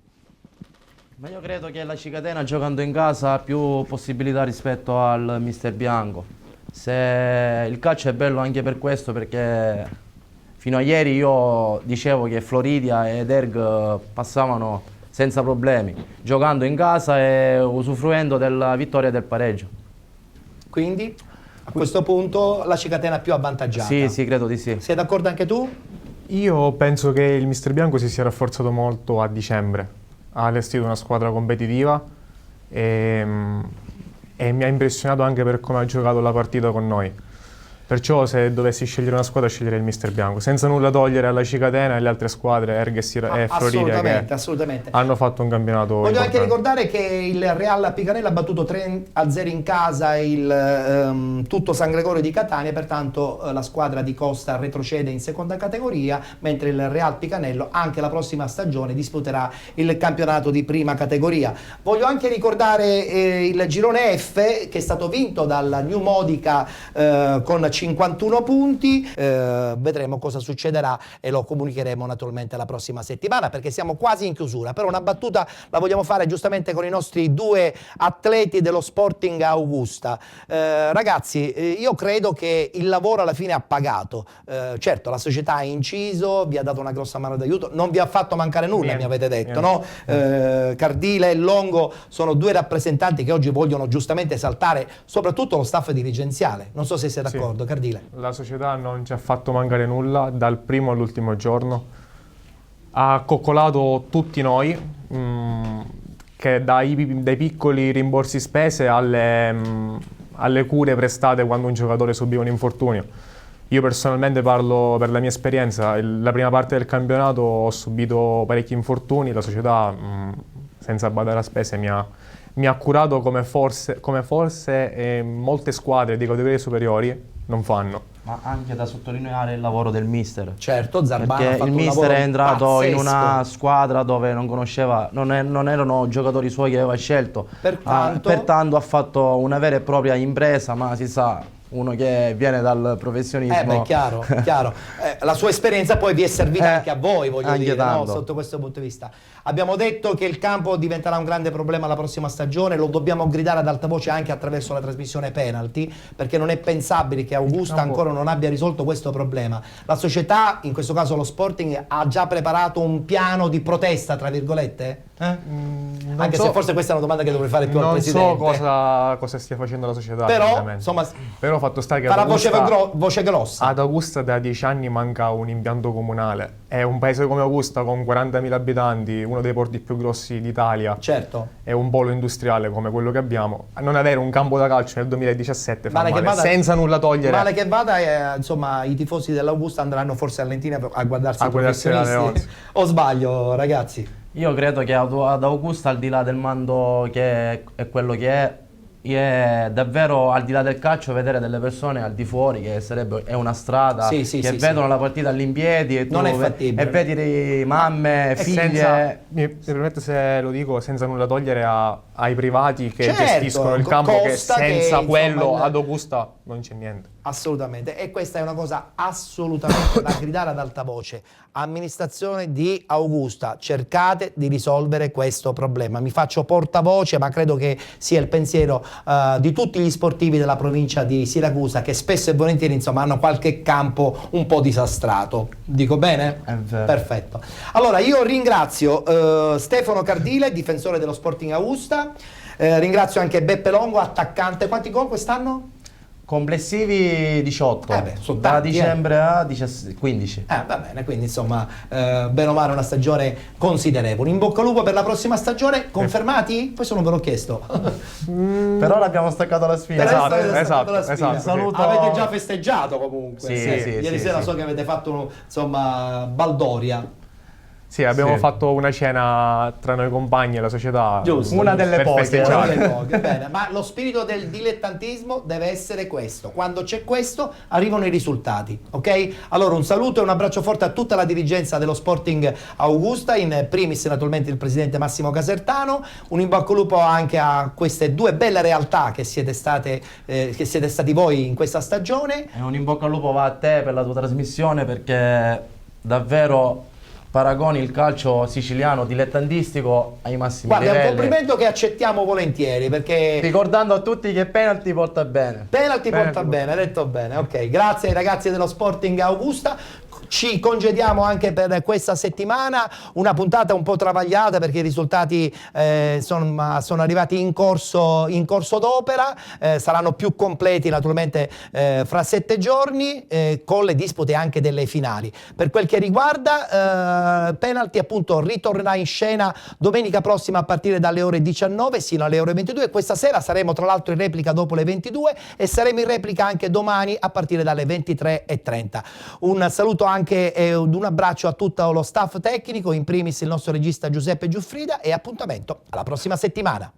Speaker 20: Ma io credo che l'Aci Catena giocando in casa ha più possibilità rispetto al Mister Bianco. Se il calcio è bello anche per questo, perché fino a ieri io dicevo che Floridia ed Erg passavano senza problemi, giocando in casa e usufruendo della vittoria e del pareggio.
Speaker 1: Quindi a questo punto l'Aci Catena più avvantaggiata?
Speaker 20: Sì, credo di sì.
Speaker 1: Sei d'accordo anche tu?
Speaker 21: Io penso che il Mister Bianco si sia rafforzato molto a dicembre, ha allestito una squadra competitiva e mi ha impressionato anche per come ha giocato la partita con noi. Perciò se dovessi scegliere una squadra sceglierei il Mister Bianco, senza nulla togliere all'Aci Catena e le altre squadre, Erg e Floridia, che
Speaker 1: assolutamente.
Speaker 21: hanno fatto un campionato
Speaker 1: Voglio
Speaker 21: importante.
Speaker 1: anche ricordare che il Real Picanella ha battuto 3-0 in casa il tutto San Gregorio di Catania, pertanto la squadra di Costa retrocede in seconda categoria, mentre il Real Picanello anche la prossima stagione disputerà il campionato di prima categoria. Voglio anche ricordare il girone F che è stato vinto dal New Modica con 51 punti, vedremo cosa succederà e lo comunicheremo naturalmente la prossima settimana, perché siamo quasi in chiusura. Però una battuta la vogliamo fare giustamente con i nostri due atleti dello Sporting Augusta. Ragazzi, io credo che il lavoro alla fine ha pagato. Certo, la società ha inciso, vi ha dato una grossa mano d'aiuto, non vi ha fatto mancare nulla, mi avete detto, no? Cardile e Longo sono due rappresentanti che oggi vogliono giustamente esaltare soprattutto lo staff dirigenziale. Non so se siete d'accordo. Cardile.
Speaker 21: La società non ci ha fatto mancare nulla dal primo all'ultimo giorno, ha coccolato tutti noi, che dai piccoli rimborsi spese alle cure prestate quando un giocatore subiva un infortunio. Io personalmente parlo per la mia esperienza, la prima parte del campionato ho subito parecchi infortuni, la società senza badare a spese mi ha curato come forse molte squadre di categorie superiori non fanno.
Speaker 20: Ma anche da sottolineare il lavoro del mister.
Speaker 1: Certo, Zarbano
Speaker 20: perché
Speaker 1: ha fatto
Speaker 20: il
Speaker 1: un
Speaker 20: mister
Speaker 1: lavoro
Speaker 20: è entrato
Speaker 1: pazzesco
Speaker 20: in una squadra dove non conosceva, non erano giocatori suoi che aveva scelto.
Speaker 1: Pertanto
Speaker 20: Pertanto ha fatto una vera e propria impresa, ma si sa, uno che viene dal professionismo.
Speaker 1: Chiaro. La sua esperienza poi vi è servita anche a voi, voglio
Speaker 20: anche
Speaker 1: dire, no?
Speaker 20: tanto.
Speaker 1: Sotto questo punto di vista. Abbiamo detto che il campo diventerà un grande problema la prossima stagione, lo dobbiamo gridare ad alta voce anche attraverso la trasmissione Penalty, perché non è pensabile che Augusta ancora non abbia risolto questo problema. La società, in questo caso lo Sporting, ha già preparato un piano di protesta, tra virgolette? Anche se forse questa è una domanda che dovrei fare più al Presidente.
Speaker 21: Non so cosa stia facendo la società.
Speaker 1: Però, insomma,
Speaker 21: però fatto sta che
Speaker 1: farà voce grossa.
Speaker 21: Ad Augusta da 10 anni manca un impianto comunale. È un paese come Augusta con 40.000 abitanti, uno dei porti più grossi d'Italia.
Speaker 1: Certo.
Speaker 21: È un polo industriale come quello che abbiamo. A non avere un campo da calcio nel 2017 fa male, senza nulla togliere.
Speaker 1: Male che vada, insomma, i tifosi dell'Augusta andranno forse a Lentina a guardarsi i professionisti. O sbaglio, ragazzi?
Speaker 20: Io credo che ad Augusta, al di là del mando che è quello che è davvero, al di là del calcio, vedere delle persone al di fuori, che è una strada, che vedono la partita all'impiedi e
Speaker 1: non è fattibile,
Speaker 20: e vedi mamme, figlie.
Speaker 21: Mi permette se lo dico, senza nulla togliere ai privati che gestiscono il campo, che senza quello ad Augusta non c'è niente.
Speaker 1: Assolutamente, e questa è una cosa assolutamente da gridare ad alta voce. Amministrazione di Augusta, cercate di risolvere questo problema. Mi faccio portavoce, ma credo che sia il pensiero di tutti gli sportivi della provincia di Siracusa, che spesso e volentieri, insomma, hanno qualche campo un po' disastrato. Dico bene?
Speaker 20: È vero.
Speaker 1: Perfetto. Allora, io ringrazio Stefano Cardile, difensore dello Sporting Augusta, ringrazio anche Beppe Longo, attaccante. Quanti gol quest'anno?
Speaker 20: Complessivi 18, da dicembre a 15.
Speaker 1: Va bene, quindi insomma bene o male una stagione considerevole. In bocca al lupo per la prossima stagione, confermati? Questo non ve l'ho chiesto.
Speaker 20: Per ora abbiamo staccato la sfida.
Speaker 1: Esatto.
Speaker 20: Saluto.
Speaker 1: Avete già festeggiato comunque.
Speaker 20: Sì,
Speaker 1: Ieri sera so che avete fatto baldoria.
Speaker 21: Sì, abbiamo fatto una cena tra noi compagni e la società.
Speaker 1: Giusto.
Speaker 20: Una delle poche.
Speaker 1: Bene, ma lo spirito del dilettantismo deve essere questo. Quando c'è questo, arrivano i risultati, ok? Allora un saluto e un abbraccio forte a tutta la dirigenza dello Sporting Augusta, in primis naturalmente il presidente Massimo Casertano. Un in bocca al lupo anche a queste due belle realtà che siete stati voi in questa stagione.
Speaker 20: E un in bocca al lupo va a te per la tua trasmissione, perché davvero paragoni il calcio siciliano dilettantistico ai massimi livelli.
Speaker 1: Guarda, è un complimento che accettiamo volentieri, perché
Speaker 20: ricordando a tutti che Penalty porta bene.
Speaker 1: Penalty porta bene, detto bene. Ok, grazie ai ragazzi dello Sporting Augusta. Ci congediamo anche per questa settimana, una puntata un po' travagliata perché i risultati sono arrivati in corso d'opera, saranno più completi naturalmente fra 7 giorni, con le dispute anche delle finali. Per quel che riguarda Penalty, appunto, ritornerà in scena domenica prossima a partire dalle ore 19 sino alle ore 22. Questa sera saremo tra l'altro in replica dopo le 22 e saremo in replica anche domani a partire dalle 23:30. Un saluto anche e un abbraccio a tutto lo staff tecnico, in primis il nostro regista Giuseppe Giuffrida, e appuntamento alla prossima settimana.